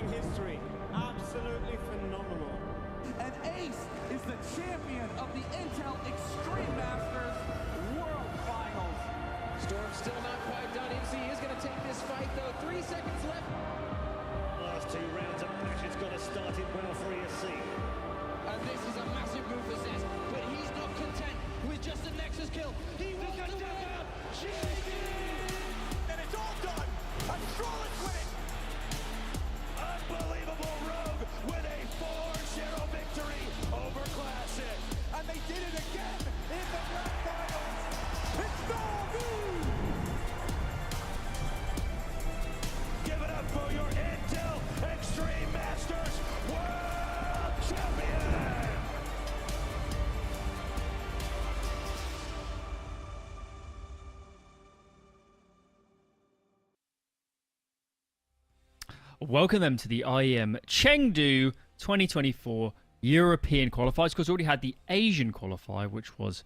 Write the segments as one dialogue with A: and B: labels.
A: History. Absolutely phenomenal.
B: And Ace is the champion of the Intel Extreme Masters World Finals.
C: Storm's still not quite done. MC is going to take this fight, though. 3 seconds left.
A: Last 2 rounds of passion's got to start it well for ESC.
C: And this is a massive move for Zez, but he's not content with just a Nexus kill. He wants to win.
B: And it's all done. A flawless win.
A: Unbelievable Rogue with a 4-0 victory over Classic.
B: And they did it again in the grand finals. It's Chengdu.
A: Give it up for your Intel Extreme Masters World Champion!
D: Welcome them to the IEM Chengdu 2024 European qualifiers. Because we already had the Asian qualifier, which was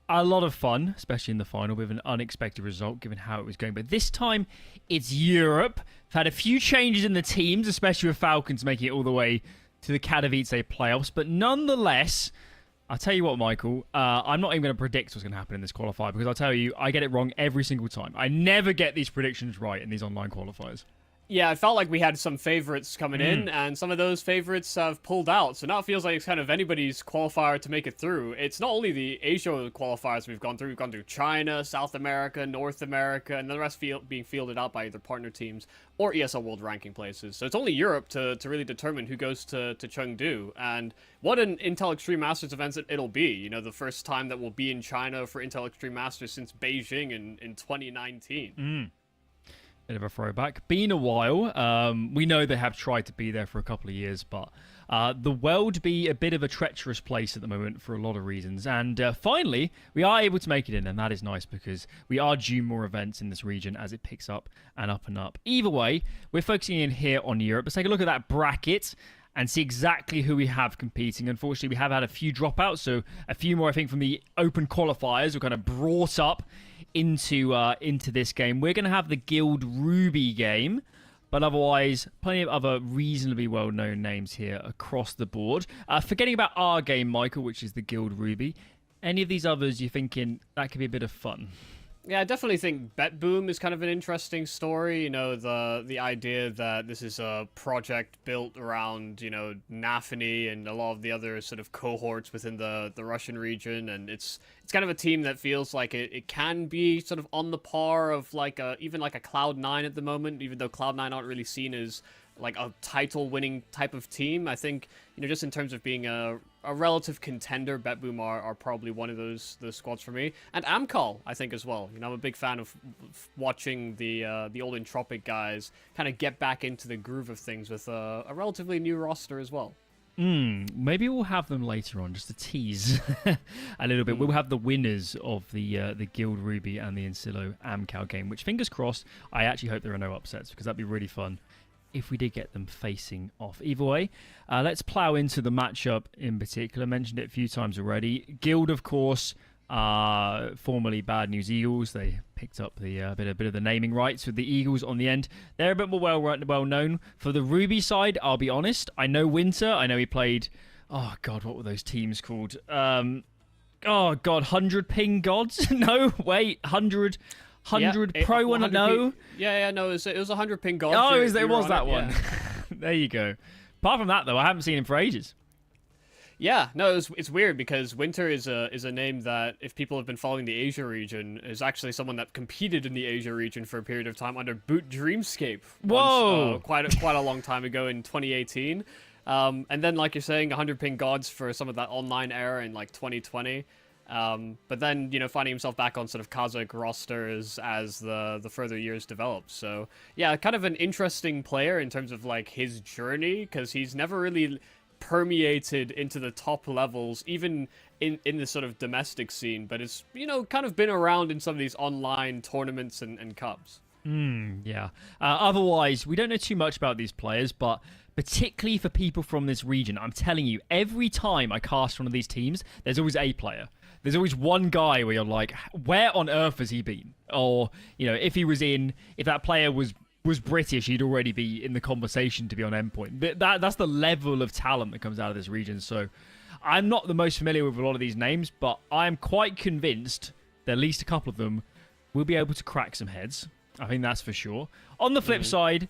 D: a lot of fun, especially in the final, with an unexpected result given how it was going. But this time, it's Europe. We've had a few changes in the teams, especially with Falcons making it all the way to the Katowice playoffs. But nonetheless, I'll tell you what, Michael, I'm not even going to predict what's going to happen in this qualifier, because I'll tell you, I get it wrong every single time. I never get these predictions right in these online qualifiers.
E: Yeah, I felt like we had some favorites coming in, and some of those favorites have pulled out. So now it feels like it's kind of anybody's qualifier to make it through. It's not only the Asia qualifiers we've gone through. We've gone through China, South America, North America, and the rest being fielded out by either partner teams or ESL World Ranking places. So it's only Europe to really determine who goes to Chengdu. And what an Intel Extreme Masters event it'll be. You know, the first time that we'll be in China for Intel Extreme Masters since Beijing in 2019.
D: Bit of a throwback. Been a while. We know they have tried to be there for a couple of years, but the world be a bit of a treacherous place at the moment for a lot of reasons. And finally, we are able to make it in, and that is nice because we are due more events in this region as it picks up and up and up. Either way, we're focusing in here on Europe. Let's take a look at that bracket. and see exactly who we have competing. Unfortunately, we have had a few dropouts, so a few more, I think, from the open qualifiers were kind of brought up into this game. We're going to have the Guild Ruby game, but otherwise, plenty of other reasonably well-known names here across the board. Forgetting about our game, Michael, which is the Guild Ruby, any of these others you're thinking that could be a bit of fun?
E: Yeah, I definitely think Bet Boom is kind of an interesting story. You know, the idea that this is a project built around, you know, Nafany and a lot of the other sort of cohorts within the Russian region, and it's kind of a team that feels like it can be sort of on the par of like even like a Cloud9 at the moment, even though Cloud9 aren't really seen as like a title-winning type of team. I think, you know, just in terms of being a relative contender, BetBoom are probably one of those squads for me. And Amcal, I think, as well. You know, I'm a big fan of watching the old Entropic guys kind of get back into the groove of things with a relatively new roster as well.
D: Maybe we'll have them later on, just to tease a little bit. We'll have the winners of the Guild Ruby and the Ancillo Amcal game, which, fingers crossed, I actually hope there are no upsets, because that'd be really fun if we did get them facing off. Either way, let's plow into the matchup in particular. Mentioned it a few times already. Guild, of course, formerly Bad News Eagles. They picked up the bit of the naming rights with the Eagles on the end. They're a bit more well known. For the Ruby side, I'll be honest, I know Winter. I know he played... Oh, God, what were those teams called? Oh, God, 100 Ping Gods? No, wait, 100 Pro one, no?
E: No, it was 100 Ping Gods.
D: Oh, it was that one. Yeah. There you go. Apart from that, though, I haven't seen him for ages.
E: Yeah, no, it's weird because Winter is a name that, if people have been following the Asia region, is actually someone that competed in the Asia region for a period of time under Boot Dreamscape.
D: Whoa!
E: Quite a long time ago in 2018. And then, like you're saying, 100 Ping Gods for some of that online era in like 2020. But then, you know, finding himself back on sort of Kazakh rosters as the further years developed. So, yeah, kind of an interesting player in terms of, like, his journey, because he's never really permeated into the top levels, even in the sort of domestic scene, but it's, you know, kind of been around in some of these online tournaments and cups.
D: Yeah. Otherwise, we don't know too much about these players, but particularly for people from this region, I'm telling you, every time I cast one of these teams, there's always a player. There's always one guy where you're like, where on earth has he been? Or, you know, if that player was British, he'd already be in the conversation to be on endpoint. That's the level of talent that comes out of this region. So I'm not the most familiar with a lot of these names, but I'm quite convinced that at least a couple of them will be able to crack some heads. I think that's for sure. On the flip side,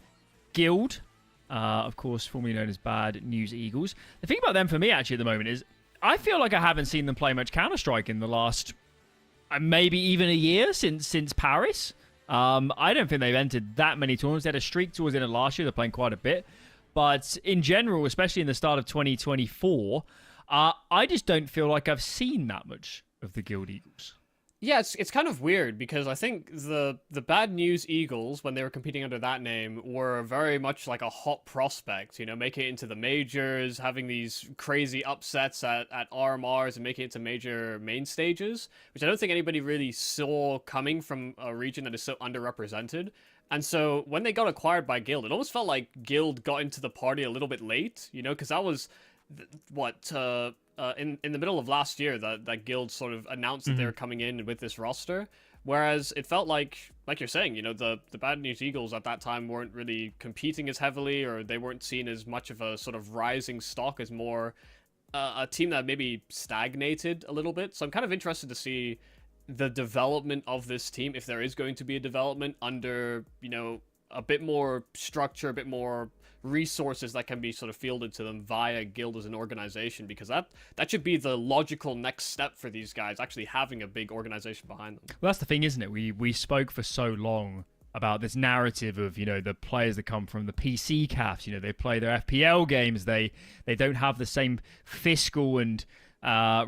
D: Guild, of course, formerly known as Bad News Eagles. The thing about them for me, actually, at the moment is I feel like I haven't seen them play much Counter-Strike in the last maybe even a year since Paris. I don't think they've entered that many tournaments. They had a streak towards the end of last year. They're playing quite a bit. But in general, especially in the start of 2024, I just don't feel like I've seen that much of the Guild Eagles.
E: Yeah, it's kind of weird because I think the Bad News Eagles, when they were competing under that name, were very much like a hot prospect, you know, making it into the majors, having these crazy upsets at RMRs and making it to major main stages, which I don't think anybody really saw coming from a region that is so underrepresented. And so when they got acquired by Guild, it almost felt like Guild got into the party a little bit late, you know, because that was in the middle of last year that Guild sort of announced that they were coming in with this roster, whereas it felt like you're saying, you know, the Bad News Eagles at that time weren't really competing as heavily, or they weren't seen as much of a sort of rising stock, as more a team that maybe stagnated a little bit. So I'm kind of interested to see the development of this team, if there is going to be a development under, you know, a bit more structure, a bit more resources that can be sort of fielded to them via Guild as an organization, because that should be the logical next step for these guys, actually having a big organization behind them.
D: Well, that's the thing, isn't it? We spoke for so long about this narrative of, you know, the players that come from the PC CAFs, you know, they play their FPL games, they don't have the same fiscal and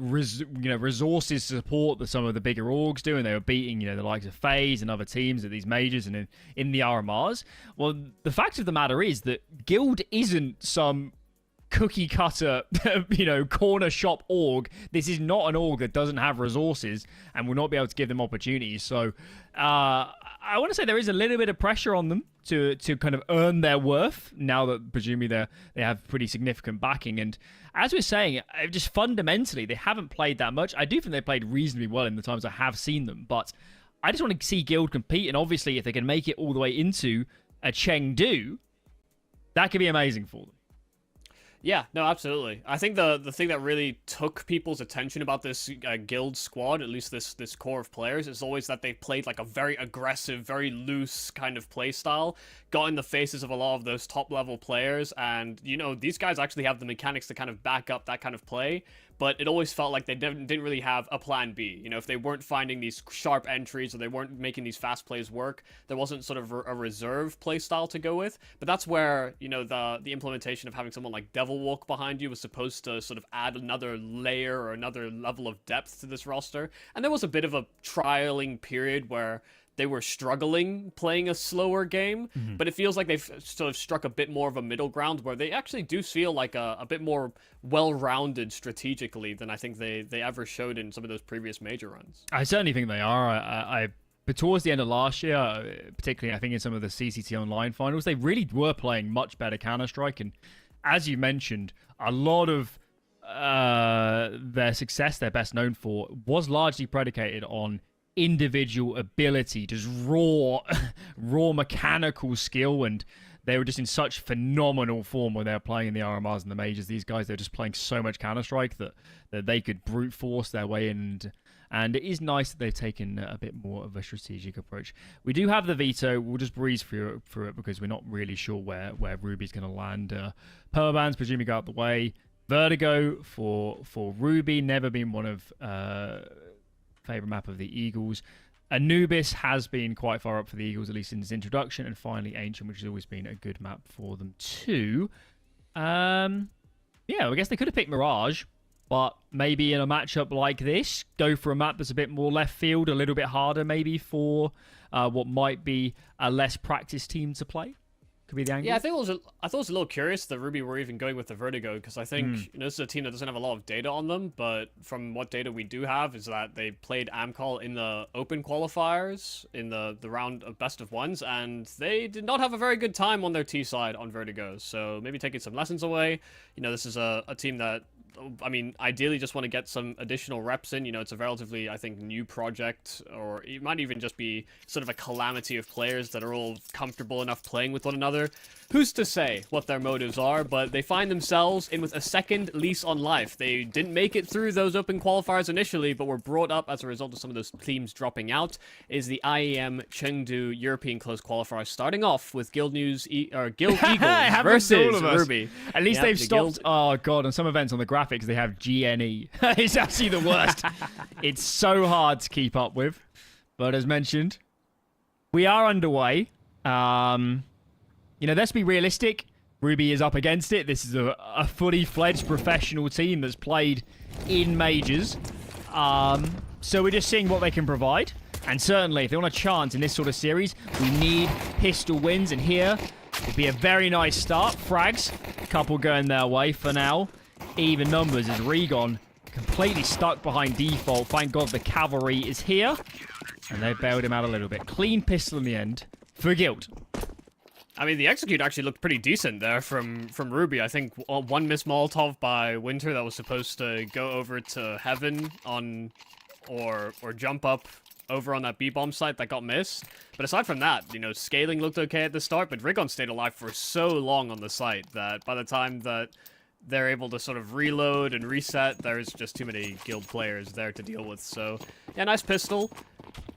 D: resources to support that some of the bigger orgs do, and they were beating, you know, the likes of FaZe and other teams at these majors and in the RMRs. Well, the fact of the matter is that Guild isn't some cookie cutter, corner shop org. This is not an org that doesn't have resources and will not be able to give them opportunities. So I want to say there is a little bit of pressure on them to kind of earn their worth now that presumably they have pretty significant backing. And as we're saying, just fundamentally, they haven't played that much. I do think they played reasonably well in the times I have seen them, but I just want to see Guild compete. And obviously, if they can make it all the way into a Chengdu, that could be amazing for them.
E: Yeah, no, absolutely. I think the thing that really took people's attention about this guild squad, at least this core of players, is always that they played like a very aggressive, very loose kind of play style, got in the faces of a lot of those top-level players, and, these guys actually have the mechanics to kind of back up that kind of play, but it always felt like they didn't really have a plan B. If they weren't finding these sharp entries or they weren't making these fast plays work, there wasn't sort of a reserve play style to go with. But that's where, the implementation of having someone like Devil Walk behind you was supposed to sort of add another layer or another level of depth to this roster. And there was a bit of a trialing period where they were struggling playing a slower game, but it feels like they've sort of struck a bit more of a middle ground where they actually do feel like a bit more well-rounded strategically than I think they ever showed in some of those previous major runs.
D: I certainly think they are. But towards the end of last year, particularly I think in some of the CCT Online finals, they really were playing much better Counter-Strike. And as you mentioned, a lot of their success, they're best known for, was largely predicated on individual ability, just raw mechanical skill, and they were just in such phenomenal form when they were playing in the RMRs and the majors. These guys, they're just playing so much Counter-Strike that they could brute force their way in, and it is nice that they've taken a bit more of a strategic approach. We do have the veto. We'll just breeze through it because we're not really sure where Ruby's going to land. Permabans presumably go out the way. Vertigo for Ruby, never been one of favorite map of the Eagles. Anubis has been quite far up for the Eagles, at least in its introduction, and finally Ancient, which has always been a good map for them too. I guess they could have picked Mirage, but maybe in a matchup like this, go for a map that's a bit more left field, a little bit harder maybe for what might be a less practiced team to play. Could be the angle.
E: Yeah, I thought it was a little curious that Ruby were even going with the Vertigo, because I think this is a team that doesn't have a lot of data on them, but from what data we do have is that they played Amcol in the open qualifiers in the round of best of ones, and they did not have a very good time on their T side on Vertigo. So maybe taking some lessons away. This is a team that, I mean, ideally just want to get some additional reps in. It's a relatively, I think, new project, or it might even just be sort of a calamity of players that are all comfortable enough playing with one another. Who's to say what their motives are, but they find themselves in with a second lease on life. They didn't make it through those open qualifiers initially, but were brought up as a result of some of those teams dropping out. Is the IEM Chengdu European Close Qualifier, starting off with Guild Eagles versus Ruby.
D: At least they've stopped. Oh god, on some events on the graphics they have GNE. It's actually the worst. It's so hard to keep up with. But as mentioned, we are underway. Let's be realistic. Ruby is up against it. This is a fully fledged professional team that's played in majors. So we're just seeing what they can provide. And certainly, if they want a chance in this sort of series, we need pistol wins. And here would be a very nice start. Frags, a couple going their way for now. Even numbers as Regon completely stuck behind default. Thank God the cavalry is here. And they bailed him out a little bit. Clean pistol in the end for Guild.
E: I mean, the execute actually looked pretty decent there from Ruby. I think one missed Molotov by Winter that was supposed to go over to Heaven on, or jump up over on that B-bomb site that got missed. But aside from that, scaling looked okay at the start, but Rigon stayed alive for so long on the site that by the time that they're able to sort of reload and reset, there's just too many Guild players there to deal with. So, yeah, nice pistol.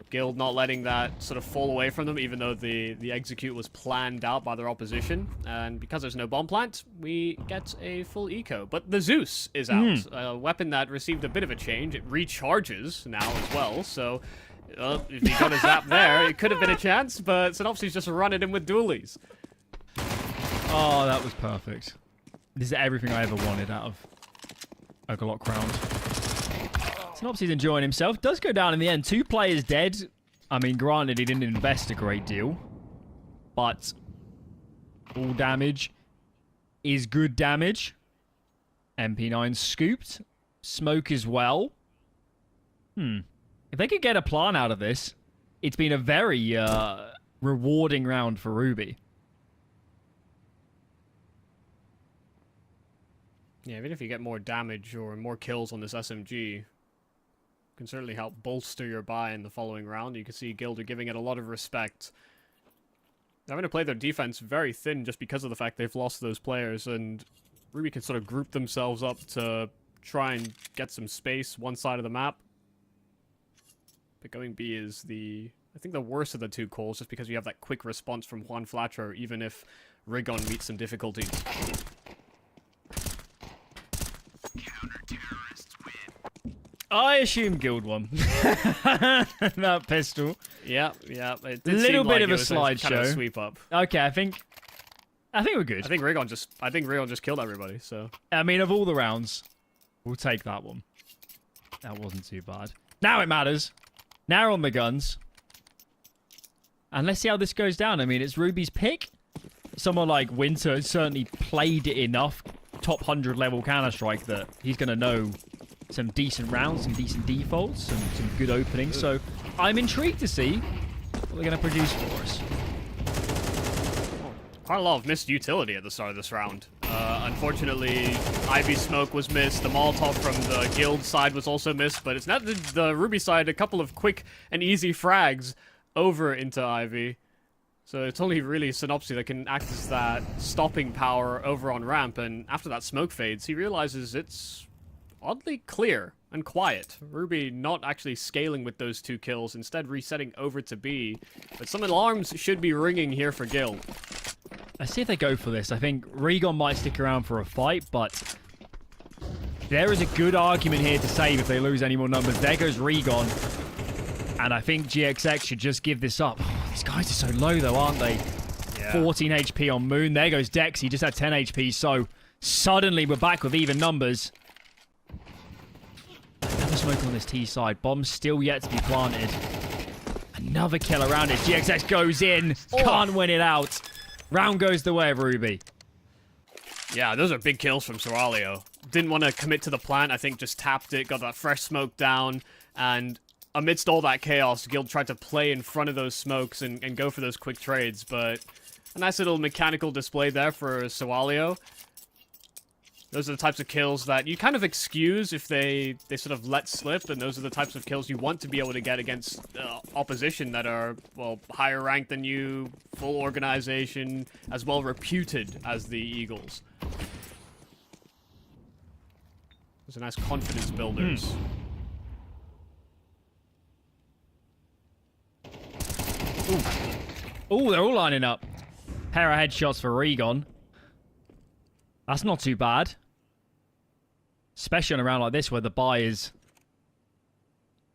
E: Guild not letting that sort of fall away from them, even though the execute was planned out by their opposition. And because there's no bomb plant, we get a full eco. But the Zeus is out, a weapon that received a bit of a change. It recharges now as well, so if he got a zap there, it could have been a chance, but Synopsy's just running in with dualies.
D: Oh, that was perfect. This is everything I ever wanted out of Okolok Crown. Synopsy's enjoying himself. Does go down in the end. 2 players dead. I mean, granted, he didn't invest a great deal. But all damage is good damage. MP9 scooped. Smoke as well. If they could get a plan out of this, it's been a very rewarding round for Ruby.
E: Yeah, even if you get more damage or more kills on this SMG, can certainly help bolster your buy in the following round. You can see Guild are giving it a lot of respect. They're having to play their defense very thin just because of the fact they've lost those players, and Ruby can sort of group themselves up to try and get some space one side of the map. But going B is I think the worst of the two calls, just because you have that quick response from Juan Flatro, even if Rigon meets some difficulties.
D: I assume Guild won. That pistol.
E: Yeah. It
D: A little bit of a
E: slideshow. Kind of
D: slideshow.
E: sweep up.
D: Okay, I think we're good.
E: I think Rigon just killed everybody. So
D: I mean, of all the rounds, we'll take that one. That wasn't too bad. Now it matters. Now on the guns. And let's see how this goes down. I mean, it's Ruby's pick. Someone like Winter has certainly played it enough, top 100 level Counter-Strike, that he's going to know some decent rounds, some decent defaults, some good openings. So I'm intrigued to see what they're going to produce for us.
E: quite a lot of missed utility at the start of this round. Unfortunately, Ivy smoke was missed. The Molotov from the Guild side was also missed, but it's not the Ruby side. A couple of quick and easy frags over into Ivy. So it's only really Synopsy that can act as that stopping power over on ramp, and after that smoke fades, he realizes it's oddly clear and quiet. Ruby not actually scaling with those two kills, instead resetting over to B. But some alarms should be ringing here for Guild.
D: Let's see if they go for this. I think Regon might stick around for a fight, but there is a good argument here to save if they lose any more numbers. There goes Regon. And I think GXX should just give this up. These guys are so low, though, aren't they?
E: Yeah.
D: 14 HP on Moon. There goes Dex. He just had 10 HP, so suddenly we're back with even numbers. Another smoke on this T side. Bomb still yet to be planted. Another kill around it. GXX goes in. Can't win it out. Round goes the way of Ruby.
E: Yeah, those are big kills from Soralio. Didn't want to commit to the plant. I think just tapped it, got that fresh smoke down, and amidst all that chaos, Guild tried to play in front of those smokes and go for those quick trades, but a nice little mechanical display there for Soralio. Those are the types of kills that you kind of excuse if they sort of let slip, and those are the types of kills you want to be able to get against opposition that are, well, higher ranked than you, full organization, as well reputed as the Eagles. Those are nice confidence builders.
D: Ooh, they're all lining up. Pair of headshots for Regon. That's not too bad. Especially on a round like this where the buy is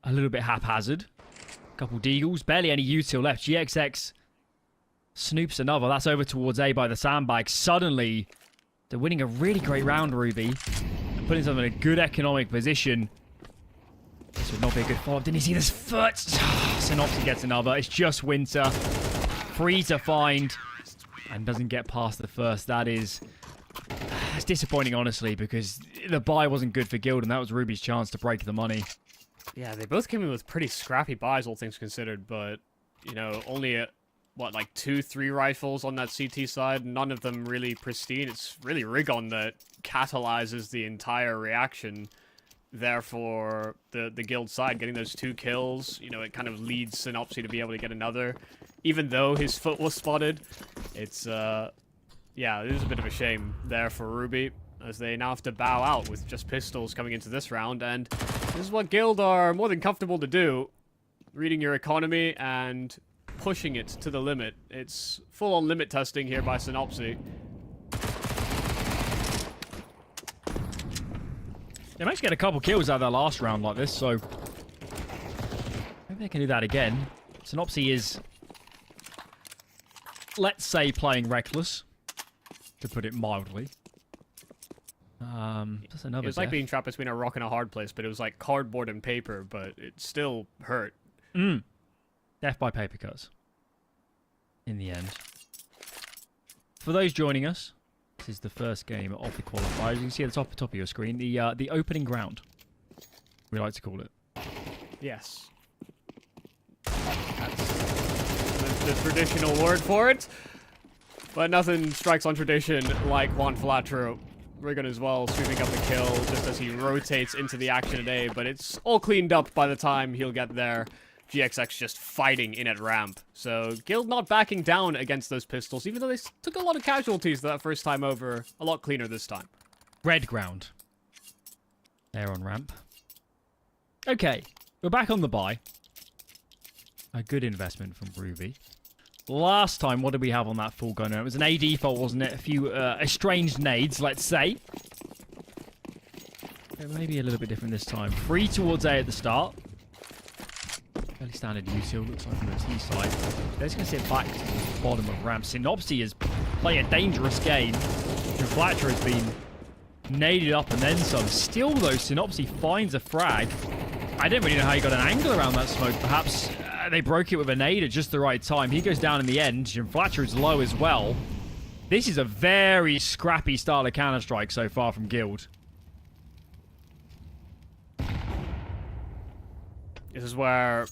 D: a little bit haphazard. Couple deagles. Barely any util left. GXX snoops another. That's over towards A by the sandbag. Suddenly, they're winning a really great round, Ruby. Putting themselves in a good economic position. This would not be a good follow-up. Didn't you see this foot? Synopsy gets another. It's just Winter. Free to find. And doesn't get past the first. That is... It's disappointing, honestly, because the buy wasn't good for Guild, and that was Ruby's chance to break the money.
E: Yeah, they both came in with pretty scrappy buys, all things considered, but, you know, only, what, like 2-3 rifles on that CT side, none of them really pristine. It's really Rigon that catalyzes the entire reaction there for the Guild side, getting those 2 kills. You know, it kind of leads Synopsy to be able to get another, even though his foot was spotted. It's, yeah, it is a bit of a shame there for Ruby, as they now have to bow out with just pistols coming into this round, and this is what Guild are more than comfortable to do. Reading your economy and pushing it to the limit. It's full-on limit testing here by Synopsy.
D: They managed to get a couple kills out of their last round like this, so maybe they can do that again. Synopsy is, let's say, playing reckless, to put it mildly. That's another
E: It was like
D: death.
E: being trapped between a rock and a hard place, but it was like cardboard and paper, but it still hurt.
D: Death by paper cuts. In the end. For those joining us, This is the first game of the qualifiers. You can see at the top of your screen, the opening round, we like to call it.
E: Yes. That's the traditional word for it. But nothing strikes on tradition like Juan Flatro. Rigon as well, sweeping up the kill just as he rotates into the action at A, but it's all cleaned up by the time he'll get there. GXX just fighting in at ramp. So Guild not backing down against those pistols, even though they took a lot of casualties that first time over. A lot cleaner this time.
D: Red ground. There on ramp. Okay, we're back on the buy. A good investment from Ruby. Last time, what did we have on that full gunner? It was an A default, wasn't it? A few estranged nades, let's say. It may be a little bit different this time. 3 towards A at the start. Fairly standard util, looks like on the T side. They're just going to sit back to the bottom of ramp. Synopsy is playing a dangerous game. Flatcher has been naded up and then some. Still, though, Synopsy finds a frag. I didn't really know how he got an angle around that smoke. Perhaps they broke it with a nade at just the right time. He goes down in the end. And Flatcher is low as well. This is a very scrappy style of Counter-Strike so far from Guild.
E: This is where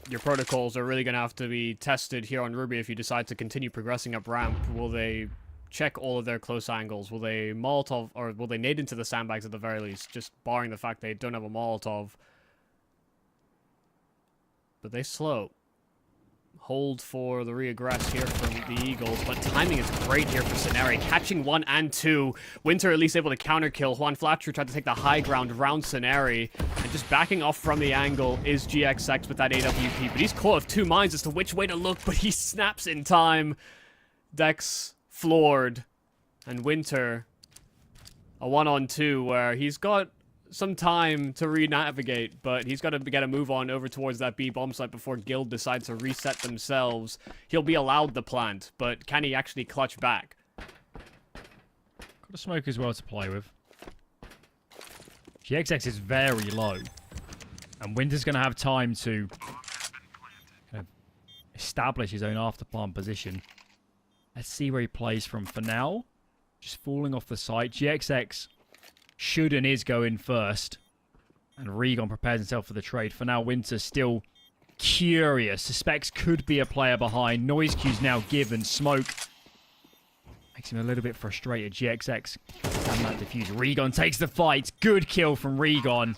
E: your protocols are really going to have to be tested here on Ruby if you decide to continue progressing up ramp. Will they check all of their close angles? Will they Molotov, or will they nade into the sandbags at the very least, just barring the fact they don't have a Molotov? But they slow. Hold for the reaggress here from the Eagles, but timing is great here for Scenari. Catching 1 and 2. Winter at least able to counter kill. Juan Flatcher tried to take the high ground around Scenari, and just backing off from the angle is GXX with that AWP, but he's caught of 2 minds as to which way to look, but he snaps in time. Dex floored, and Winter a 1-on-2 where he's got some time to re-navigate, but he's got to get a move on over towards that B bomb site before Guild decide to reset themselves. He'll be allowed the plant, but can he actually clutch back?
D: Got a smoke as well to play with. GXX is very low, and Winter's going to have time to kind of establish his own after-plant position. Let's see where he plays from for now. Just falling off the site. GXX should and is going first. And Rigon prepares himself for the trade. For now, Winter's still curious. Suspects could be a player behind. Noise cue's now given. Smoke makes him a little bit frustrated. GXX can that defuse. Rigon takes the fight. Good kill from Rigon.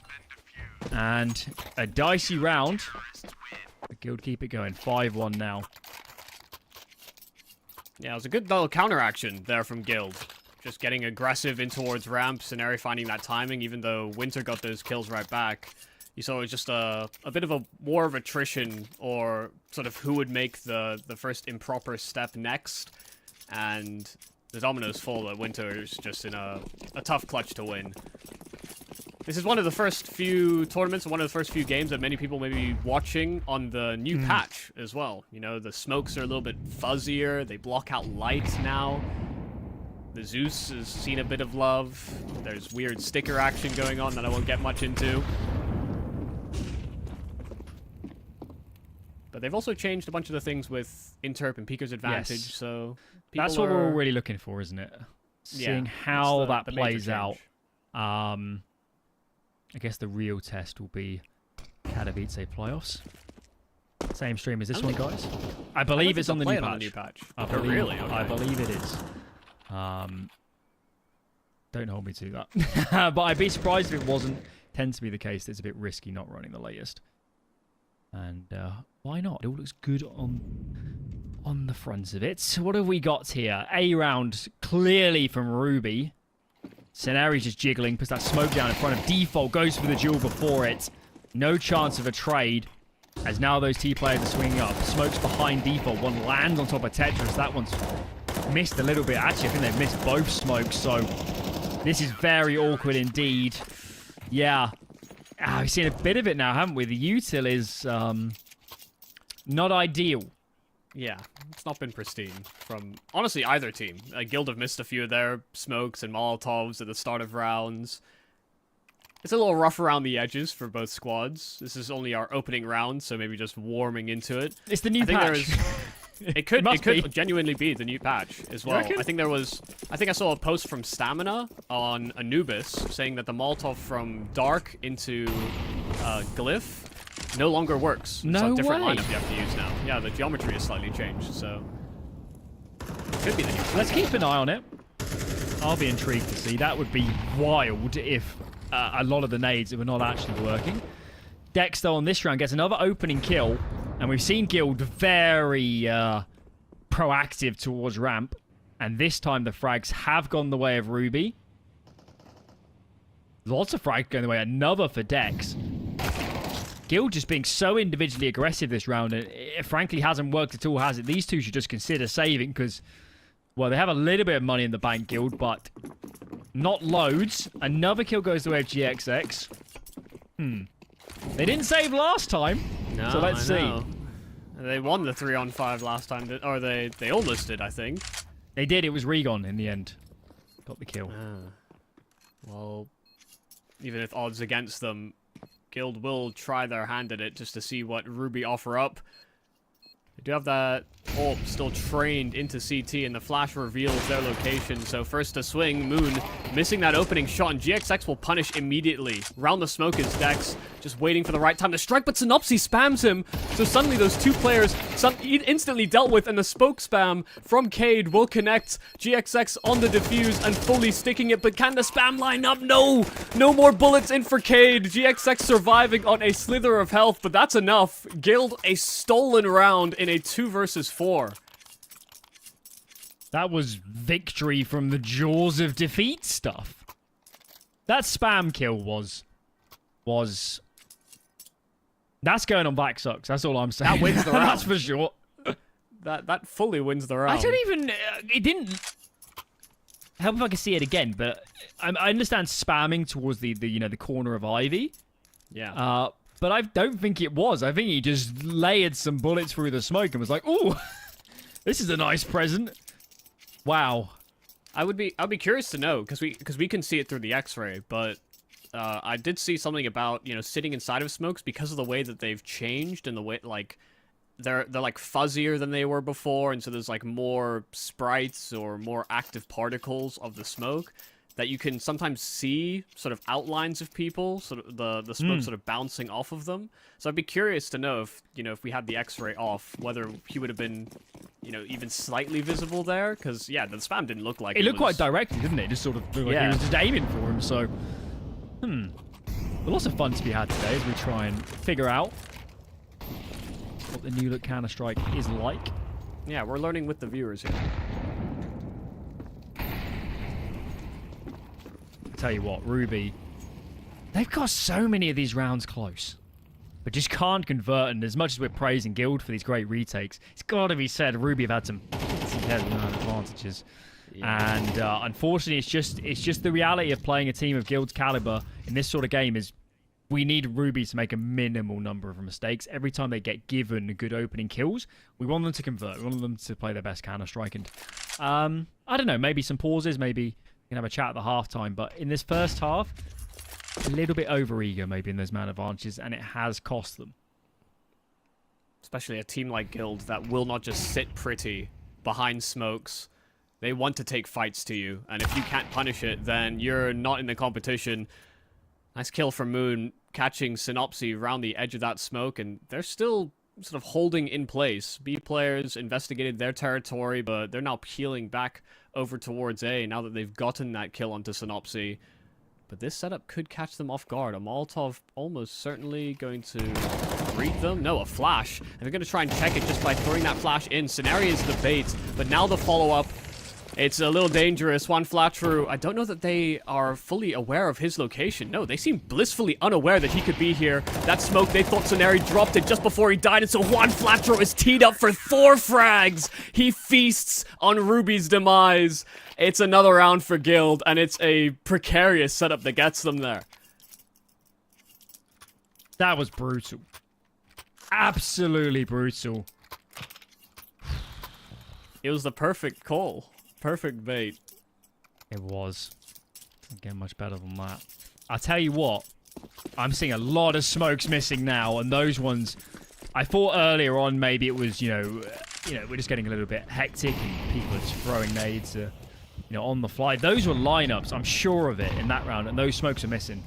D: And a dicey round. The Guild keep it going. 5-1 now.
E: Yeah, it was a good little counter action there from Guild. Just getting aggressive in towards ramp, Scenari finding that timing, even though Winter got those kills right back. You saw it was just a bit of a war of attrition, or sort of who would make the first improper step next. And the dominoes fall that Winter is just in a tough clutch to win. This is one of the first few tournaments, one of the first few games that many people may be watching on the new patch as well. You know, the smokes are a little bit fuzzier, they block out light now. The Zeus has seen a bit of love. There's weird sticker action going on that I won't get much into. But they've also changed a bunch of the things with Interp and Peeker's advantage,
D: yes.
E: so
D: that's what we're really looking for, isn't it? Seeing how that plays out. I guess the real test will be Katowice playoffs. Same stream as this one, guys. I believe it's on the new patch. I believe,
E: really? Okay.
D: I believe it is. Don't hold me to that. But I'd be surprised if it wasn't. Tends to be the case. It's a bit risky not running the latest. And why not? It all looks good on the front of it. So what have we got here? A round clearly from Ruby. Scenari's just jiggling, puts that smoke down in front of Default, goes for the duel before it. No chance of a trade, as now those T players are swinging up. Smoke's behind Default, one lands on top of Tetris. That one's missed a little bit. Actually, I think they've missed both smokes, so this is very awkward indeed. Yeah. We've seen a bit of it now, haven't we? The util is not ideal.
E: Yeah, it's not been pristine from, honestly, either team. Guild have missed a few of their smokes and Molotovs at the start of rounds. It's a little rough around the edges for both squads. This is only our opening round, so maybe just warming into it.
D: It's the new patch.
E: It could
D: be.
E: genuinely be the new patch as well.
D: reckon?
E: I think I saw a post from Stamina on Anubis saying that the Molotov from Dark into Glyph no longer works. It's
D: No
E: a different
D: way.
E: lineup you have to use now. Yeah, the geometry is slightly changed, so could be the new patch.
D: Let's keep an eye on it. I'll be intrigued to see. That would be wild if a lot of the nades were not actually working. Dexter on this round gets another opening kill, and we've seen Guild very proactive towards ramp, and this time the frags have gone the way of Ruby. Lots of frags going the way. Another for Dex. Guild just being so individually aggressive this round, and it frankly hasn't worked at all, has it? These two should just consider saving, because, well, they have a little bit of money in the bank, Guild, but not loads. Another kill goes the way of GXX. They didn't save last time,
E: No,
D: so let's
E: I
D: see.
E: know. They won the 3-on-5 last time, or they almost did, I think.
D: They did. It was Regon in the end. Got the kill.
E: Well, even if odds against them, Guild will try their hand at it just to see what Ruby offer up. They do have that orb still trained into CT, and the flash reveals their location. So first to swing, Moon missing that opening shot, and GXX will punish immediately. Round the smoke is Dex, just waiting for the right time to strike, but Synopsy spams him. So suddenly those two players instantly dealt with, and the spoke spam from Cade will connect GXX on the defuse and fully sticking it. But can the spam line up? No! No more bullets in for Cade. GXX surviving on a slither of health, but that's enough. Guild a stolen round in a 2 versus 4.
D: That was victory from the jaws of defeat stuff. That spam kill was... That's going on back sucks. That's all I'm saying.
E: That wins the round.
D: That's for sure.
E: That fully wins the round.
D: I don't even... it didn't... Help if I can see it again, but I understand spamming towards the corner of Ivy.
E: Yeah.
D: But I don't think it was. I think he just layered some bullets through the smoke and was like, "Ooh, this is a nice present." Wow.
E: I'd be curious to know, because we can see it through the X-ray, but I did see something about sitting inside of smokes because of the way that they've changed and the way like they're like fuzzier than they were before, and so there's like more sprites or more active particles of the smoke that you can sometimes see sort of outlines of people, sort of the smoke sort of bouncing off of them. So I'd be curious to know if if we had the X-ray off, whether he would have been even slightly visible there, because yeah, the spam didn't look like
D: It looked quite
E: was...
D: directly, didn't it? Just sort of looked like
E: Yeah.
D: he was just aiming for him. So, But lots of fun to be had today as we try and figure out what the new look Counter-Strike is like.
E: Yeah, we're learning with the viewers here.
D: Tell you what, Ruby, they've got so many of these rounds close, but just can't convert. And as much as we're praising Guild for these great retakes, it's got to be said Ruby have had some advantages. Yeah. And unfortunately, it's just the reality of playing a team of Guild's caliber in this sort of game is we need Ruby to make a minimal number of mistakes. Every time they get given good opening kills, we want them to convert. We want them to play their best Counter-Strike. And I don't know, maybe some pauses, maybe we can have a chat at the halftime. But in this first half, a little bit over-eager maybe in those man advantages, and it has cost them.
E: Especially a team like Guild that will not just sit pretty behind smokes. They want to take fights to you, and if you can't punish it, then you're not in the competition. Nice kill from Moon, catching Synopsy around the edge of that smoke, and they're still sort of holding in place. B players investigated their territory, but they're now peeling back over towards A now that they've gotten that kill onto Synopsy. But this setup could catch them off guard. A Molotov almost certainly going to greet them. No, a flash. And they're going to try and check it just by throwing that flash in. Scenario is the bait, but now the follow-up. It's a little dangerous. One flat through. I don't know that they are fully aware of his location. No, they seem blissfully unaware that he could be here. That smoke, they thought Scenario dropped it just before he died, and so Juan Flatro is teed up for 4 frags. He feasts on Ruby's demise. It's another round for Guild, and it's a precarious setup that gets them there.
D: That was brutal. Absolutely brutal.
E: It was the perfect call. Perfect bait.
D: It was. Doesn't get much better than that. I'll tell you what. I'm seeing a lot of smokes missing now, and those ones I thought earlier on maybe it was, we're just getting a little bit hectic and people are just throwing nades, on the fly. Those were lineups, I'm sure of it, in that round, and those smokes are missing.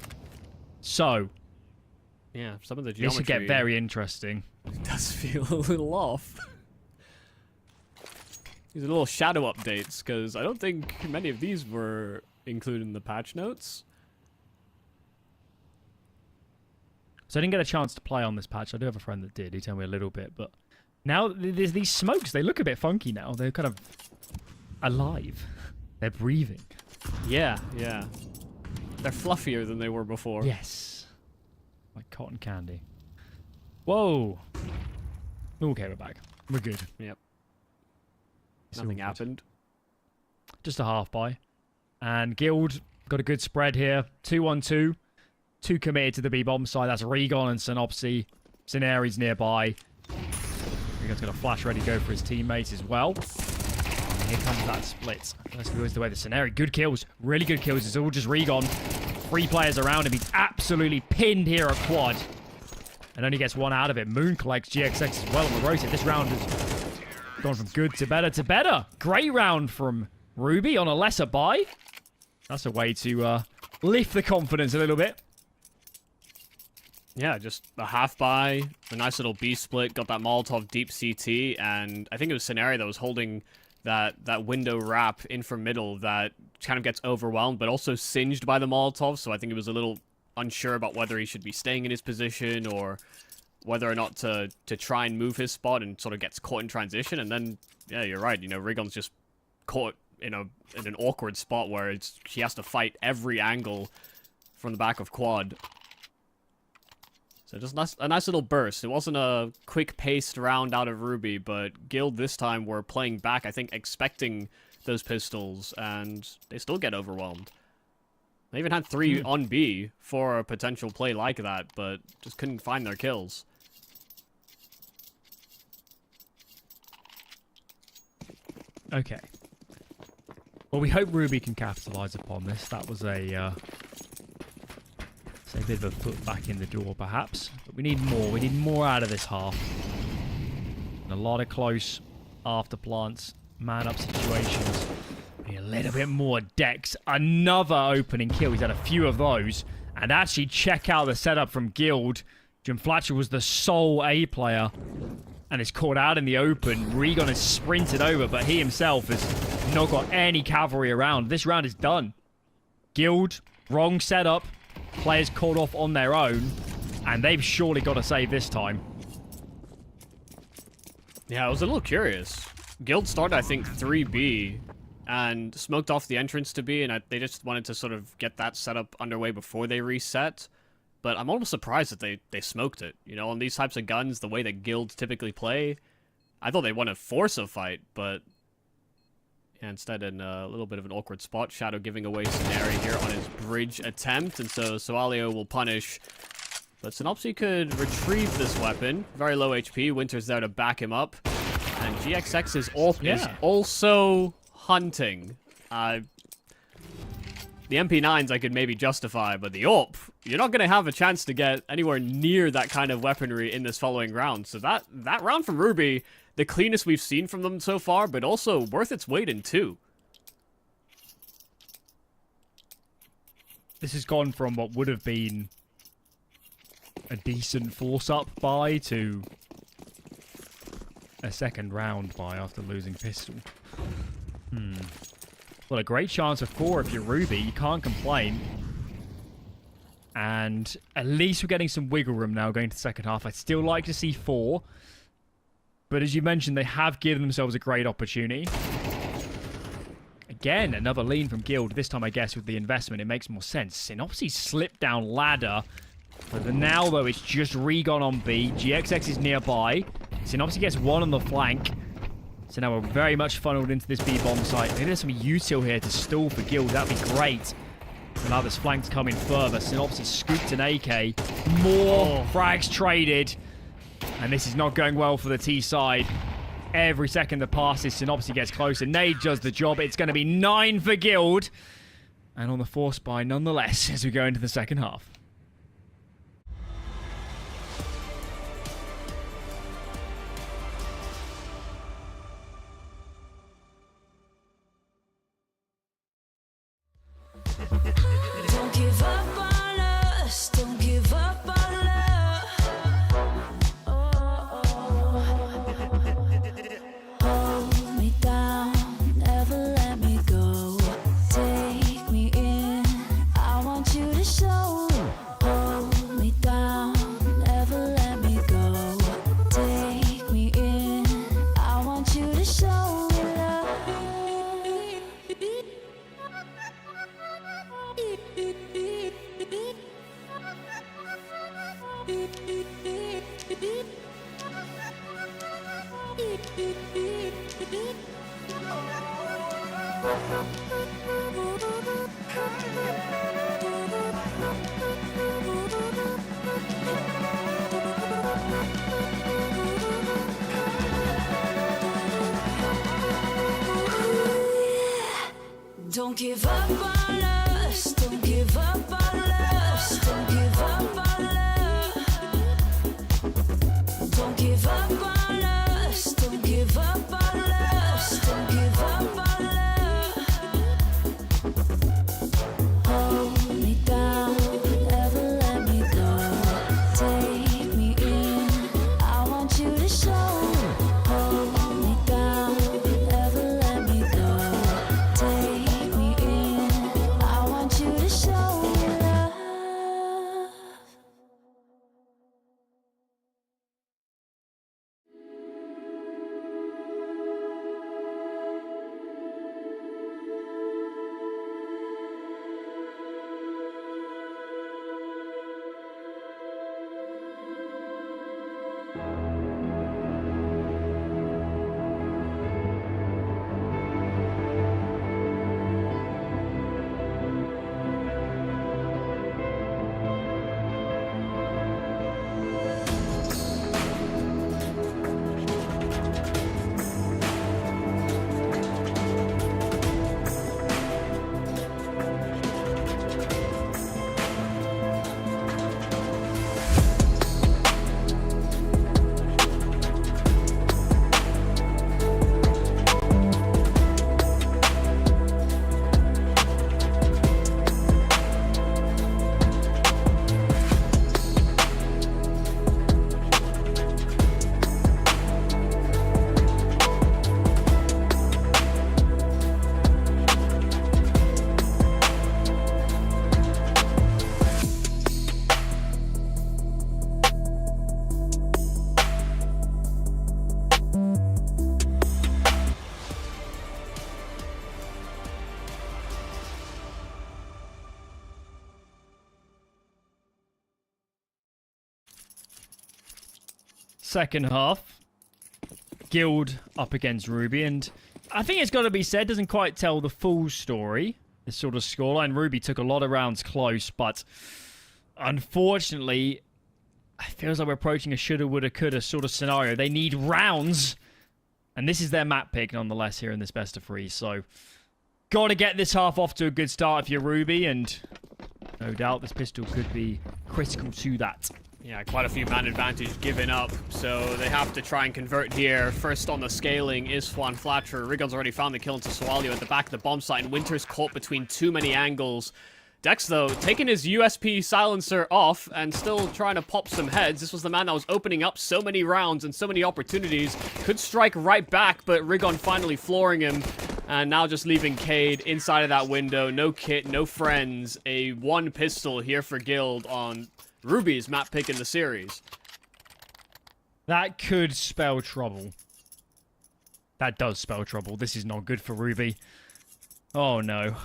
D: So,
E: Yeah, some of the
D: this
E: geometry...
D: would get very interesting.
E: does feel a little off. These are little shadow updates, because I don't think many of these were included in the patch notes.
D: So I didn't get a chance to play on this patch. I do have a friend that did. He told me a little bit, but now there's these smokes. They look a bit funky now. They're kind of alive. They're breathing.
E: Yeah. They're fluffier than they were before.
D: Yes. Like cotton candy. Whoa. Okay, we're back. We're good.
E: Yep.
D: It's all
E: Nothing
D: good.
E: happened.
D: Just a half buy. And Guild got a good spread here. 2-1-2. 2 committed to the B-bomb side. That's Regon and Synopsy. Scenari's nearby. Regon's got a flash ready to go for his teammates as well. And here comes that split. That's always the way the Scenari. Good kills. Really good kills. It's all just Regon. 3 players around him. He's absolutely pinned here at quad. And only gets 1 out of it. Moon collects GXX as well on the rotate. This round has gone from good to better to better. Great round from Ruby on a lesser buy. That's a way to lift the confidence a little bit.
E: Yeah, just a half buy, a nice little B split, got that Molotov deep CT, and I think it was Scenario that was holding that window wrap in from middle that kind of gets overwhelmed, but also singed by the Molotov, so I think it was a little unsure about whether he should be staying in his position or whether or not to try and move his spot, and sort of gets caught in transition, and then, yeah, you're right, Rigon's just caught in an awkward spot where he has to fight every angle from the back of quad. So just a nice little burst. It wasn't a quick-paced round out of Ruby, but Guild this time were playing back, I think, expecting those pistols, and they still get overwhelmed. They even had 3 on B for a potential play like that, but just couldn't find their kills.
D: Okay. Well, we hope Ruby can capitalize upon this. That was a bit of a foot back in the door, perhaps. But we need more. We need more out of this half. And a lot of close after plants, man-up situations. We need a little bit more decks. Another opening kill. He's had a few of those. And actually, check out the setup from Guild. Jim Fletcher was the sole A player. And is caught out in the open. Regon is sprinted over, but he himself has not got any cavalry around. This round is done. Guild, wrong setup. Players caught off on their own, and they've surely got to save this time.
E: Yeah, I was a little curious. Guild started, I think, 3B, and smoked off the entrance to B, and they just wanted to sort of get that setup underway before they reset. But I'm almost surprised that they smoked it. On these types of guns, the way that Guild typically play, I thought they want to force a fight, but yeah, instead in a little bit of an awkward spot. Shadow giving away Scenari here on his bridge attempt, and so Soalio will punish. But Synopsy could retrieve this weapon. Very low HP. Winter's there to back him up. And GXX's AWP is also hunting. The MP9s I could maybe justify, but the AWP, you're not going to have a chance to get anywhere near that kind of weaponry in this following round. So that round from Ruby, the cleanest we've seen from them so far, but also worth its weight in 2.
D: This has gone from what would have been a decent force-up buy to a second round buy after losing pistol. Well, a great chance of 4 if you're Ruby. You can't complain. And at least we're getting some wiggle room now going to the second half. I'd still like to see 4. But as you mentioned, they have given themselves a great opportunity. Again, another lean from Guild. This time, I guess, with the investment, it makes more sense. Synopsy slipped down ladder. But now, though, it's just Regon on B. GXX is nearby. Synopsy gets 1 on the flank. So now we're very much funneled into this B-bomb site. Maybe there's some util here to stall for Guild. That'd be great. And now this flank's coming further. Synopsy scooped an AK. More frags traded. And this is not going well for the T side. Every second that passes, Synopsy gets closer. Nade does the job. It's going to be 9 for Guild. And on the force buy nonetheless as we go into the second half.
F: Don't give up on us, don't give up on us, don't give up on us. Don't give up on us, don't give up on us, don't give up on us. Hold me down, never let me go. Take me in, I want you to show. Hold me down, never let me go. Take me in, I want you to show love.
D: Second half, Guild up against Ruby, and I think it's got to be said, doesn't quite tell the full story, this sort of scoreline. Ruby took a lot of rounds close, but unfortunately, it feels like we're approaching a shoulda, woulda, coulda sort of scenario. They need rounds, and this is their map pick nonetheless here in this best of three, so got to get this half off to a good start if you're Ruby, and no doubt this pistol could be critical to that.
E: Yeah, quite a few man advantage given up, so they have to try and convert here. First on the scaling is Juan Flatcher. Rigon's already found the kill into Swalio at the back of the bomb site, and Winter's caught between too many angles. Dex, though, taking his USP silencer off and still trying to pop some heads. This was the man that was opening up so many rounds and so many opportunities. Could strike right back, but Rigon finally flooring him. And now just leaving Cade inside of that window. No kit, no friends. A one pistol here for Guild on Ruby's map pick in the series.
D: That could spell trouble. That does spell trouble. This is not good for Ruby. Oh, no.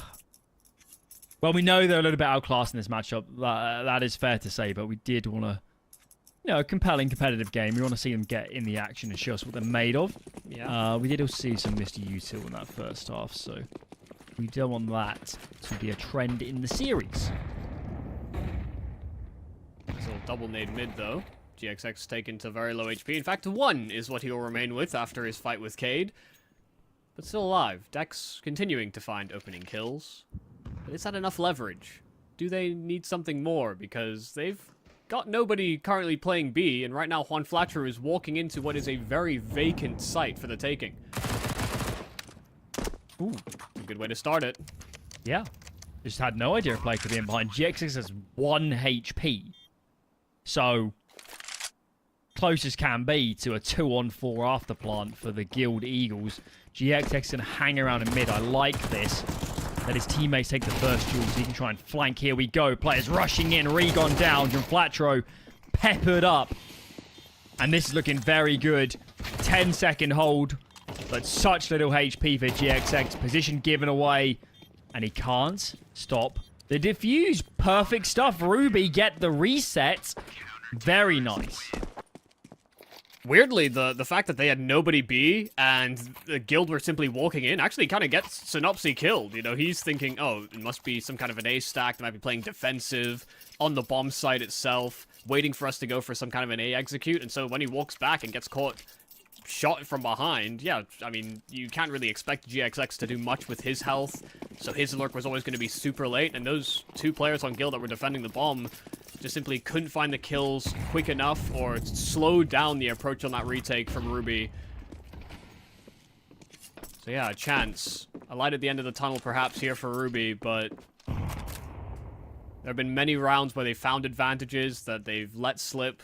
D: Well, we know they're a little bit outclassed in this matchup. That is fair to say, but we did want to, you know, a compelling competitive game. We want to see them get in the action and show us what they're made of.
E: Yeah.
D: We did also see some Mr. Util in that first half, so we don't want that to be a trend in the series.
E: Nice little double nade mid, though. GXX taken to very low HP. In fact, 1 is what he'll remain with after his fight with Cade. But still alive. Dex continuing to find opening kills. But is that enough leverage? Do they need something more? Because they've got nobody currently playing B, and right now Juan Flatcher is walking into what is a very vacant site for the taking. Ooh, a good way to start it.
D: Yeah. Just had no idea a player could be in behind. GXX has 1 HP. So, close as can be to a 2-on-4 afterplant for the Guild Eagles. GXX can hang around in mid. I like this. Let his teammates take the first duel so he can try and flank. Here we go. Players rushing in. Rigon down. John Flatro peppered up. And this is looking very good. 10-second hold. But such little HP for GXX. Position given away. And he can't stop the defuse. Perfect stuff. Ruby get the reset. Very nice.
E: Weirdly, the fact that they had nobody B and the guild were simply walking in actually kind of gets Synopsy killed. You know, he's thinking, oh, it must be some kind of an A stack. They might be playing defensive on the bomb site itself, waiting for us to go for some kind of an A execute. And so when he walks back and gets caught shot from behind, yeah, I mean, you can't really expect GXX to do much with his health. So his lurk was always going to be super late. And those two players on guild that were defending the bomb just simply couldn't find the kills quick enough or slowed down the approach on that retake from Ruby. So yeah, a chance. A light at the end of the tunnel perhaps here for Ruby, but there have been many rounds where they found advantages that they've let slip.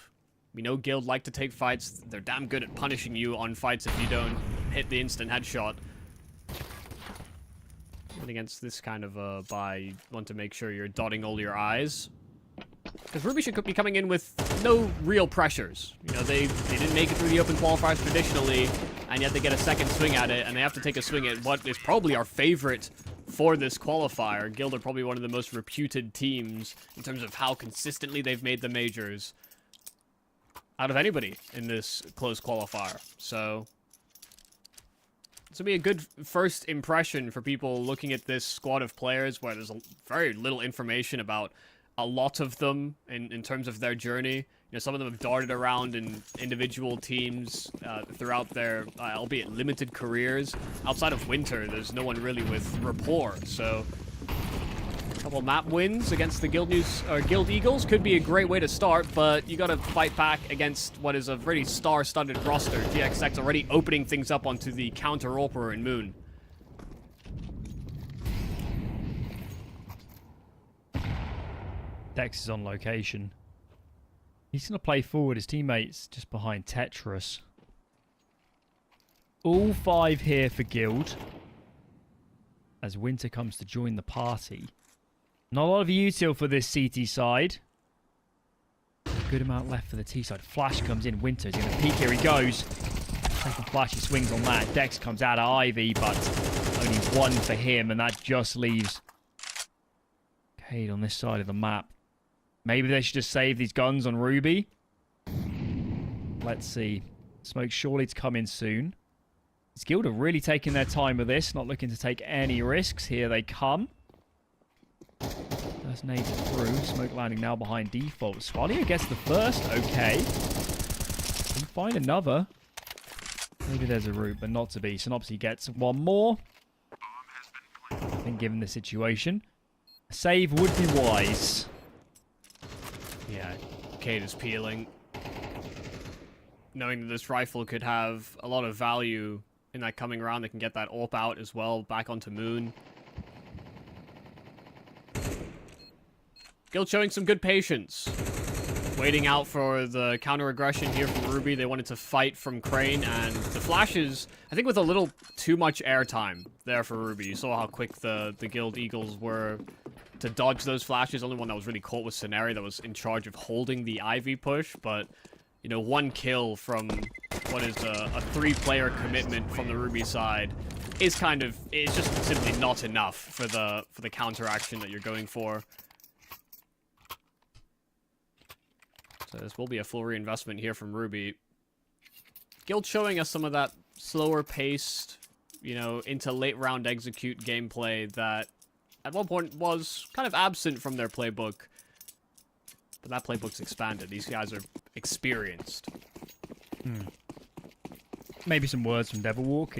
E: We know Guild like to take fights. They're damn good at punishing you on fights if you don't hit the instant headshot. And against this kind of a buy, you want to make sure you're dotting all your I's. Because Ruby should be coming in with no real pressures. You know, they didn't make it through the open qualifiers traditionally, and yet they get a second swing at it, and they have to take a swing at what is probably our favorite for this qualifier. Guild are probably one of the most reputed teams in terms of how consistently they've made the majors out of anybody in this close qualifier. So this will be a good first impression for people looking at this squad of players where there's very little information about a lot of them in terms of their journey. You know, some of them have darted around in individual teams throughout their, albeit limited careers. Outside of Winter, there's no one really with rapport. So a couple map wins against the Guild Eagles could be a great way to start, but you got to fight back against what is a very star-studded roster. GXX already opening things up onto the counter-AWPer in Moon.
D: Dex is on location. He's going to play forward. His teammates just behind Tetris. All 5 here for Guild. As Winter comes to join the party. Not a lot of util for this CT side. Good amount left for the T side. Flash comes in. Winter's going to peek. Here he goes. Second flash, he swings on that. Dex comes out of Ivy, but only 1 for him. And that just leaves Cade on this side of the map. Maybe they should just save these guns on Ruby. Let's see. Smoke surely to come in soon. Is Guild are really taking their time with this. Not looking to take any risks. Here they come. First nade through. Smoke landing now behind default. Swalio gets the first. Okay. Can find another. Maybe there's a route, but not to be. Synopsy gets one more. I think given the situation, a save would be wise.
E: Yeah, Cade is peeling. Knowing that this rifle could have a lot of value in that coming round, they can get that AWP out as well, back onto Moon. Guild showing some good patience. Waiting out for the counter-aggression here from Ruby. They wanted to fight from Crane, and the flashes, I think with a little too much airtime there for Ruby. You saw how quick the Guild Eagles were to dodge those flashes. Only one that was really caught was Scenario that was in charge of holding the Ivy push, but, you know, 1 kill from what is a 3-player commitment from the Ruby side is kind of, it's just simply not enough for the counteraction that you're going for. So this will be a full reinvestment here from Ruby. Guild showing us some of that slower paced, you know, into late round execute gameplay that at one point was kind of absent from their playbook. But that playbook's expanded. These guys are experienced.
D: Maybe some words from Devilwalk.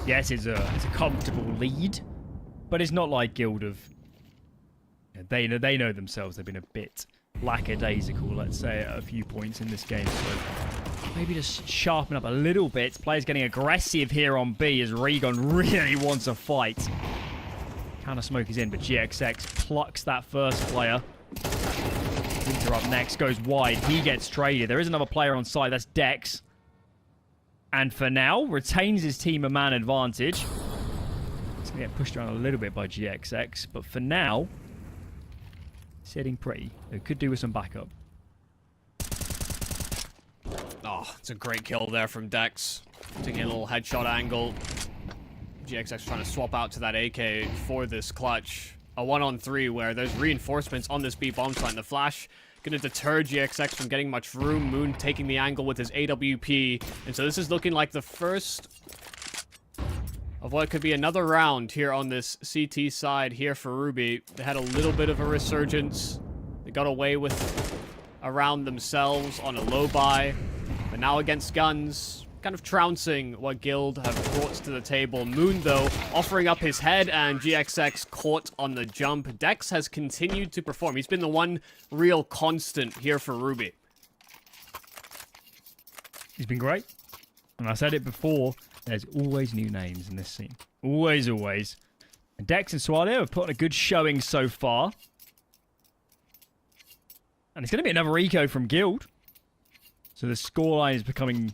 D: Yes, it's a comfortable lead, but it's not like Guild of. They know themselves. They've been a bit lackadaisical, let's say, at a few points in this game. So maybe just sharpen up a little bit. Players getting aggressive here on B as Regon really wants a fight. Counter smoke is in, but GXX plucks that first player. Winter up next, goes wide. He gets traded. There is another player on side. That's Dex. And for now, retains his team a man advantage. It's going to get pushed around a little bit by GXX, but for now, sitting pretty. It could do with some backup.
E: Oh, it's a great kill there from Dex. Taking a little headshot angle. GXX trying to swap out to that AK for this clutch. A 1-on-3 where there's reinforcements on this B bomb site. And the flash going to deter GXX from getting much room. Moon taking the angle with his AWP. And so this is looking like the first of what could be another round here on this CT side here for Ruby. They had a little bit of a resurgence. They got away with a round themselves on a low buy. But now against guns, kind of trouncing what Guild have brought to the table. Moon, though, offering up his head, and GXX caught on the jump. Dex has continued to perform. He's been the one real constant here for Ruby.
D: He's been great. And I said it before, there's always new names in this scene. Always, always. And Dex and Swadio have put on a good showing so far. And it's going to be another eco from Guild. So the scoreline is becoming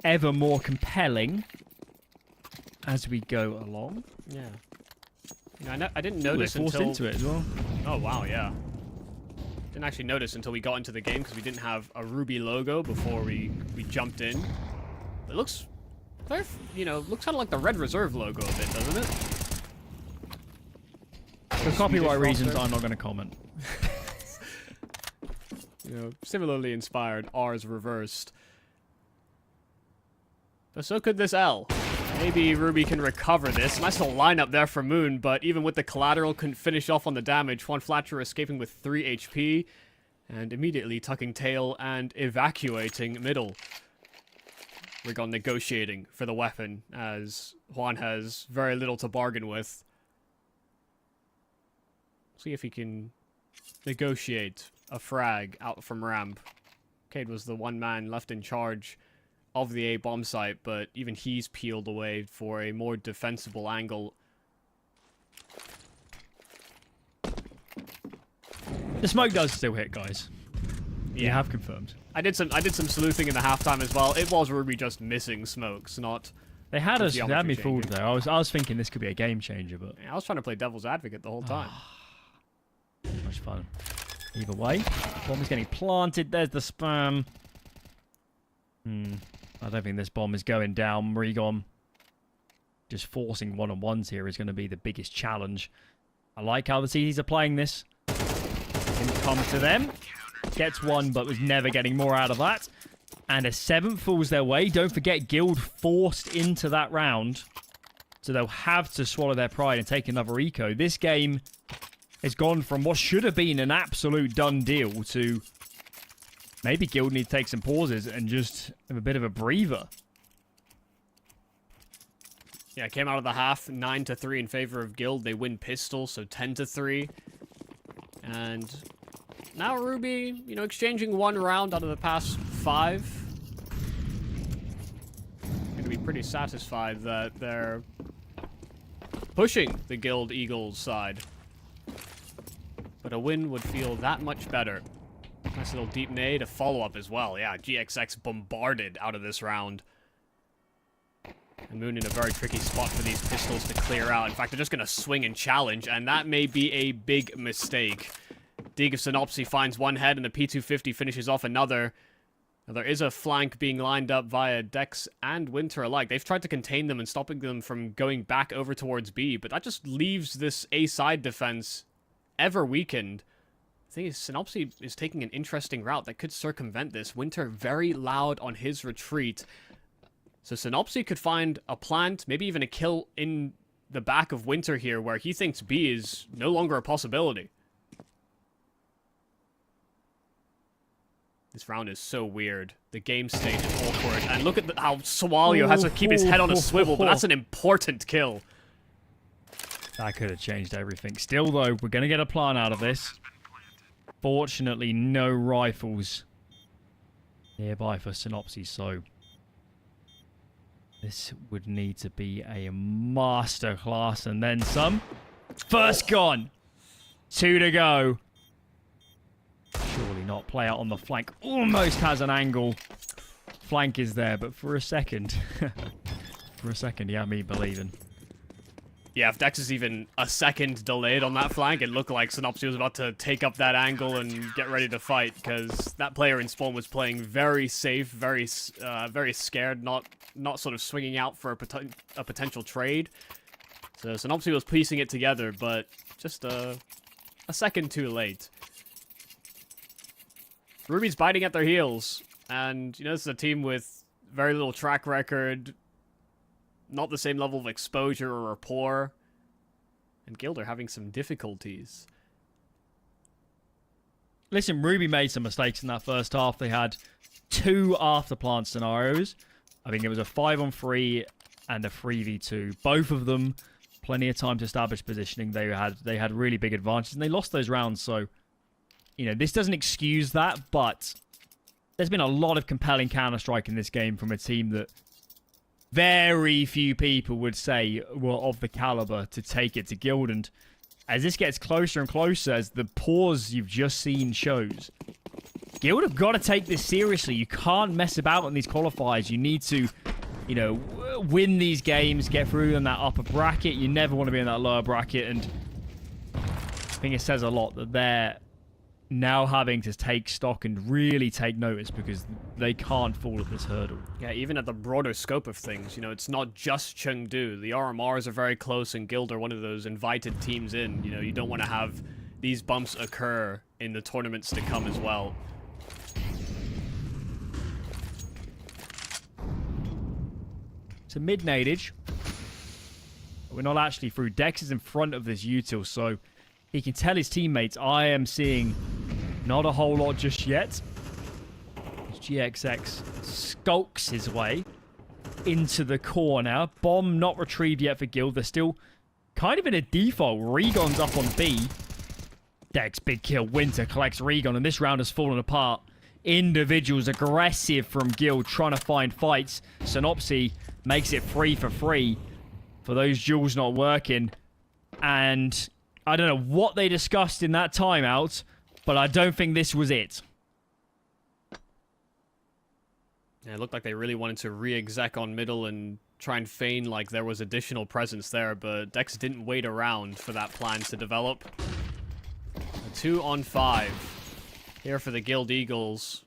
D: ever more compelling as we go along.
E: Yeah. You know, I didn't notice
D: We're forced
E: until...
D: into it as well.
E: Oh, wow, yeah. Didn't actually notice until we got into the game because we didn't have a Ruby logo before we jumped in. It looks very, you know, looks kind of like the Red Reserve logo a bit, doesn't it?
D: For copyright
E: Swedish
D: reasons,
E: roster.
D: I'm not going to comment.
E: You know, similarly inspired, ours reversed. But so could this L. Maybe Ruby can recover this. Nice little lineup there for Moon, but even with the collateral, couldn't finish off on the damage. Juan Flatcher escaping with 3 HP, and immediately tucking tail and evacuating middle. Rigon negotiating for the weapon, as Juan has very little to bargain with. See if he can negotiate a frag out from ramp. Cade was the one man left in charge of the A bomb site, but even he's peeled away for a more defensible angle.
D: The smoke does still hit, guys. You
E: Yeah.
D: have confirmed.
E: I did some sleuthing in the halftime as well. It was Ruby just missing smokes, not...
D: They had us. They
E: Geometry
D: had me fooled
E: changing.
D: though. I was thinking this could be a game changer, but
E: I was trying to play devil's advocate the whole time.
D: much fun. Either way, bomb is getting planted. There's the spam. I don't think this bomb is going down. Rigon just forcing one-on-ones here is going to be the biggest challenge. I like how the CDs are playing this. Didn't come to them. Gets one, but was never getting more out of that. And a 7th falls their way. Don't forget, Guild forced into that round. So they'll have to swallow their pride and take another eco. This game has gone from what should have been an absolute done deal to maybe Guild need to take some pauses and just have a bit of a breather.
E: Yeah, came out of the half 9-3 in favor of Guild. They win pistol, so 10-3. And now Ruby, you know, exchanging one round out of the past 5. Going to be pretty satisfied that they're pushing the Guild Eagles side. But a win would feel that much better. Nice little deep nade, a follow-up as well. Yeah, GXX bombarded out of this round. And Moon in a very tricky spot for these pistols to clear out. In fact, they're just going to swing and challenge, and that may be a big mistake. Dig of Synopsy finds one head, and the P250 finishes off another. Now, there is a flank being lined up via Dex and Winter alike. They've tried to contain them and stopping them from going back over towards B, but that just leaves this A side defense ever weakened. The thing is, Synopsy is taking an interesting route that could circumvent this. Winter very loud on his retreat. So Synopsy could find a plant, maybe even a kill in the back of Winter here, where he thinks B is no longer a possibility. This round is so weird. The game state is awkward. And look at how Swalio has to keep his head on a swivel, but that's an important kill.
D: That could have changed everything. Still, though, we're going to get a plan out of this. Fortunately, no rifles nearby for Synopsy, so this would need to be a masterclass and then some. First gone. 2 to go. Surely not. Play out on the flank. Almost has an angle. Flank is there, but for a second. He had me believing.
E: Yeah, if Dex is even a second delayed on that flank, it looked like Synopsy was about to take up that angle and get ready to fight, because that player in spawn was playing very safe, very scared, not sort of swinging out for a potential trade. So Synopsy was piecing it together, but just a second too late. Ruby's biting at their heels. And, you know, this is a team with very little track record, not the same level of exposure or rapport. And Guild are having some difficulties.
D: Listen, Ruby made some mistakes in that first half. They had 2 after plant scenarios. I think it was a 5-on-3 and a 3v2. Both of them, plenty of time to establish positioning. They had really big advantages, and they lost those rounds. So, you know, this doesn't excuse that, but there's been a lot of compelling Counter-Strike in this game from a team that very few people would say were of the caliber to take it to Guild. And as this gets closer and closer, as the pause you've just seen shows, Guild have got to take this seriously. You can't mess about in these qualifiers. You need to, you know, win these games, get through in that upper bracket. You never want to be in that lower bracket. And I think it says a lot that they're now having to take stock and really take notice, because they can't fall at this hurdle.
E: Yeah, even at the broader scope of things, you know, it's not just Chengdu. The RMRs are very close, and Guild are one of those invited teams in. You know, you don't want to have these bumps occur in the tournaments to come as well.
D: It's a mid-nadage. We're not actually through. Dex is in front of this util, so he can tell his teammates, I am seeing not a whole lot just yet. GXX skulks his way into the corner. Bomb not retrieved yet for Guild. They're still kind of in a default. Regon's up on B. Dex, big kill. Winter collects Regon, and this round has fallen apart. Individuals aggressive from Guild, trying to find fights. Synopsy makes it 3 for 3 for those duels not working. And I don't know what they discussed in that timeout, but I don't think this was it.
E: Yeah, it looked like they really wanted to re-exec on middle and try and feign like there was additional presence there, but Dex didn't wait around for that plan to develop. A 2-on-5 here for the Guild Eagles.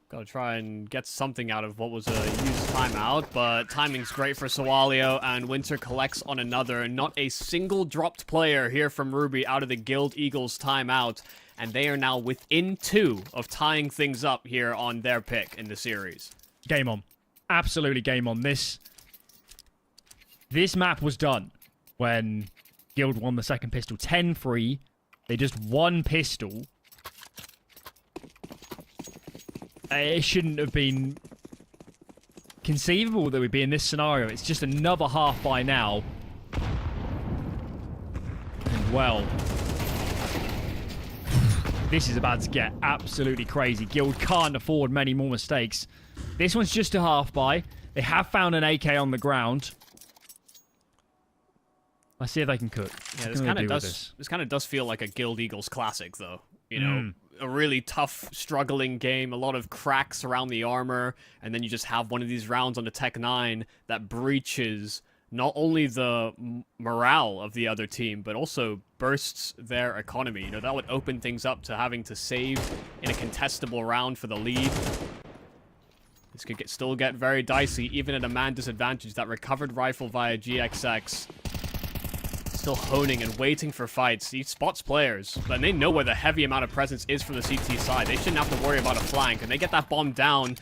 E: Gotta try and get something out of what was a used timeout, but timing's great for Sawalio, and Winter collects on another. Not a single dropped player here from Ruby out of the Guild Eagles timeout, and they are now within 2 of tying things up here on their pick in the series.
D: Game on. Absolutely game on. This map was done when Guild won the second pistol 10-3. They just won pistol. It shouldn't have been conceivable that we'd be in this scenario. It's just another half by now. And well, this is about to get absolutely crazy. Guild can't afford many more mistakes. This one's just a half by. They have found an AK on the ground. Let's see if they can cook.
E: Yeah, this kind of does feel like a Guild Eagles classic, though. You know, a really tough, struggling game, a lot of cracks around the armor, and then you just have one of these rounds on the Tech 9 that breaches not only the morale of the other team, but also bursts their economy. You know, that would open things up to having to save in a contestable round for the lead. This could still get very dicey, even at a man disadvantage. That recovered rifle via GXX. Still honing and waiting for fights. He spots players, and they know where the heavy amount of presence is from the CT side. They shouldn't have to worry about a flank, and they get that bomb down.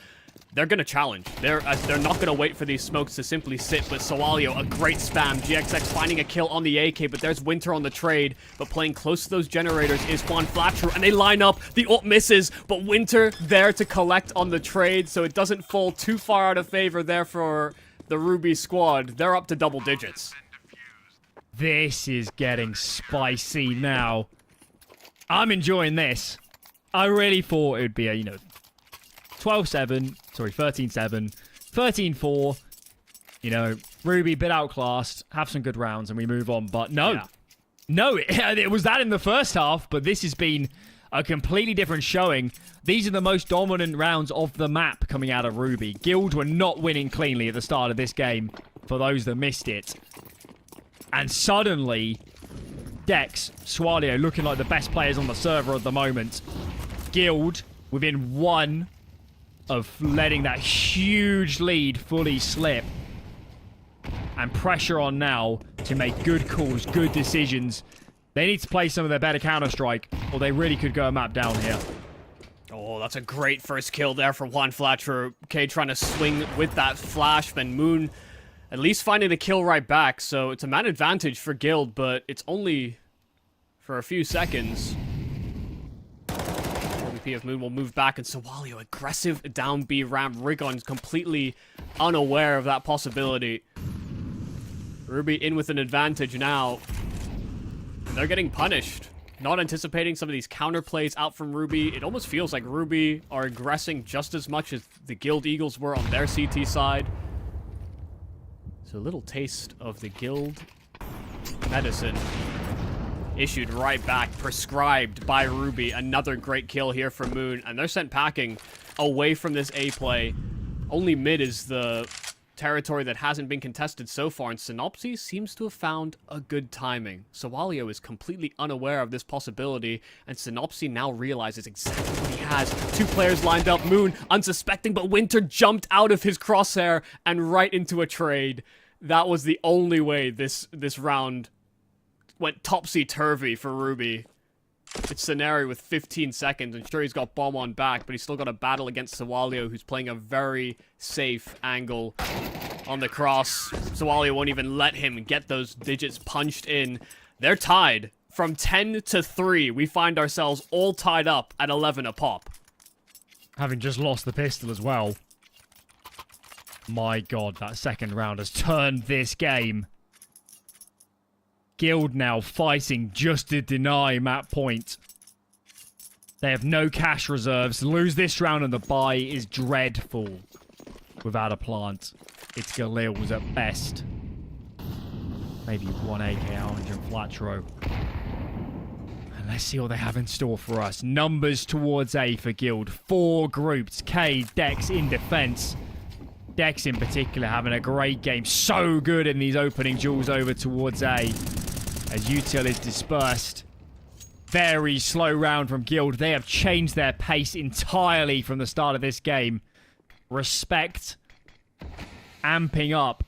E: They're going to challenge. They're not going to wait for these smokes to simply sit, but Sawalio, a great spam. GXX finding a kill on the AK, but there's Winter on the trade. But playing close to those generators is Juan Flatru, and they line up. The ult misses, but Winter there to collect on the trade, so it doesn't fall too far out of favor there for the Ruby squad. They're up to double digits.
D: This is getting spicy now. I'm enjoying this. I really thought it would be a, 13-7, 13-4. Ruby bit outclassed, have some good rounds, and we move on. But no.
E: Yeah.
D: No, it was that in the first half, but this has been a completely different showing. These are the most dominant rounds of the map coming out of Ruby. Guild were not winning cleanly at the start of this game, for those that missed it. And suddenly, Dex, Swalio looking like the best players on the server at the moment. Guild within 1 of letting that huge lead fully slip. And pressure on now to make good calls, good decisions. They need to play some of their better Counter-Strike, or they really could go a map down here.
E: Oh, that's a great first kill there for Juan Flatcher. Cade trying to swing with that flash, then Moon at least finding the kill right back. So it's a man advantage for Guild, but it's only for a few seconds. MVP of Moon will move back, and Sawalio aggressive down B ramp. Rigon's completely unaware of that possibility. Ruby in with an advantage now. And they're getting punished. Not anticipating some of these counterplays out from Ruby. It almost feels like Ruby are aggressing just as much as the Guild Eagles were on their CT side. So a little taste of the Guild medicine issued right back, prescribed by Ruby. Another great kill here for Moon, and they're sent packing away from this A play. Only mid is the territory that hasn't been contested so far, and Synopsy seems to have found a good timing. Sawalio is completely unaware of this possibility, and Synopsy now realizes exactly what he has. Two players lined up, Moon unsuspecting, but Winter jumped out of his crosshair and right into a trade. That was the only way this round went topsy-turvy for Ruby. It's Scenario with 15 seconds, and sure, he's got bomb on back, but he's still got a battle against Sawalio, who's playing a very safe angle on the cross. Sawalio won't even let him get those digits punched in. They're tied. From 10 to 3, we find ourselves all tied up at 11 a pop.
D: Having just lost the pistol as well. My god, that second round has turned this game. Guild now fighting just to deny map point. They have no cash reserves. Lose this round and the buy is dreadful. Without a plant, it's Galil's at best. Maybe one AK out and Flatro. And let's see what they have in store for us. Numbers towards A for Guild. 4 groups. K, Dex in defense. Dex in particular having a great game. So good in these opening duels over towards A. As Util is dispersed. Very slow round from Guild. They have changed their pace entirely from the start of this game. Respect. Amping up.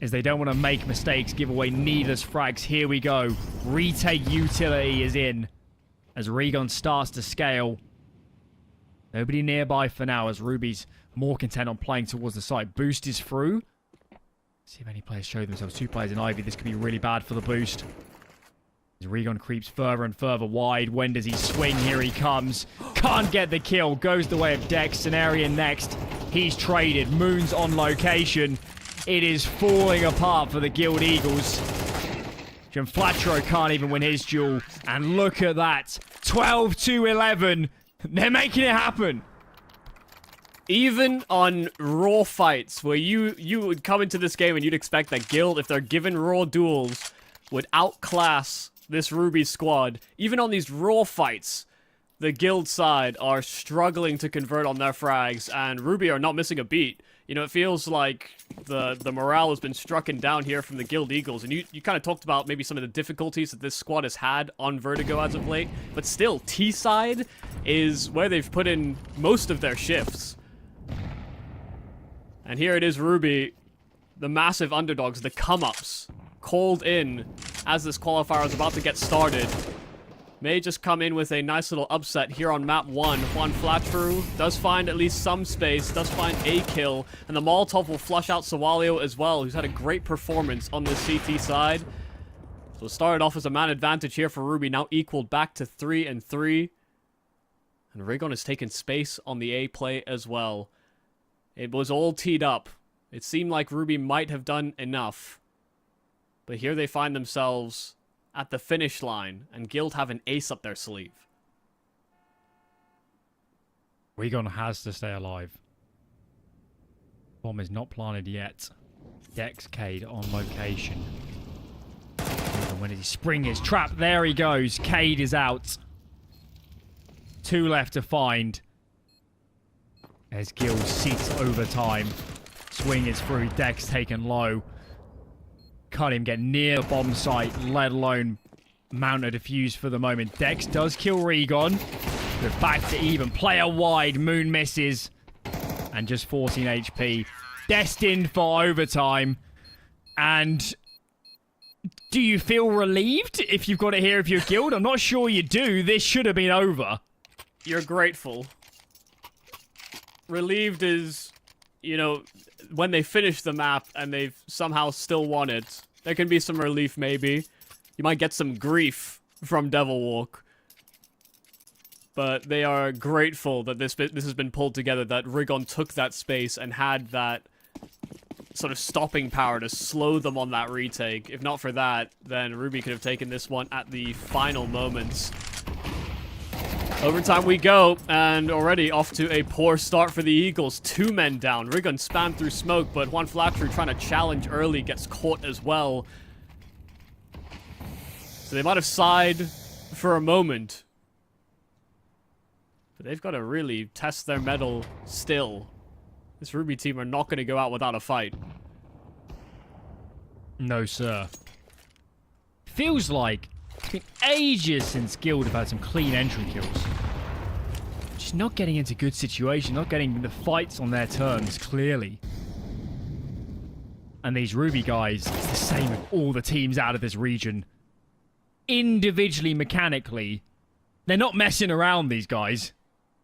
D: As they don't want to make mistakes. Give away needless frags. Here we go. Retake utility is in. As Regon starts to scale. Nobody nearby for now. As Ruby's more content on playing towards the site. Boost is through. See if any players show themselves. 2 players in Ivy. This could be really bad for the boost. As Regon creeps further and further wide. When does he swing? Here he comes. Can't get the kill. Goes the way of Dex. Scenario next. He's traded. Moon's on location. It is falling apart for the Guild Eagles. Flatro can't even win his duel. And look at that. 12-11. They're making it happen.
E: Even on raw fights, where you would come into this game and you'd expect that Guild, if they're given raw duels, would outclass this Ruby squad. Even on these raw fights, the Guild side are struggling to convert on their frags, and Ruby are not missing a beat. You know, it feels like the morale has been strucken down here from the Guild Eagles, and you kind of talked about maybe some of the difficulties that this squad has had on Vertigo as of late, but still, T-side is where they've put in most of their shifts. And here it is, Ruby, the massive underdogs, the come-ups, called in as this qualifier is about to get started. May just come in with a nice little upset here on map 1. Juan Flatru does find at least some space, does find a kill, and the Molotov will flush out Sawalio as well, who's had a great performance on this CT side. So it started off as a man advantage here for Ruby, now equaled back to 3-3. And Rigon has taken space on the A play as well. It was all teed up. It seemed like Ruby might have done enough. But here they find themselves at the finish line, and Guild have an ace up their sleeve.
D: Regon has to stay alive. Bomb is not planted yet. Dex Cade on location. And when he spring his trap, there he goes. Cade is out. 2 left to find. As Guild seeks overtime. Swing is through. Dex taken low. Can't even get near the bomb site, let alone mount a defuse for the moment. Dex does kill Regon. But back to even. Player wide. Moon misses. And just 14 HP. Destined for overtime. And do you feel relieved if you've got it here if you're Guild? I'm not sure you do. This should have been over.
E: You're grateful. relieved is, you know, when they finish the map and they've somehow still won it. There can be some relief, maybe. You might get some grief from Devil Walk. But they are grateful that this has been pulled together, that Rigon took that space and had that sort of stopping power to slow them on that retake. If not for that, then Ruby could have taken this one at the final moments. Overtime we go, and already off to a poor start for the Eagles. 2 men down. Rigon spammed through smoke, but Juan Flatru trying to challenge early gets caught as well. So they might have sighed for a moment. But they've got to really test their mettle still. This Ruby team are not going to go out without a fight.
D: No, sir. Feels like it's been ages since Guild have had some clean entry kills. Just not getting into good situations, not getting the fights on their terms, clearly. And these Ruby guys, it's the same with all the teams out of this region. Individually, mechanically, they're not messing around, these guys.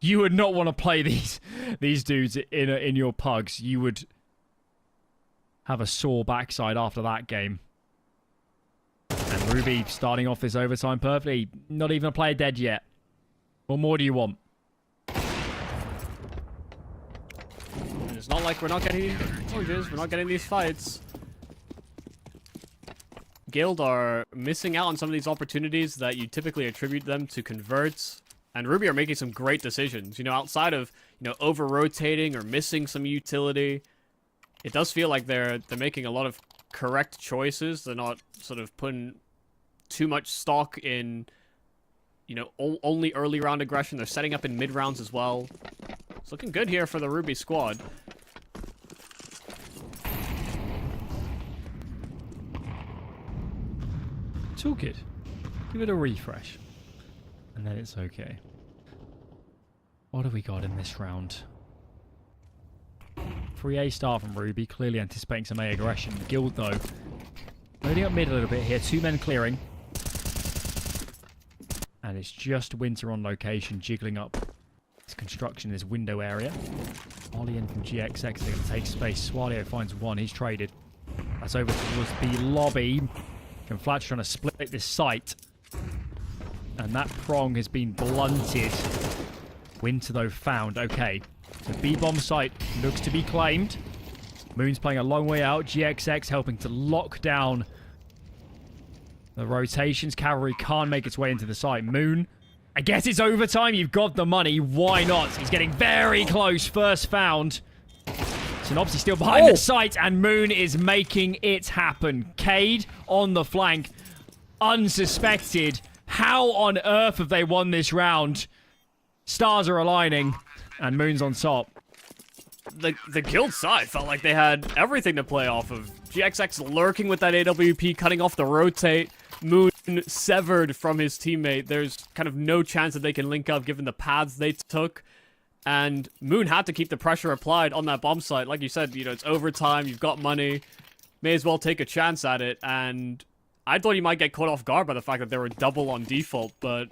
D: You would not want to play these dudes in your pugs. You would have a sore backside after that game. And Ruby starting off this overtime perfectly. Not even a player dead yet. What more do you want?
E: It's not like we're not getting oranges. We're not getting these fights. Guild are missing out on some of these opportunities that you typically attribute them to converts. And Ruby are making some great decisions. You know, outside of, you know, over-rotating or missing some utility, it does feel like they're making a lot of correct choices. They're not sort of putting too much stock in, you know, only early round aggression. They're setting up in mid rounds as well. It's looking good here for the Ruby squad.
D: It's all good. Give it a refresh. And then it's okay. What have we got in this round? 3 A star from Ruby, clearly anticipating some A aggression. Guild, though, loading up mid a little bit here. 2 men clearing. And it's just Winter on location, jiggling up this construction, this window area. Ollie in from GXX, they're going to take space. Swalio finds 1, he's traded. That's over towards the lobby. Can Flatch trying to split this site. And that prong has been blunted. Winter, though, found. Okay. The B-bomb site looks to be claimed. Moon's playing a long way out. GXX helping to lock down the rotations. Cavalry can't make its way into the site. Moon, I guess it's overtime. You've got the money. Why not? He's getting very close. First found. Synopsy still behind the site, and Moon is making it happen. Cade on the flank. Unsuspected. How on earth have they won this round? Stars are aligning, and Moon's on top.
E: The Guild side felt like they had everything to play off of. GXX lurking with that AWP, cutting off the rotate. Moon severed from his teammate. There's kind of no chance that they can link up given the paths they took. And Moon had to keep the pressure applied on that bomb site. Like you said, you know, it's overtime, you've got money. May as well take a chance at it. And I thought he might get caught off guard by the fact that they were double on default, but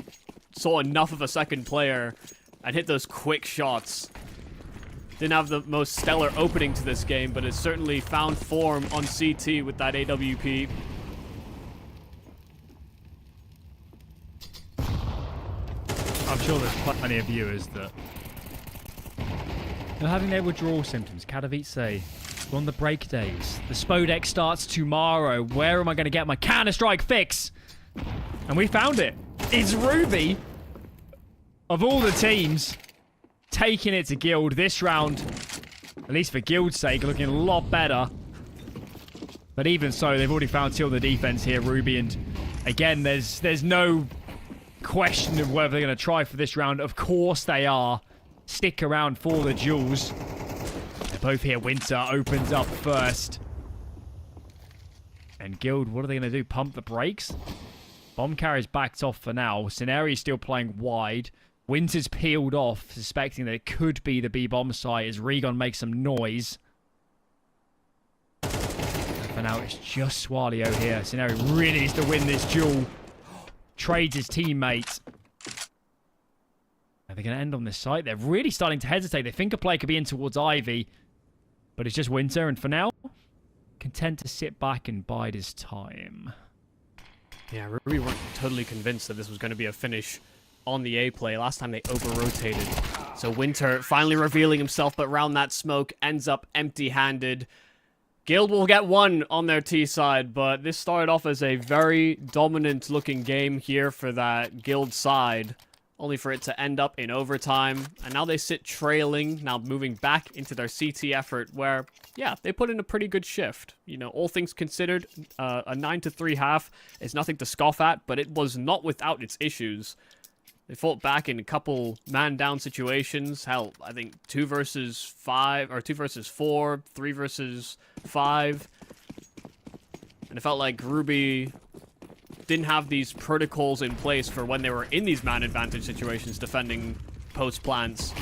E: saw enough of a second player and hit those quick shots. Didn't have the most stellar opening to this game, but has certainly found form on CT with that AWP.
D: I'm sure there's plenty of viewers that are having their withdrawal symptoms. Katowice, we're on the break days. The Spodek starts tomorrow. Where am I going to get my Counter-Strike fix? And we found it. It's Ruby, of all the teams, taking it to Guild this round. At least for Guild's sake, looking a lot better. But even so, they've already found two on the defense here, Ruby. And again, there's no question of whether they're going to try for this round. Of course they are. Stick around for the jewels. They're both here. Winter opens up first. And Guild, what are they going to do? Pump the brakes? Bomb carrier's backed off for now. Scenari's still playing wide. Winter's peeled off, suspecting that it could be the B-bomb site as Regon makes some noise. And for now, it's just Swalio here. Scenario really needs to win this duel. Trades his teammate. Are they going to end on this site? They're really starting to hesitate. They think a play could be in towards Ivy, but it's just Winter, and for now, content to sit back and bide his time.
E: Yeah, Ruby weren't totally convinced that this was going to be a finish on the A play. Last time they over-rotated. So Winter finally revealing himself, but around that smoke ends up empty-handed. Guild will get one on their T side, but this started off as a very dominant-looking game here for that Guild side, only for it to end up in overtime. And now they sit trailing, now moving back into their CT effort, where, yeah, they put in a pretty good shift. You know, all things considered, a 9-3 half is nothing to scoff at, but it was not without its issues. They fought back in a couple man-down situations. Hell, I think 2 versus 5, or 2 versus 4, 3 versus 5. And it felt like Ruby didn't have these protocols in place for when they were in these man advantage situations defending post plants.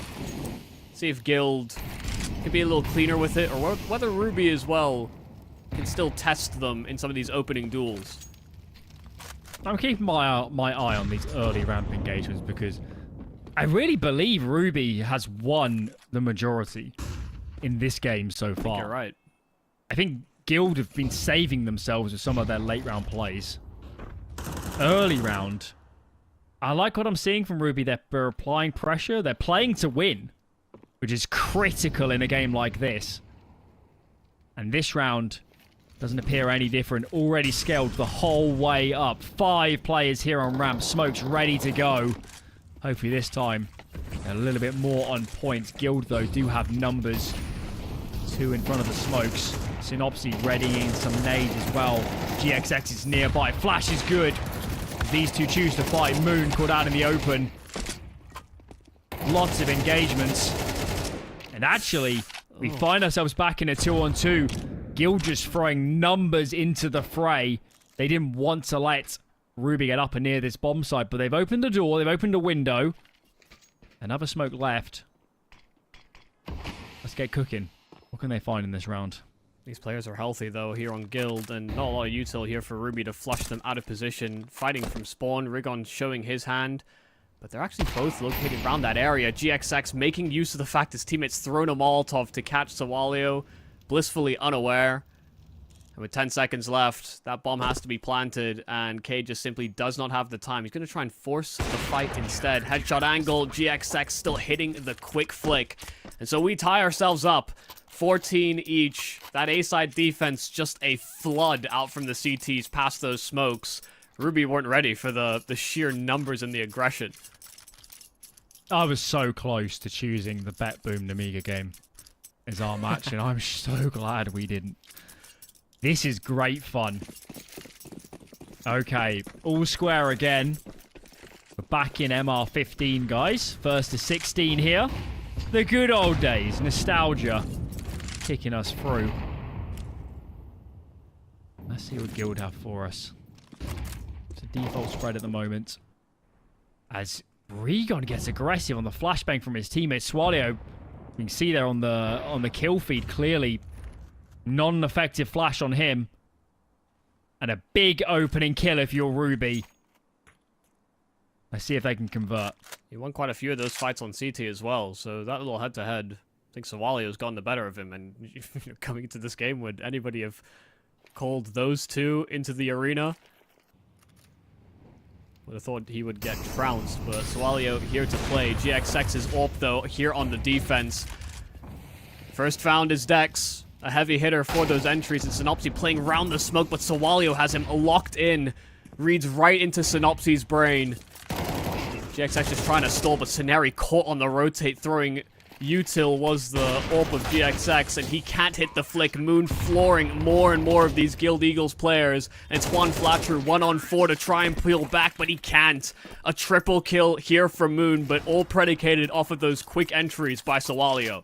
E: See if Guild could be a little cleaner with it, or whether Ruby as well can still test them in some of these opening duels.
D: I'm keeping my eye on these early ramp engagements because I really believe Ruby has won the majority in this game so far.
E: I think you're right.
D: I think Guild have been saving themselves with some of their late round plays. Early round, I like what I'm seeing from Ruby. They're applying pressure. They're playing to win, which is critical in a game like this. And this round doesn't appear any different. Already scaled the whole way up. 5 players here on ramp. Smoke's ready to go. Hopefully this time a little bit more on point. Guild, though, do have numbers. 2 in front of the smokes. Synopsy readying some nades as well. GXX is nearby. Flash is good. These two choose to fight. Moon caught out in the open. Lots of engagements. And actually, we find ourselves back in a 2-on-2. Guild just throwing numbers into the fray. They didn't want to let Ruby get up and near this bomb site, but they've opened the door. They've opened a window. Another smoke left. Let's get cooking. What can they find in this round?
E: These players are healthy, though, here on Guild, and not a lot of util here for Ruby to flush them out of position. Fighting from spawn, Rigon showing his hand, but they're actually both located around that area. GXX making use of the fact his teammates thrown a Molotov to catch Sawalio, blissfully unaware. And with 10 seconds left, that bomb has to be planted, and K just simply does not have the time. He's going to try and force the fight instead. Headshot angle, GXX still hitting the quick flick. And so we tie ourselves up. 14 each. That A-side defense just a flood out from the CTs past those smokes. Ruby weren't ready for the sheer numbers and the aggression.
D: I was so close to choosing the Bet Boom Namiga game as our match, and I'm so glad we didn't. This is great fun. Okay, all square again. We're back in MR15, guys. First to 16 here. The good old days. Nostalgia. Kicking us through. Let's see what Guild have for us. It's a default spread at the moment. As Rigon gets aggressive on the flashbang from his teammate Swallow. You can see there on the kill feed clearly non-effective flash on him. And a big opening kill if you're Ruby. Let's see if they can convert.
E: He won quite a few of those fights on CT as well, so that little head-to-head, I think Sawalio's gotten the better of him, and coming into this game, would anybody have called those two into the arena? Would have thought he would get trounced, but Sawalio here to play. GXX's AWP, though, here on the defense. First found is Dex, a heavy hitter for those entries, and Synopsy playing around the smoke, but Sawalio has him locked in. Reads right into Synopsy's brain. GXX is trying to stall, but Scenari caught on the rotate, throwing util was the AWP of GXX, and he can't hit the flick. Moon flooring more and more of these Guild Eagles players, and it's Juan Flatcher 1-on-4 to try and peel back, but he can't. A triple kill here from Moon, but all predicated off of those quick entries by Sawalio.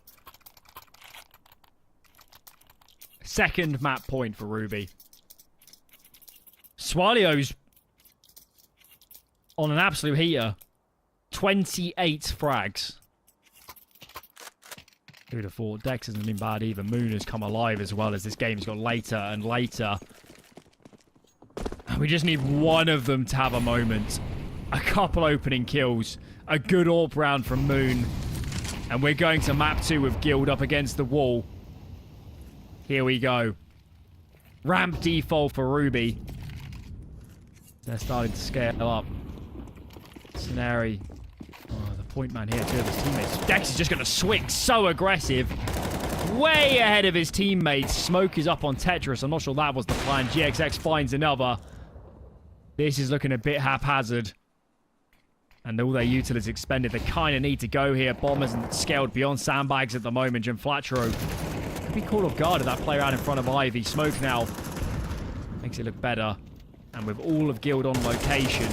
D: Second map point for Ruby. Swalio's on an absolute heater. 28 frags. Who'd have thought? Dex hasn't been bad either. Moon has come alive as well as this game's got later and later. We just need one of them to have a moment. a couple opening kills, a good AWP round from Moon, and we're going to map 2 with Guild up against the wall. Here we go. Ramp default for Ruby. They're starting to scale up. Scenari. Oh, the point man here, 2 of his teammates. Dex is just going to swing, so aggressive. Way ahead of his teammates. Smoke is up on Tetris. I'm not sure that was the plan. GXX finds another. This is looking a bit haphazard. And all their util is expended. They kind of need to go here. Bomb isn't scaled beyond sandbags at the moment. Jim Flatro could be caught off guard at that player out in front of Ivy. Smoke now makes it look better. And with all of Guild on location,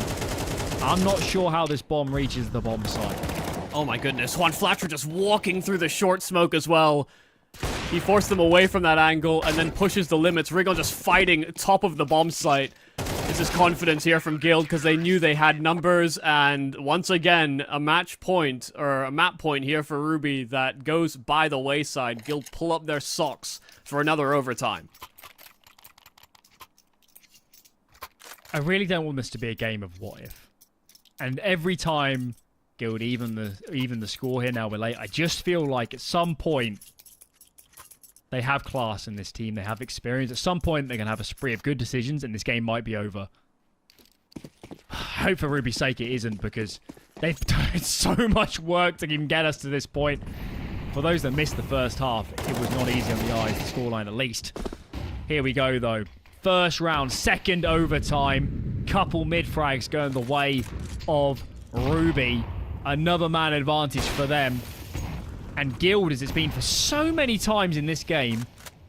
D: I'm not sure how this bomb reaches the bomb site.
E: Oh my goodness, Juan Flatcher just walking through the short smoke as well. He forced them away from that angle and then pushes the limits. Rigon just fighting top of the bomb site. This is confidence here from Guild because they knew they had numbers, and once again, a match point, or a map point here for Ruby that goes by the wayside. Guild pull up their socks for another overtime.
D: I really don't want this to be a game of what if. And every time Guild, even the score here now we're late, I just feel like at some point they have class in this team, they have experience. At some point they're going to have a spree of good decisions and this game might be over. I hope for Ruby's sake it isn't, because they've done so much work to even get us to this point. For those that missed the first half, it was not easy on the eyes, the scoreline at least. Here we go though. First round, second overtime. Couple mid-frags going the way of Ruby. Another man advantage for them. And Guild, as it's been for so many times in this game,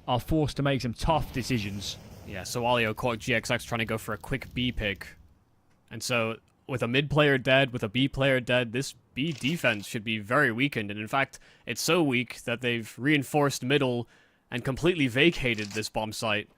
D: are forced to make some tough decisions.
E: Yeah, so Alio caught GXX trying to go for a quick B pick. And so, with a mid player dead, with a B player dead, this B defense should be very weakened. And in fact, it's so weak that they've reinforced middle and completely vacated this bomb site.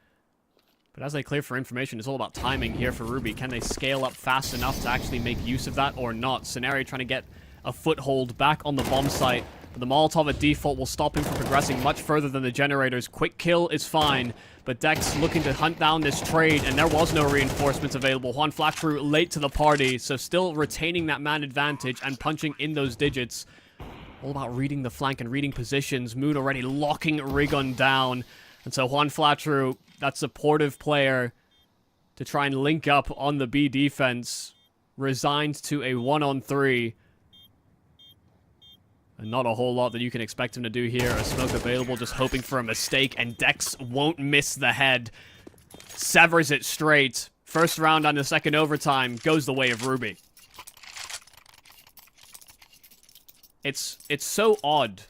E: But as they clear for information, it's all about timing here for Ruby. Can they scale up fast enough to actually make use of that or not? Scenario trying to get a foothold back on the bomb site. But the Molotov at default will stop him from progressing much further than the generators. Quick kill is fine, but Dex looking to hunt down this trade, and there was no reinforcements available. Juan Flatru late to the party, so still retaining that man advantage and punching in those digits. All about reading the flank and reading positions. Moon already locking Rigon down. And so Juan Flatru, that supportive player, to try and link up on the B defense, resigned to a 1-on-3. And not a whole lot that you can expect him to do here. A smoke available, just hoping for a mistake, and Dex won't miss the head. Severs it straight. First round on the second overtime goes the way of Ruby. It's so odd.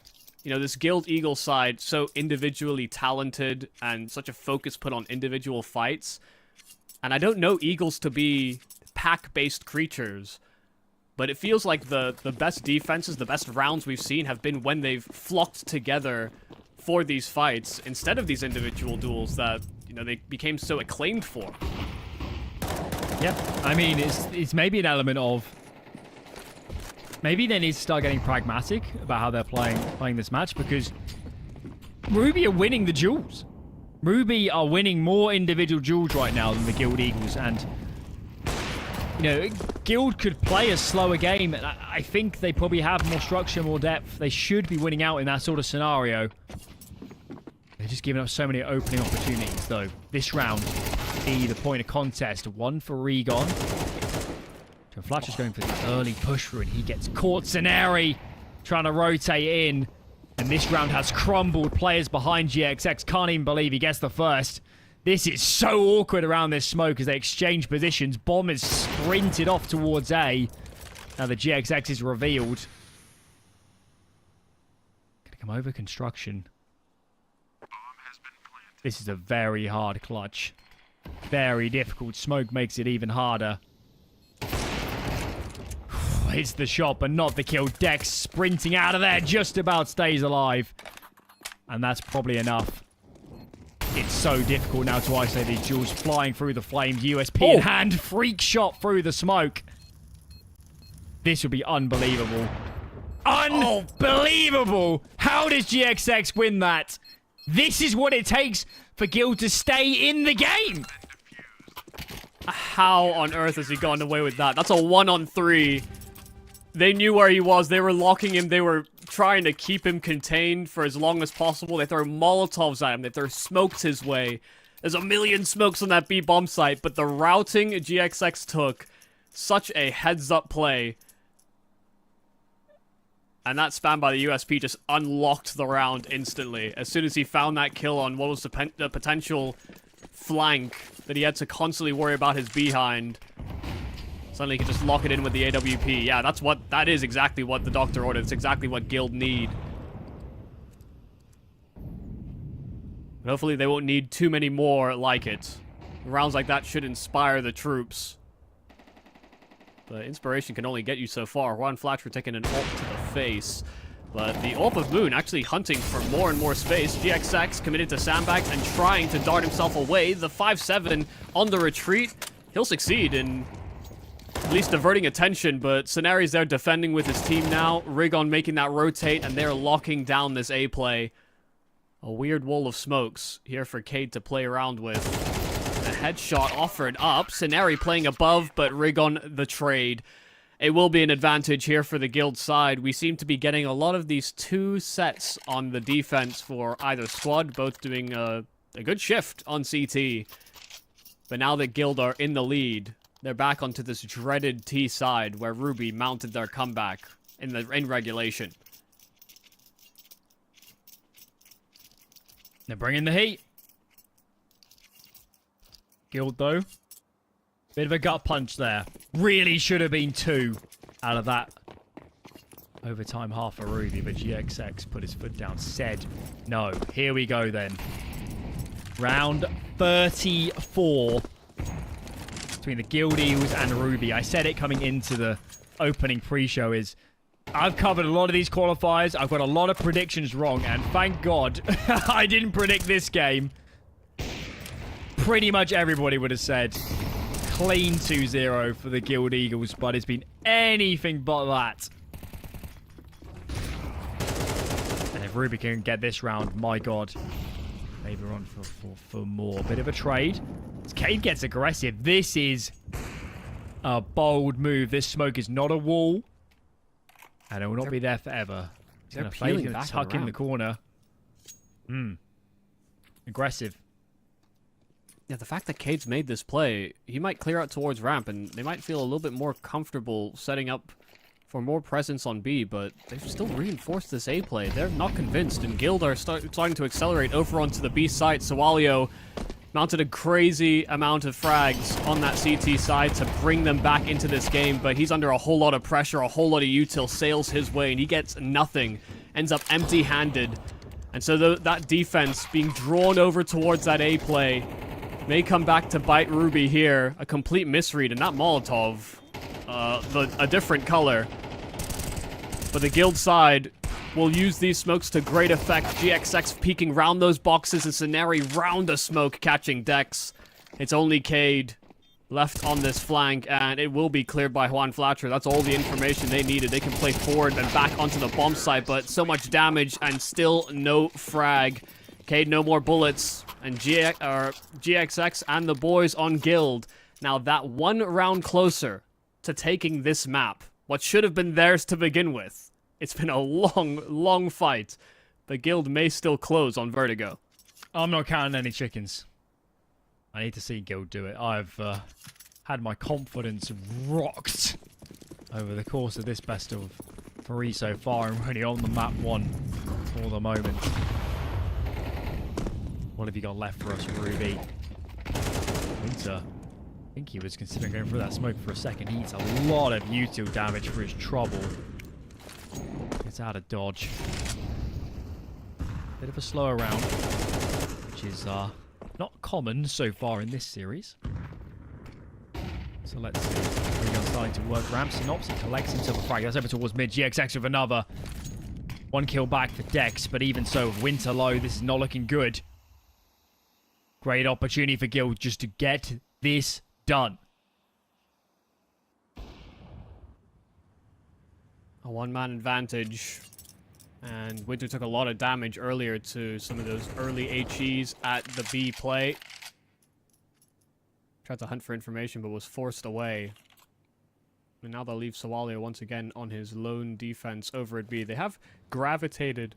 E: You know, this Guild Eagle side, so individually talented and such a focus put on individual fights. And I don't know Eagles to be pack-based creatures, but it feels like the best defenses, the best rounds we've seen have been when they've flocked together for these fights instead of these individual duels that, you know, they became so acclaimed for.
D: Yep. I mean, it's maybe an element of... Maybe they need to start getting pragmatic about how they're playing this match, because Ruby are winning the duels. Ruby are winning more individual duels right now than the Guild Eagles, and you know, Guild could play a slower game, and I think they probably have more structure, more depth. They should be winning out in that sort of scenario. They're just giving up so many opening opportunities, though. This round be the point of contest. One for Regon. So Flatcher's going for the early push through, and he gets caught. Scenari trying to rotate in. And this round has crumbled. Players behind GXX can't even believe he gets the first. This is so awkward around this smoke as they exchange positions. Bomb is sprinted off towards A. Now the GXX is revealed. Gonna come over construction. This is a very hard clutch. Very difficult. Smoke makes it even harder. Hits the shot, but not the kill. Dex sprinting out of there, just about stays alive. And that's probably enough. It's so difficult now to isolate these duels. Flying through the flames, USP in hand, freak shot through the smoke. This would be unbelievable. Unbelievable! How does GXX win that? This is what it takes for Guild to stay in the game.
E: How on earth has he gotten away with that? That's a 1-on-3. They knew where he was. They were locking him. They were trying to keep him contained for as long as possible. They throw Molotovs at him. They throw smokes his way. There's a million smokes on that B bomb site, but the routing GXX took, such a heads-up play. And that spam by the USP just unlocked the round instantly. As soon as he found that kill on what was the potential flank that he had to constantly worry about his behind, suddenly he could just lock it in with the AWP. Yeah, that is exactly what the doctor ordered. It's exactly what Guild need. But hopefully they won't need too many more like it. Rounds like that should inspire the troops. But inspiration can only get you so far. Juan Flatcher taking an AWP to the face. But the AWP of Moon actually hunting for more and more space. GXX committed to sandbags and trying to dart himself away. The 5-7 on the retreat. He'll succeed in at least diverting attention, but Scenari's there defending with his team now. Rigon making that rotate, and they're locking down this A play. A weird wall of smokes here for Cade to play around with. A headshot offered up. Scenari playing above, but Rigon the trade. It will be an advantage here for the Guild side. We seem to be getting a lot of these 2 sets on the defense for either squad, both doing a good shift on CT. But now that Guild are in the lead, they're back onto this dreaded T side where Ruby mounted their comeback in regulation.
D: They're bringing the heat. Guild, though. Bit of a gut punch there. Really should have been 2 out of that overtime half for Ruby, but GXX put his foot down. Said no. Here we go, then. Round 34 between the Guild Eagles and Ruby. I said it coming into the opening pre-show is I've covered a lot of these qualifiers. I've got a lot of predictions wrong, and thank God I didn't predict this game. Pretty much everybody would have said clean 2-0 for the Guild Eagles, but it's been anything but that. And if Ruby can get this round, my God. Maybe we're on for more. Bit of a trade. As Cade gets aggressive. This is a bold move. This smoke is not a wall. And it will not be there forever. He's going to fade, he's going to tuck in the corner. Aggressive.
E: Yeah, the fact that Cade's made this play, he might clear out towards ramp, and they might feel a little bit more comfortable setting up for more presence on B, but they've still reinforced this A play. They're not convinced, and Guild are starting to accelerate over onto the B side. Sawalio mounted a crazy amount of frags on that CT side to bring them back into this game, but he's under a whole lot of pressure, a whole lot of util sails his way, and he gets nothing. Ends up empty-handed. And so that defense being drawn over towards that A play may come back to bite Ruby here. A complete misread, and not Molotov. A different color. But the Guild side will use these smokes to great effect. GXX peeking round those boxes, and Scenari round a smoke catching Dex. It's only Cade left on this flank, and it will be cleared by Juan Flatcher. That's all the information they needed. They can play forward and back onto the bomb site, but so much damage and still no frag. Cade, no more bullets, and GXX and the boys on Guild. Now that 1 round closer to taking this map. What should have been theirs to begin with. It's been a long, long fight. The Guild may still close on Vertigo.
D: I'm not counting any chickens. I need to see Guild do it. I've had my confidence rocked over the course of this best of 3 so far. I'm really on the map 1 for the moment. What have you got left for us, Ruby? Winter. I think he was considering going through that smoke for a second. He eats a lot of util damage for his trouble. Gets out of dodge. Bit of a slower round, which is not common so far in this series. So let's see. Rigon starting to work ramp. Synopsis collects himself a frag. That's over towards mid. GXX with another. 1 kill back for Dex, but even so, Winter low. This is not looking good. Great opportunity for Guild just to get this done.
E: A 1-man advantage. And Winter took a lot of damage earlier to some of those early HEs at the B play. Tried to hunt for information, but was forced away. And now they'll leave Sawalio once again on his lone defense over at B. They have gravitated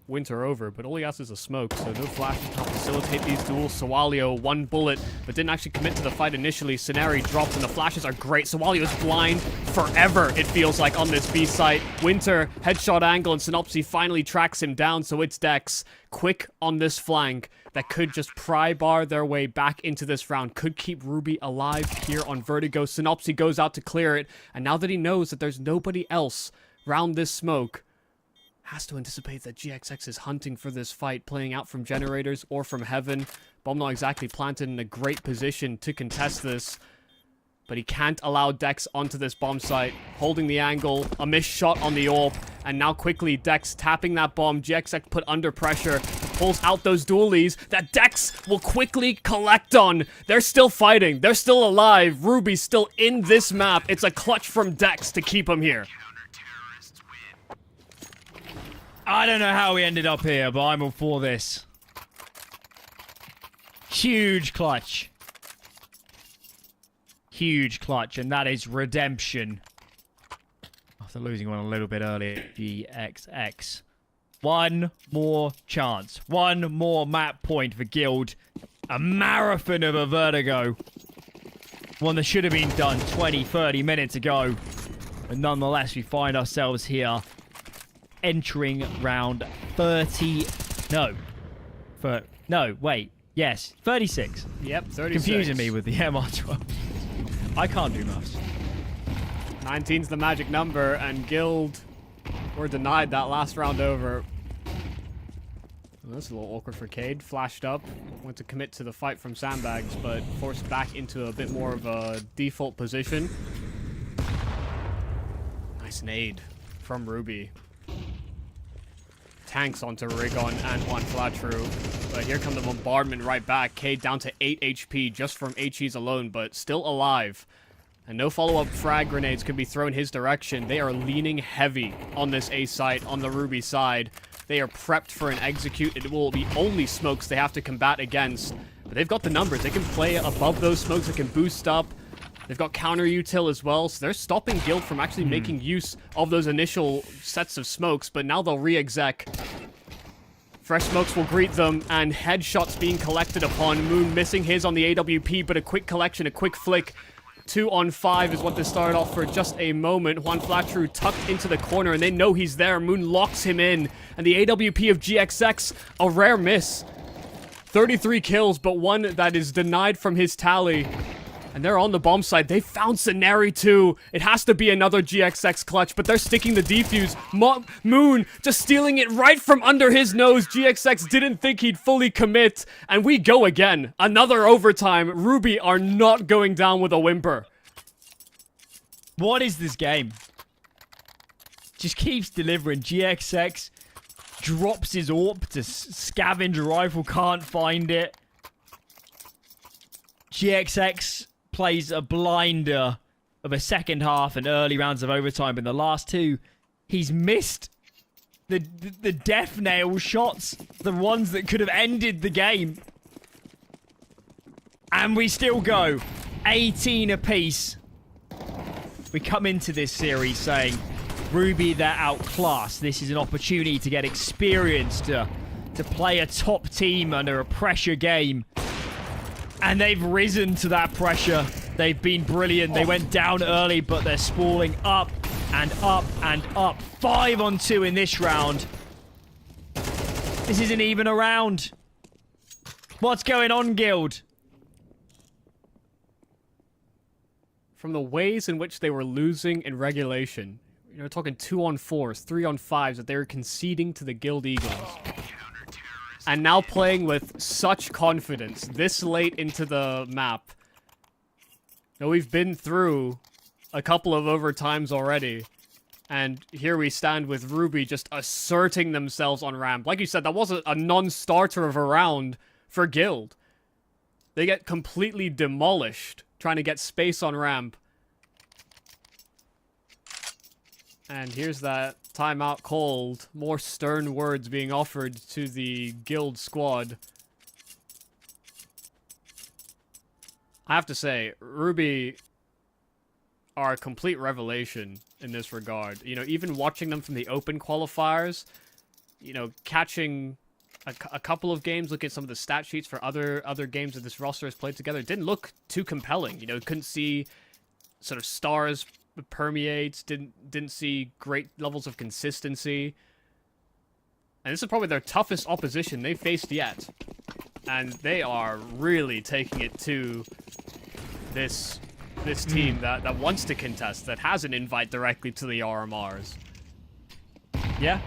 E: Winter over, but all he has is a smoke, so no flashes to help facilitate these duels. Sawalio, one bullet, but didn't actually commit to the fight initially. Scenario drops, and the flashes are great. Sawalio's blind forever, it feels like, on this B site. Winter, headshot angle, and Synopsy finally tracks him down, so it's Dex. Quick on this flank that could just pry bar their way back into this round. Could keep Ruby alive here on Vertigo. Synopsy goes out to clear it, and now that he knows that there's nobody else round this smoke, has to anticipate that GXX is hunting for this fight, playing out from generators or from heaven. Bomb not exactly planted in a great position to contest this, but he can't allow Dex onto this bomb site. Holding the angle, a missed shot on the AWP, and now quickly Dex tapping that bomb. GXX put under pressure, pulls out those dualies that Dex will quickly collect on. They're still fighting, they're still alive. Ruby's still in this map. It's a clutch from Dex to keep him here.
D: I don't know how we ended up here, but I'm all for this. Huge clutch. Huge clutch, and that is redemption. After losing one a little bit earlier, GXX. One more chance. One more map point for Guild. A marathon of a Vertigo. One that should have been done 20, 30 minutes ago. But nonetheless, we find ourselves here entering round 30. No, wait. Yes, 36.
E: Yep, 36.
D: Confusing me with the MR12. I can't do maths.
E: 19's the magic number, and Guild were denied that last round over. Well, that's a little awkward for Cade. Flashed up, went to commit to the fight from Sandbags, but forced back into a bit more of a default position. Nice nade from Ruby. Tanks onto Rigon and Juan Flatru. But here come the bombardment right back. Cade down to 8 HP just from HEs alone, but still alive. And no follow-up frag grenades could be thrown his direction. They are leaning heavy on this A site, on the Ruby side. They are prepped for an execute. It will be only smokes they have to combat against. But they've got the numbers. They can play above those smokes. They can boost up. They've got counter util as well, so they're stopping Guild from actually making use of those initial sets of smokes, but now they'll re-exec. Fresh smokes will greet them, and headshots being collected upon. Moon missing his on the AWP, but a quick collection, a quick flick. 2 on 5 is what this started off for just a moment. Juan Flatru tucked into the corner, and they know he's there. Moon locks him in, and the AWP of GXX, a rare miss. 33 kills, but one that is denied from his tally. And they're on the bomb side. They found Scenari too. It has to be another GXX clutch, but they're sticking the defuse. Moon just stealing it right from under his nose. GXX didn't think he'd fully commit. And we go again. Another overtime. Ruby are not going down with a whimper.
D: What is this game? Just keeps delivering. GXX drops his AWP to scavenge a rifle, can't find it. GXX plays a blinder of a second half and early rounds of overtime. In the last two, he's missed the death nail shots, the ones that could have ended the game. And we still go 18 apiece. We come into this series saying, Ruby, they're outclassed. This is an opportunity to get experience, to play a top team under a pressure game. And they've risen to that pressure. They've been brilliant. They went down early, but they're spooling up and up and up. 5 on 2 in this round. This isn't even a round. What's going on, Guild?
E: From the ways in which they were losing in regulation, you're talking 2 on 4s, 3 on 5s, that they were conceding to the Guild Eagles. And now playing with such confidence this late into the map. Now, we've been through a couple of overtimes already. And here we stand with Ruby just asserting themselves on ramp. Like you said, that wasn't a non-starter of a round for Guild. They get completely demolished trying to get space on ramp. And here's that timeout called. More stern words being offered to the Guild squad. I have to say, Ruby are a complete revelation in this regard. You know, even watching them from the open qualifiers, you know, catching a couple of games, look at some of the stat sheets for other games that this roster has played together, it didn't look too compelling. You know, couldn't see sort of stars permeate, didn't see great levels of consistency. And this is probably their toughest opposition they've faced yet. And they are really taking it to this team that wants to contest, that has an invite directly to the RMRs.
D: Yeah.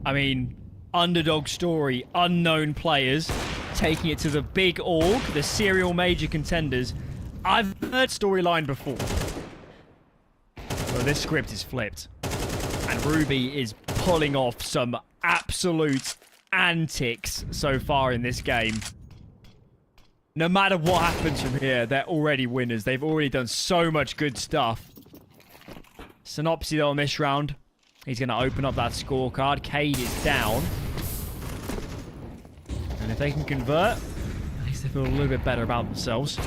D: I mean, underdog story, unknown players, taking it to the big org, the serial major contenders. I've heard storyline before. Well, this script is flipped. And Ruby is pulling off some absolute antics so far in this game. No matter what happens from here, they're already winners. They've already done so much good stuff. Synopsy though on this round. He's going to open up that scorecard. Cade is down. And if they can convert, at least they feel a little bit better about themselves.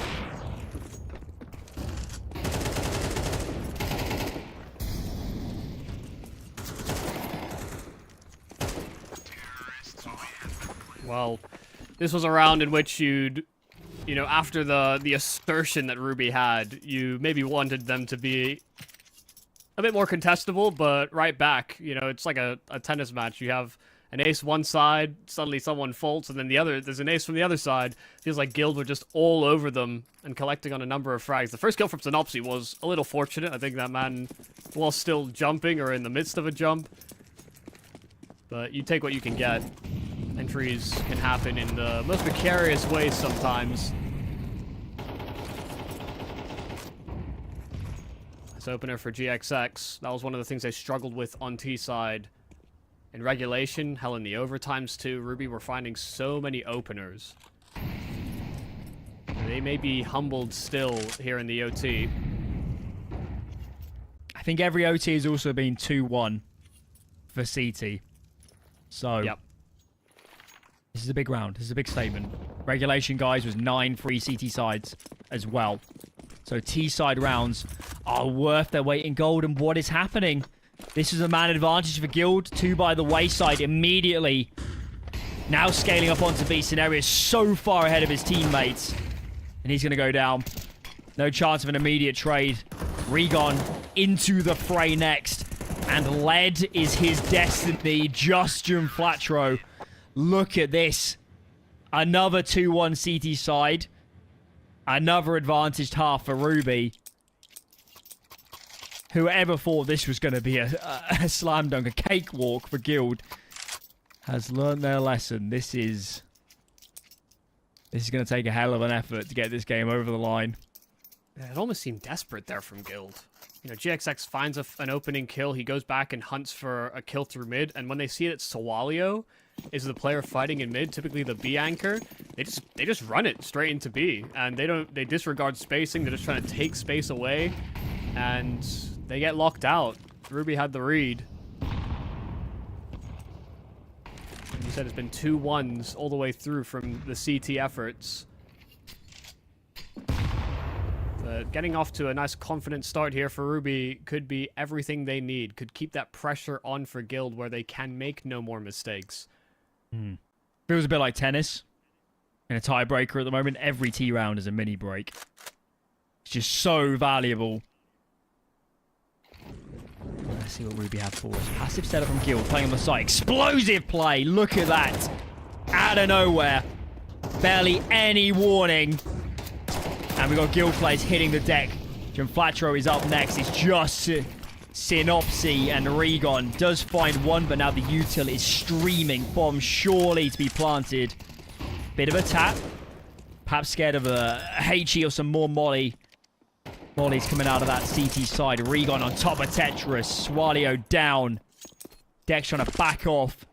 E: Well, this was a round in which you know, after the assertion that Ruby had, you maybe wanted them to be a bit more contestable, but right back. You know, it's like a tennis match. You have an ace one side, suddenly someone faults, and then there's an ace from the other side. Feels like Guild were just all over them and collecting on a number of frags. The first kill from Synopsy was a little fortunate. I think that man was still jumping or in the midst of a jump. But you take what you can get. Entries can happen in the most precarious ways sometimes. This opener for GXX, that was one of the things they struggled with on T side. In regulation, hell, in the overtimes too, Ruby were finding so many openers. They may be humbled still here in the OT.
D: I think every OT has also been 2-1 for CT. So,
E: yep.
D: This is a big round. This is a big statement. Regulation, guys, was 9 free CT sides as well. So T-side rounds are worth their weight in gold. And what is happening? This is a man advantage for Guild. 2 by the wayside immediately. Now scaling up onto B. Scenario is so far ahead of his teammates. And he's going to go down. No chance of an immediate trade. Regon into the fray next. And lead is his destiny. Justin Flatro. Look at this. Another 2-1 CT side. Another advantaged half for Ruby. Whoever thought this was going to be a slam dunk, a cakewalk for Guild, has learned their lesson. This is going to take a hell of an effort to get this game over the line.
E: Yeah, it almost seemed desperate there from Guild. You know, GXX finds an opening kill. He goes back and hunts for a kill through mid. And when they see that Sawalio is the player fighting in mid, typically the B anchor, they just run it straight into B. And they disregard spacing. They're just trying to take space away. And they get locked out. Ruby had the read. And you said it's been 2 1s all the way through from the CT efforts. But getting off to a nice confident start here for Ruby could be everything they need. Could keep that pressure on for Guild where they can make no more mistakes.
D: Feels a bit like tennis. In a tiebreaker at the moment, every T round is a mini break. It's just so valuable. Let's see what Ruby have for us. Passive setup from Guild, playing on the side. Explosive play! Look at that! Out of nowhere. Barely any warning. And we've got Guild players hitting the deck. Jim Flatro is up next. It's just Synopsy, and Regon does find one, but now the util is streaming. Bomb surely to be planted. Bit of a tap. Perhaps scared of a HE or some more Molly. Molly's coming out of that CT side. Regon on top of Tetris. Swalio down. Deck's trying to back off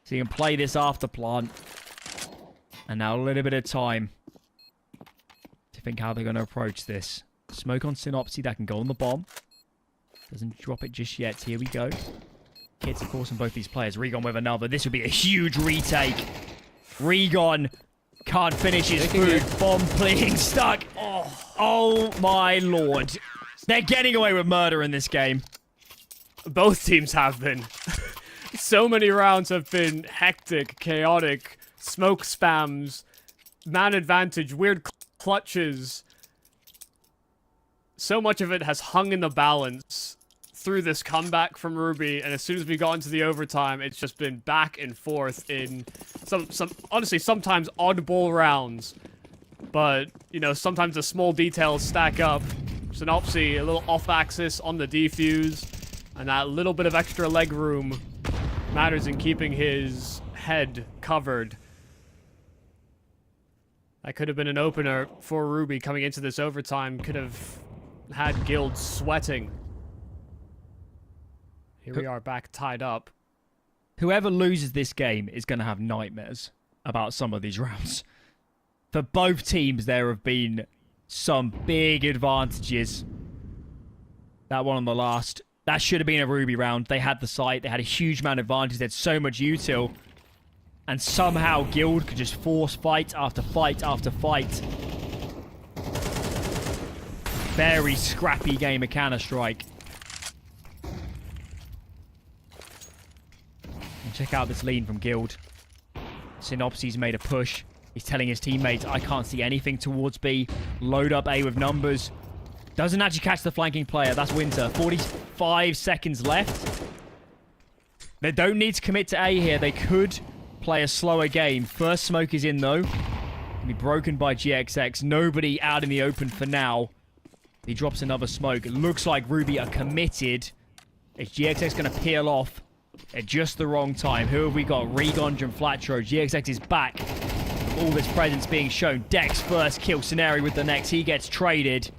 D: so you can play this after plant. And now a little bit of time to think how they're going to approach this. Smoke on Synopsy, that can go on the bomb. Doesn't drop it just yet. Here we go. Hits, of course, on both these players. Regon with another. This would be a huge retake. Regon Can't finish his food. Bomb being stuck. Oh my lord. They're getting away with murder in this game.
E: Both teams have been. So many rounds have been hectic, chaotic, smoke spams, man advantage, weird clutches. So much of it has hung in the balance through this comeback from Ruby, and as soon as we got into the overtime, it's just been back and forth in some honestly, sometimes oddball rounds. But, you know, sometimes the small details stack up. Synopsy, a little off-axis on the defuse, and that little bit of extra leg room matters in keeping his head covered. That could have been an opener for Ruby coming into this overtime. Could have had Guild sweating. Here we are back tied up.
D: Whoever loses this game is going to have nightmares about some of these rounds. For both teams, there have been some big advantages. That one on the last. That should have been a Ruby round. They had the site. They had a huge man advantage. They had so much util. And somehow Guild could just force fight after fight after fight. Very scrappy game of Counter-Strike. And check out this lean from Guild. Synopsy's made a push. He's telling his teammates, I can't see anything towards B. Load up A with numbers. Doesn't actually catch the flanking player. That's Winter. 45 seconds left. They don't need to commit to A here. They could play a slower game. First smoke is in, though. Can be broken by GXX. Nobody out in the open for now. He drops another smoke. It looks like Ruby are committed. Is GXX going to peel off at just the wrong time? Who have we got? Regondra and Flatro. GXX is back. All this presence being shown. Dex first kill. Scenario with the next. He gets traded.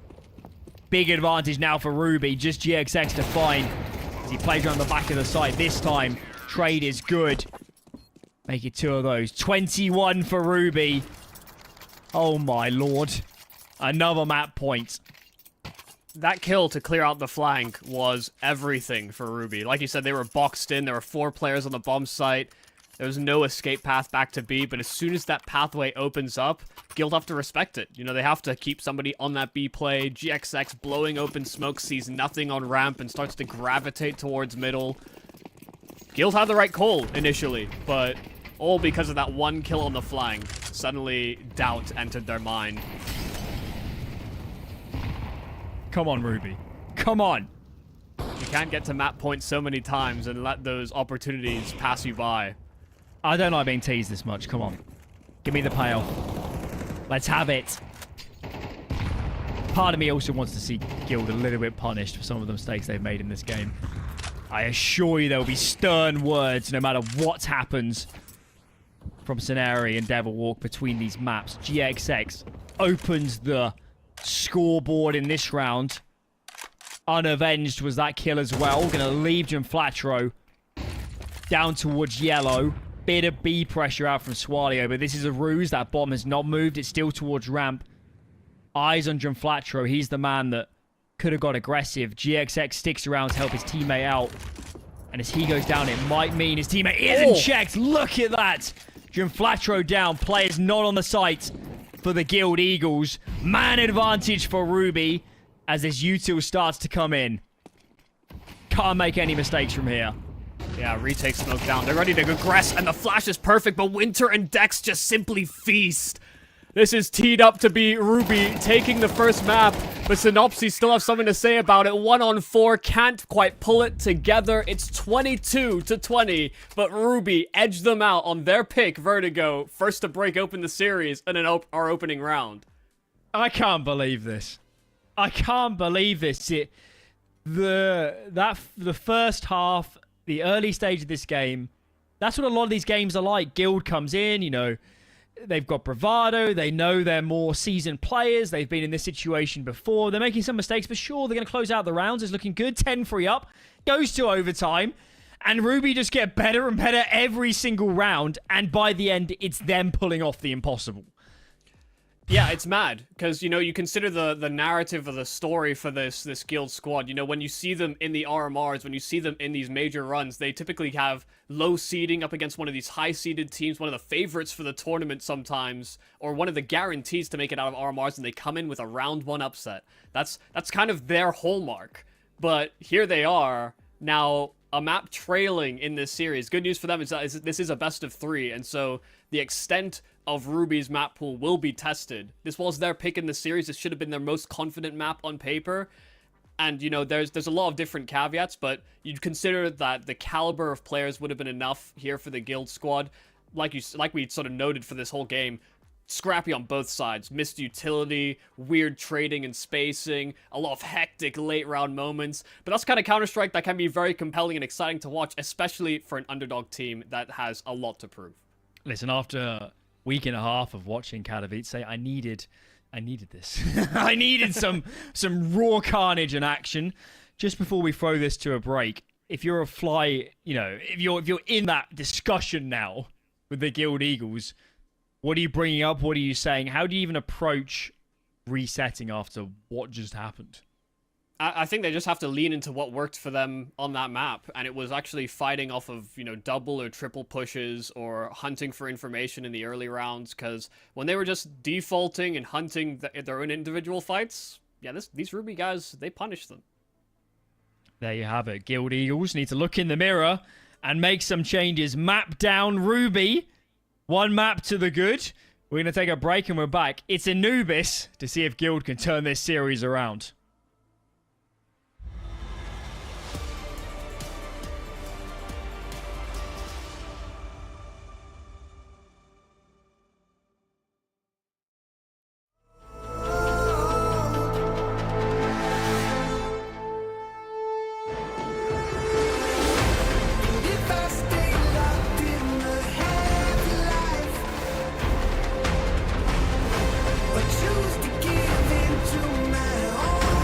D: Big advantage now for Ruby. Just GXX to find as he plays around the back of the site. This time, trade is good. Make it 2 of those. 21 for Ruby. Oh my lord. Another map point.
E: That kill to clear out the flank was everything for Ruby. Like you said, they were boxed in. There were 4 players on the bomb site. There was no escape path back to B, but as soon as that pathway opens up, Guild have to respect it. You know, they have to keep somebody on that B play. GXX blowing open smoke, sees nothing on ramp and starts to gravitate towards middle. Guild had the right call initially, but all because of that one kill on the flank. Suddenly, doubt entered their mind.
D: Come on, Ruby. Come on.
E: You can't get to map points so many times and let those opportunities pass you by.
D: I don't like being teased this much. Come on. Give me the payoff. Let's have it. Part of me also wants to see Guild a little bit punished for some of the mistakes they've made in this game. I assure you there will be stern words no matter what happens from Scenari and Devil Walk between these maps. GXX opens the scoreboard in this round. Unavenged was that kill as well. Gonna leave Jim Flatro down towards yellow. Bit of B pressure out from Swalio, but this is a ruse. That bomb has not moved. It's still towards ramp. Eyes on Jim Flatro. He's the man that could have got aggressive. GXX sticks around to help his teammate out. And as he goes down, it might mean his teammate isn't checked. Look at that. Jim Flatro down. Players not on the site for the Guild Eagles. Man advantage for Ruby as this util starts to come in. Can't make any mistakes from here.
E: Yeah, retake smoke down. They're ready to aggress, and the flash is perfect, but Winter and Dex just simply feast. This is teed up to be Ruby taking the first map, but Synopsy still have something to say about it. 1-on-4, can't quite pull it together. It's 22-20, but Ruby edged them out on their pick, Vertigo, first to break open the series and in our opening round.
D: I can't believe this. I can't believe this. The first half, the early stage of this game, that's what a lot of these games are like. Guild comes in, you know, they've got bravado, they know they're more seasoned players, they've been in this situation before, they're making some mistakes, but sure, they're going to close out the rounds, it's looking good, 10-3 up, goes to overtime, and Ruby just get better and better every single round, and by the end, it's them pulling off the impossible.
E: Yeah, it's mad because you consider the narrative of the story for this guild squad. When you see them in the RMRs, when you see them in these major runs, they typically have low seeding up against one of these high seeded teams, one of the favorites for the tournament sometimes, or one of the guarantees to make it out of RMRs, and they come in with a round 1 upset. That's kind of their hallmark. But here they are now, a map trailing in this series. Good news for them is that this is a best of 3, and so the extent of Ruby's map pool will be tested. This was their pick in the series. This should have been their most confident map on paper. And, there's a lot of different caveats, but you'd consider that the caliber of players would have been enough here for the guild squad. Like we sort of noted for this whole game, scrappy on both sides. Missed utility, weird trading and spacing, a lot of hectic late round moments. But that's kind of Counter-Strike that can be very compelling and exciting to watch, especially for an underdog team that has a lot to prove.
D: Listen, after a week and a half of watching Katowice, I needed this. I needed some raw carnage and action. Just before we throw this to a break, if you're a fly, if you're in that discussion now with the Guild Eagles, what are you bringing up? What are you saying? How do you even approach resetting after what just happened?
E: I think they just have to lean into what worked for them on that map, and it was actually fighting off of, double or triple pushes or hunting for information in the early rounds, because when they were just defaulting and hunting their own individual fights, yeah, these Ruby guys, they punished them.
D: There you have it. Guild Eagles need to look in the mirror and make some changes. Map down Ruby. 1 map to the good. We're going to take a break and we're back. It's Anubis to see if Guild can turn this series around.
A: If I stay locked in the headlights, but choose to give into my own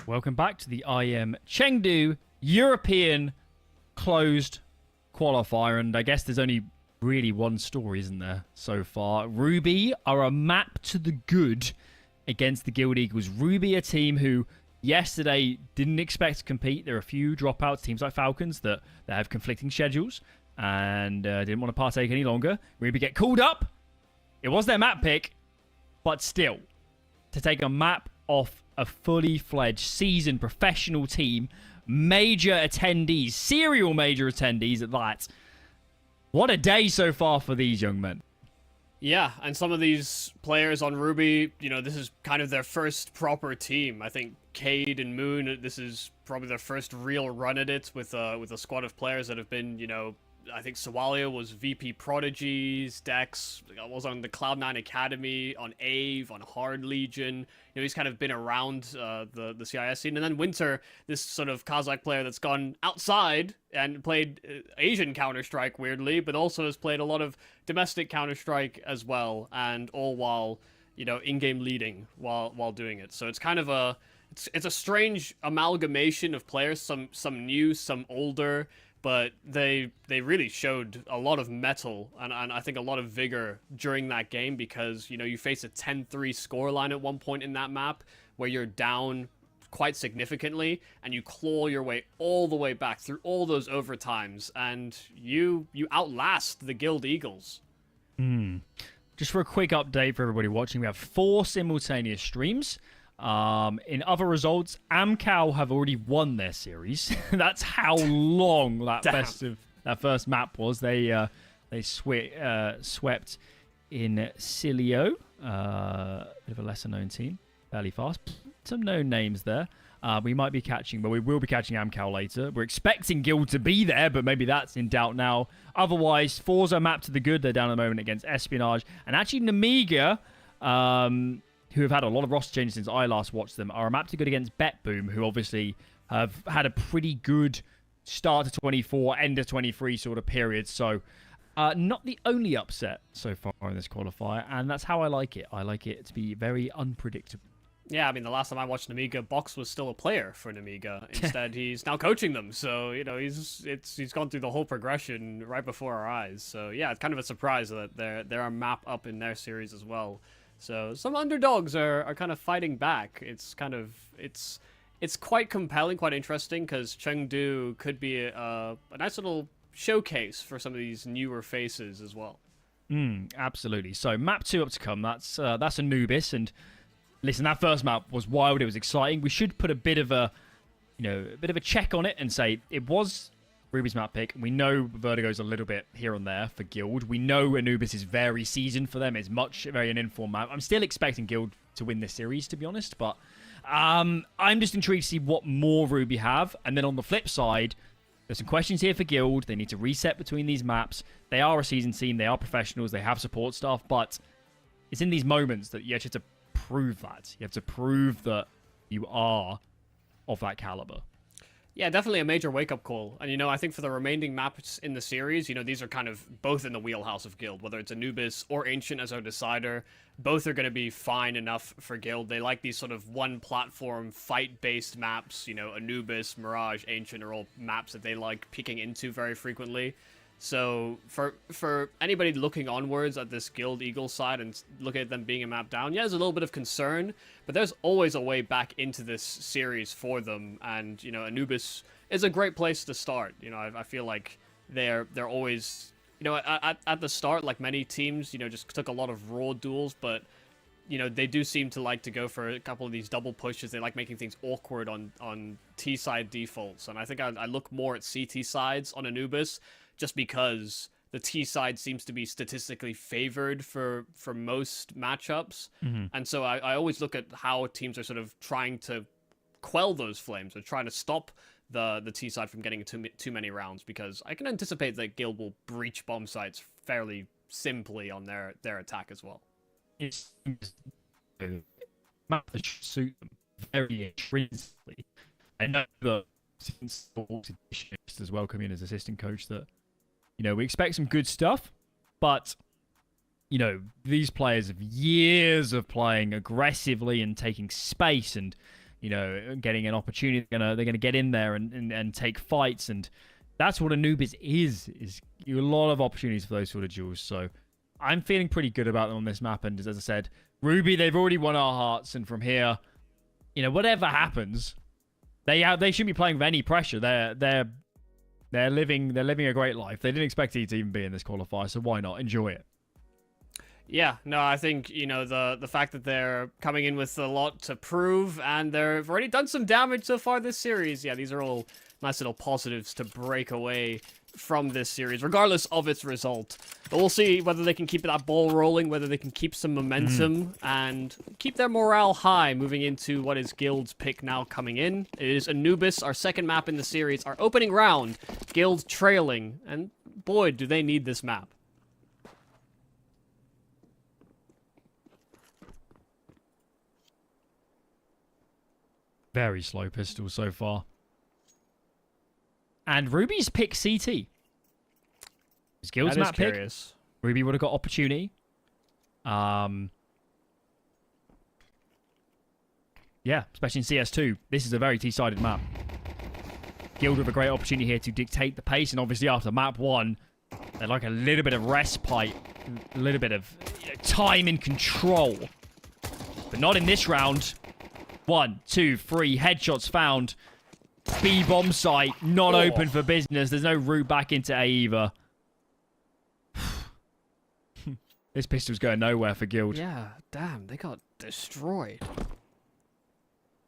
D: Welcome back to the IEM Chengdu European closed qualifier, and I guess there's only really one story, isn't there, so far? Ruby are a map to the good against the Guild Eagles. Ruby, a team who yesterday didn't expect to compete. There are a few dropouts, teams like Falcons, that have conflicting schedules and didn't want to partake any longer. Ruby get called up. It was their map pick, but still, to take a map off a fully fledged, seasoned, professional team, major attendees, serial major attendees at that. What a day so far for these young men.
E: Yeah, and some of these players on Ruby, you know, this is kind of their first proper team. I think Cade and Moon, this is probably their first real run at it with a squad of players that have been, you know, I think Sawalio was VP Prodigies, Dex was on the Cloud9 Academy, on AVE, on Hard Legion. You know, he's kind of been around the CIS scene. And then Winter, this sort of Kazakh player that's gone outside and played Asian Counter-Strike, weirdly, but also has played a lot of domestic Counter-Strike as well, and all while, you know, in-game leading while doing it. So it's kind of a... It's a strange amalgamation of players, some new, some older, but they really showed a lot of mettle and I think a lot of vigor during that game, because, you know, you face a 10-3 scoreline at one point in that map where you're down quite significantly and you claw your way all the way back through all those overtimes, and you outlast the Guild Eagles.
D: Just for a quick update for everybody watching, we have 4 simultaneous streams. In other results, Amcal have already won their series. That's how long that first map was. They swept in Cilio, bit of a lesser known team, fairly fast. Some known names there. We will be catching Amcal later. We're expecting Guild to be there, but maybe that's in doubt now. Otherwise, Forza map to the good. They're down at the moment against Espionage, and actually Namiga, who have had a lot of roster changes since I last watched them, are a map to good against BetBoom, who obviously have had a pretty good start to 24, end of 23 sort of period. So not the only upset so far in this qualifier, and that's how I like it. I like it to be very unpredictable.
E: Yeah, I mean, the last time I watched Namiga, Box was still a player for Namiga. Instead, he's now coaching them. So, you know, he's gone through the whole progression right before our eyes. So, yeah, it's kind of a surprise that they're a map up in their series as well. So some underdogs are kind of fighting back. It's quite compelling, quite interesting, because Chengdu could be a nice little showcase for some of these newer faces as well.
D: Absolutely. So map 2 up to come. That's Anubis, and listen, that first map was wild. It was exciting. We should put a bit of a check on it and say it was Ruby's map pick. We know Vertigo's a little bit here and there for Guild. We know Anubis is very seasoned for them. It's very an informed map. I'm still expecting Guild to win this series, to be honest, but I'm just intrigued to see what more Ruby have. And then on the flip side, there's some questions here for Guild. They need to reset between these maps. They are a seasoned team. They are professionals. They have support staff, but it's in these moments that you actually have to prove that. You have to prove that you are of that caliber.
E: Yeah, definitely a major wake-up call. And, you know, I think for the remaining maps in the series, you know, these are kind of both in the wheelhouse of Guild, whether it's Anubis or Ancient as our decider. Both are going to be fine enough for Guild. They like these sort of one-platform, fight-based maps. You know, Anubis, Mirage, Ancient are all maps that they like picking into very frequently. So for anybody looking onwards at this Guild Eagle side and looking at them being a map down, yeah, there's a little bit of concern, but there's always a way back into this series for them. And, you know, Anubis is a great place to start. You know, I feel like they're always, you know, at the start, like many teams, you know, just took a lot of raw duels, but, you know, they do seem to like to go for a couple of these double pushes. They like making things awkward on T-side defaults. And I think I look more at CT sides on Anubis, just because the T side seems to be statistically favored for most matchups. And so I always look at how teams are sort of trying to quell those flames, or trying to stop the T side from getting too many rounds, because I can anticipate that Guild will breach bomb sites fairly simply on their attack as well.
D: It's map that should suit them very intrinsically. I know that since as well coming in as assistant coach, that, you know, we expect some good stuff, but, you know, these players have years of playing aggressively and taking space and, you know, getting an opportunity. They're gonna get in there and take fights, and that's what Anubis is a lot of opportunities for those sort of duels. So I'm feeling pretty good about them on this map, and as I said, Ruby, they've already won our hearts, and from here, you know, whatever happens, they shouldn't be playing with any pressure. They're living a great life. They didn't expect it to even be in this qualifier, so why not enjoy it?
E: Yeah, no, I think, you know, the fact that they're coming in with a lot to prove, and they've already done some damage so far this series. Yeah, these are all nice little positives to break away from this series, regardless of its result. But we'll see whether they can keep that ball rolling, whether they can keep some momentum, and keep their morale high moving into what is Guild's pick now coming in. It is Anubis, our second map in the series, our opening round. Guild trailing, and boy, do they need this map.
D: Very slow pistol so far. And Ruby's pick CT. His Guild's
E: That is
D: map pick.
E: curious.
D: Ruby would have got opportunity. Yeah, especially in CS2. This is a very T-sided map. Guild with a great opportunity here to dictate the pace, and obviously after map 1, they'd like a little bit of respite, a little bit of time and control. But not in this round. 1, 2, 3, headshots found. B bomb site, not open for business. There's no route back into A either. This pistol's going nowhere for Guild.
E: Yeah, damn, they got destroyed.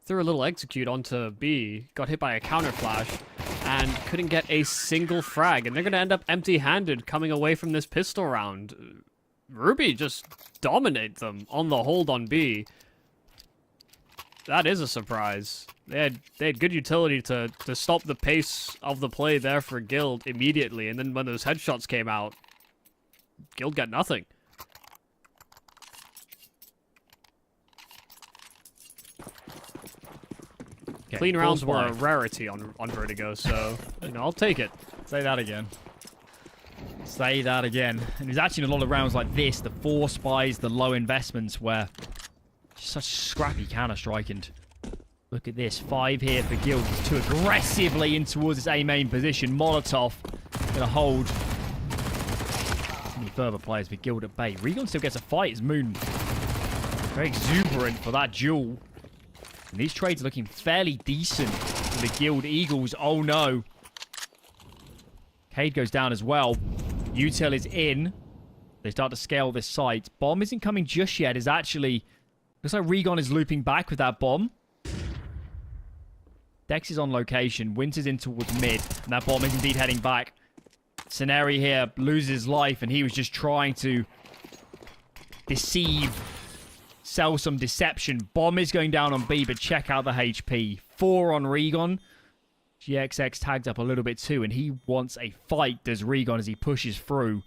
E: Threw a little execute onto B, got hit by a counter flash, and couldn't get a single frag. And they're going to end up empty-handed coming away from this pistol round. Ruby just dominate them on the hold on B. That is a surprise. They had good utility to stop the pace of the play there for Guild immediately. And then when those headshots came out, Guild got nothing.
D: Okay,
E: Clean
D: full
E: rounds were a
D: spy.
E: rarity on Vertigo, so, I'll take it.
D: Say that again. Say that again. And there's actually a lot of rounds like this, the 4 spies, the low investments, where such scrappy counter-striking. Look at this. 5 here for Guild. He's too aggressively in towards his A main position. Molotov going to hold. Any further players for Guild at bay. Regon still gets a fight as Moon. Very exuberant for that duel. And these trades are looking fairly decent for the Guild Eagles. Oh no. Cade goes down as well. Util is in. They start to scale this site. Bomb isn't coming just yet. Is actually... Looks like Regon is looping back with that bomb. Dex is on location. Winter's in towards mid. And that bomb is indeed heading back. Scenari here loses life. And he was just trying to deceive... Sell some deception. Bomb is going down on B, but check out the HP. 4 on Regon. GXX tagged up a little bit too, and he wants a fight, does Regon, as he pushes through.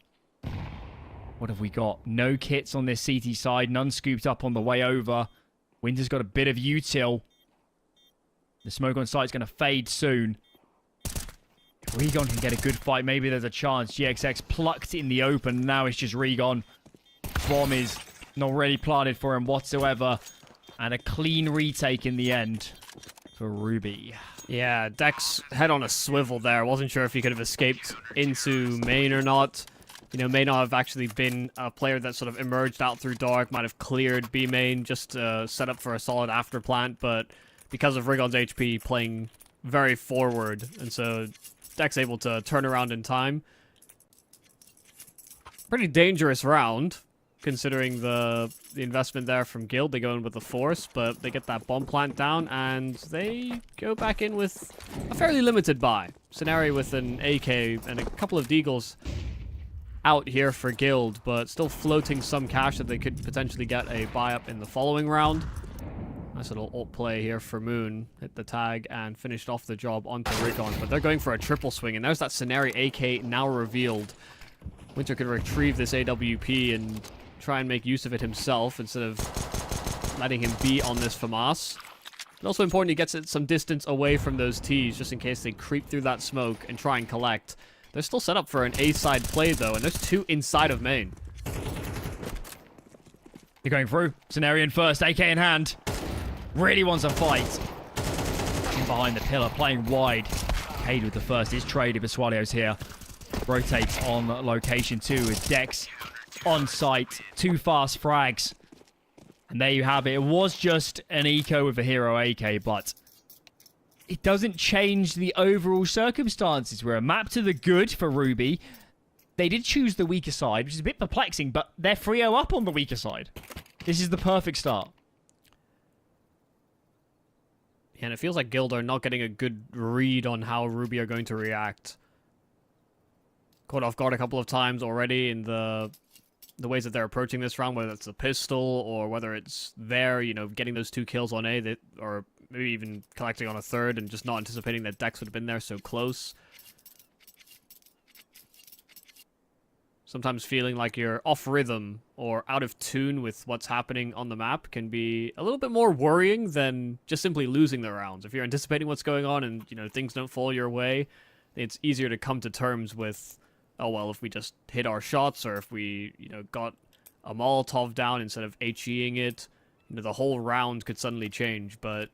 D: What have we got? No kits on this CT side. None scooped up on the way over. Winter's got a bit of util. The smoke on site is going to fade soon. If Regon can get a good fight, maybe there's a chance. GXX plucked in the open. Now it's just Regon. Bomb is... not really planted for him whatsoever. And a clean retake in the end for Ruby.
E: Yeah, Dex head on a swivel there. Wasn't sure if he could have escaped into main or not. May not have actually been a player that sort of emerged out through dark. Might have cleared B main just to set up for a solid after plant. But because of Rigon's HP playing very forward. And so Dex able to turn around in time. Pretty dangerous round. Considering the investment there from Guild. They go in with the force, but they get that bomb plant down, and they go back in with a fairly limited buy. Scenario with an AK and a couple of Deagles out here for Guild, but still floating some cash that they could potentially get a buy up in the following round. Nice little ult play here for Moon. Hit the tag and finished off the job onto Rigon, but they're going for a triple swing, and there's that Scenario AK now revealed. Winter could retrieve this AWP and try and make use of it himself instead of letting him be on this FAMAS. And also important, he gets it some distance away from those T's just in case they creep through that smoke and try and collect. They're still set up for an A-side play though, and there's 2 inside of main.
D: They're going through. Scenario in first, AK in hand. Really wants a fight. In behind the pillar, playing wide. Cade with the first. Is traded, but Swallow's here. Rotates on location too with Dex on site. 2 fast frags. And there you have it. It was just an eco with a hero AK, but it doesn't change the overall circumstances. We're a map to the good for Ruby. They did choose the weaker side, which is a bit perplexing, but they're 3-0 up on the weaker side. This is the perfect start.
E: Yeah, and it feels like Guild are not getting a good read on how Ruby are going to react. Caught off guard a couple of times already in the ways that they're approaching this round, whether it's a pistol or whether it's there, getting those 2 kills on A, or maybe even collecting on a third and just not anticipating that Dex would have been there so close. Sometimes feeling like you're off rhythm or out of tune with what's happening on the map can be a little bit more worrying than just simply losing the rounds. If you're anticipating what's going on and, you know, things don't fall your way, it's easier to come to terms with, oh, well, if we just hit our shots or if we, you know, got a Molotov down instead of HEing it, you know, the whole round could suddenly change. But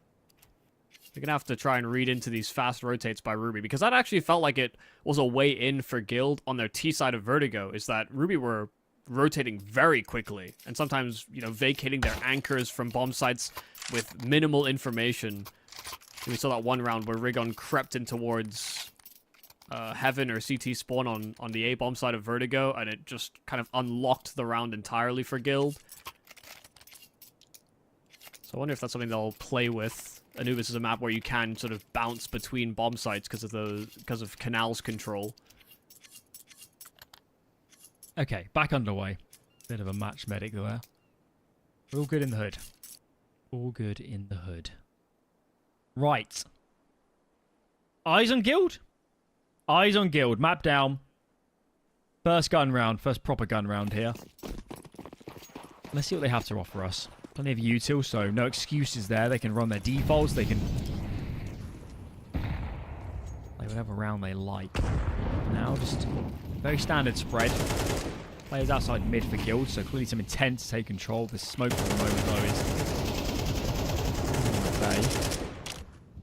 E: you're going to have to try and read into these fast rotates by Ruby, because that actually felt like it was a way in for Guild on their T side of Vertigo, is that Ruby were rotating very quickly and sometimes, you know, vacating their anchors from bomb sites with minimal information. And we saw that one round where Rigon crept in towards Heaven or CT spawn on the A bomb side of Vertigo, and it just kind of unlocked the round entirely for Guild. So I wonder if that's something they'll play with. Anubis is a map where you can sort of bounce between bomb sites because of Canal's control.
D: Okay, back underway. Bit of a match medic there. All good in the hood. All good in the hood. Right. Eyes on Guild? Eyes on Guild. Map down. First gun round. First proper gun round here. Let's see what they have to offer us. Plenty of util, so no excuses there. They can run their defaults. They can play whatever round they like. Now, just very standard spread. Players outside mid for Guild, so clearly some intent to take control. The smoke for the moment, though, is...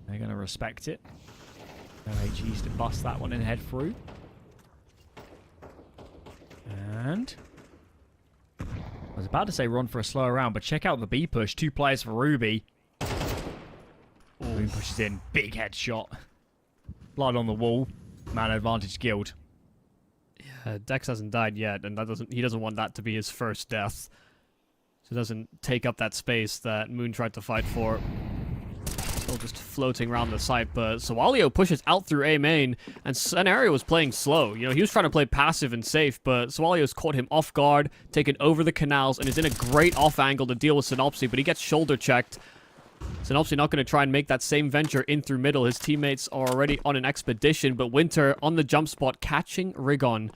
D: They're going to respect it. No HEs to bust that one and head through. And... I was about to say run for a slower round, but check out the B push. 2 players for Ruby. Boom pushes in. Big headshot. Blood on the wall. Man advantage Guild.
E: Yeah, Dex hasn't died yet, and he doesn't want that to be his first death. So he doesn't take up that space that Moon tried to fight for. Still just floating around the site, but Sawalio pushes out through A main, and Scenario was playing slow. You know, he was trying to play passive and safe, but Sawalio's caught him off guard, taken over the canals, and is in a great off angle to deal with Synopsy, but he gets shoulder checked. Synopsy not going to try and make that same venture in through middle. His teammates are already on an expedition, but Winter on the jump spot, catching Rigon.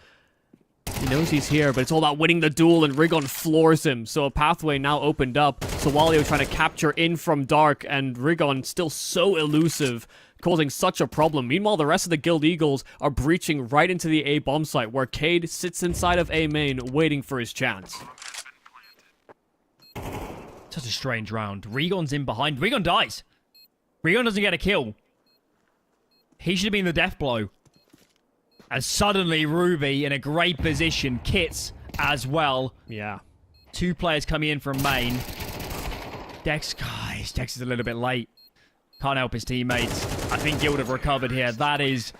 E: He knows he's here, but it's all about winning the duel, and Rigon floors him. So a pathway now opened up. Sawalio trying to capture in from dark, and Rigon still so elusive, causing such a problem. Meanwhile, the rest of the Guild Eagles are breaching right into the A bomb site, where Cade sits inside of A main, waiting for his chance.
D: Such a strange round. Rigon's in behind. Rigon dies. Rigon doesn't get a kill. He should have been the death blow. And suddenly, Ruby in a great position. Kits as well.
E: Yeah.
D: 2 players coming in from main. Dex, guys, Dex is a little bit late. Can't help his teammates. I think Guild have recovered here. That is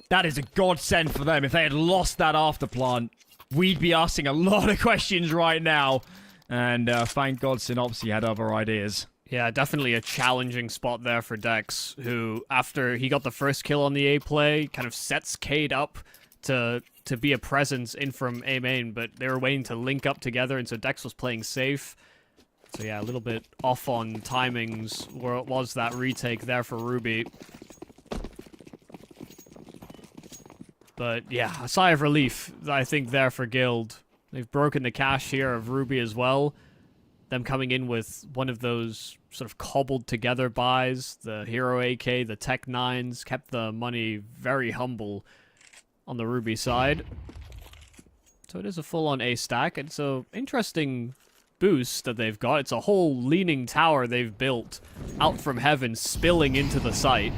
D: a godsend for them. If they had lost that afterplant, we'd be asking a lot of questions right now. And thank God Synopsy had other ideas.
E: Yeah, definitely a challenging spot there for Dex, who, after he got the first kill on the A play, kind of sets Cade up to be a presence in from A main, but they were waiting to link up together, and so Dex was playing safe. So yeah, a little bit off on timings where it was that retake there for Ruby. But yeah, a sigh of relief, I think, there for Guild. They've broken the cache here of Ruby as well. Them coming in with one of those sort of cobbled together buys, the Hero AK, the Tech 9s, kept the money very humble on the Ruby side. So it is a full-on A stack. It's an interesting boost that they've got. It's a whole leaning tower they've built out from heaven, spilling into the site.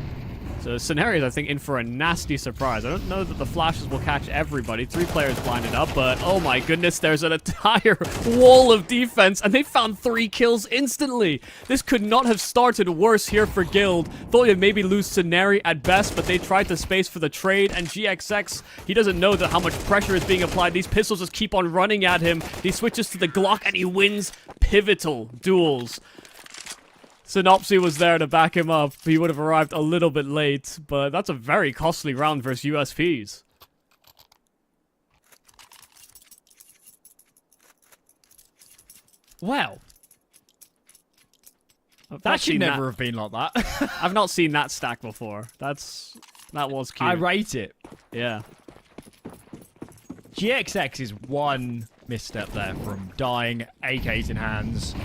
E: So Scenario's, I think, in for a nasty surprise. I don't know that the flashes will catch everybody. 3 players blinded up, but oh my goodness, there's an entire wall of defense, and they found 3 kills instantly. This could not have started worse here for Guild. Thought they'd maybe lose Scenario at best, but they tried to space for the trade, and GXX, he doesn't know that how much pressure is being applied. These pistols just keep on running at him. He switches to the Glock, and he wins pivotal duels. Synopsy was there to back him up. He would have arrived a little bit late, but that's a very costly round versus USPs.
D: Well, that should never have been like that.
E: I've not seen that stack before. That was cute.
D: I rate it.
E: Yeah.
D: GXX is one misstep there from dying, AKs in hands.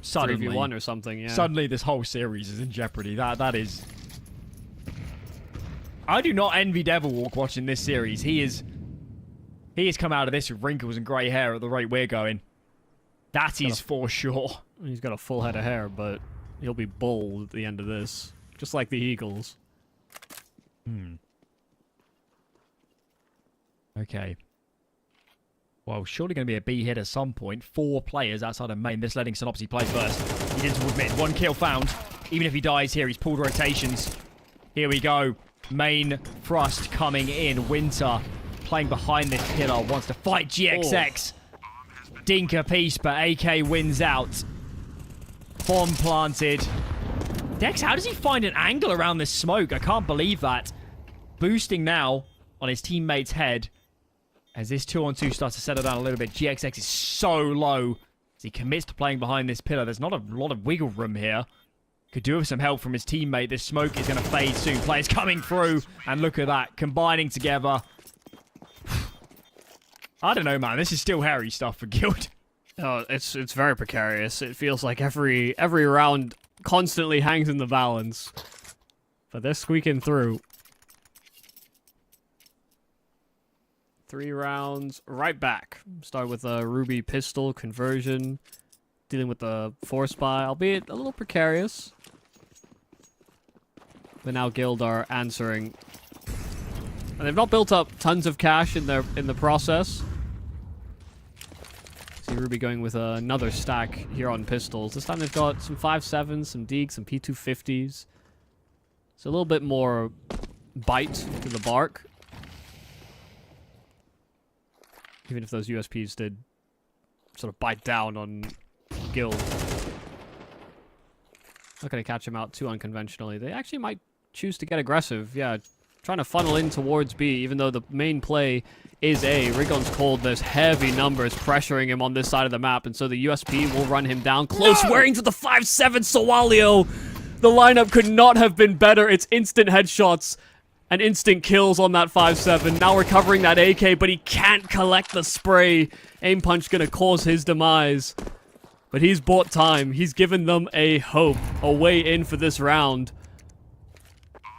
D: Suddenly,
E: 3v1 or something, yeah.
D: Suddenly this whole series is in jeopardy. That is... I do not envy Devilwalk watching this series. He has come out of this with wrinkles and grey hair at the rate we're going. That is for sure.
E: He's got a full head of hair, but he'll be bald at the end of this. Just like the Eagles.
D: Okay. Well, surely going to be a B hit at some point. 4 players outside of main. This letting Synopsy play first. He didn't admit. 1 kill found. Even if he dies here, he's pulled rotations. Here we go. Main thrust coming in. Winter playing behind this pillar. Wants to fight GXX. Dink a piece, but AK wins out. Bomb planted. Dex, how does he find an angle around this smoke? I can't believe that. Boosting now on his teammate's head. As this 2-on-2 starts to settle down a little bit. GXX is so low. As he commits to playing behind this pillar. There's not a lot of wiggle room here. Could do with some help from his teammate. This smoke is going to fade soon. Players coming through. And look at that. Combining together. I don't know, man. This is still hairy stuff for Guild.
E: Oh, it's very precarious. It feels like every round constantly hangs in the balance. But they're squeaking through. 3 rounds, right back. Start with a Ruby pistol conversion. Dealing with the force buy, albeit a little precarious. But now Guild are answering. And they've not built up tons of cash in the process. See Ruby going with another stack here on pistols. This time they've got some 5.7s, some Deags, some P250s. So a little bit more bite to the bark. Even if those USPs did sort of bite down on Guild. Not going to catch him out too unconventionally. They actually might choose to get aggressive. Yeah, trying to funnel in towards B, even though the main play is A. Rigon's cold. There's heavy numbers pressuring him on this side of the map, and so the USP will run him down. Close wearing to the 5.7 Sawalio. The lineup could not have been better. It's instant headshots and instant kills on that 5.7. Now recovering that AK, but he can't collect the spray. Aim punch gonna cause his demise. But he's bought time. He's given them a hope, a way in for this round.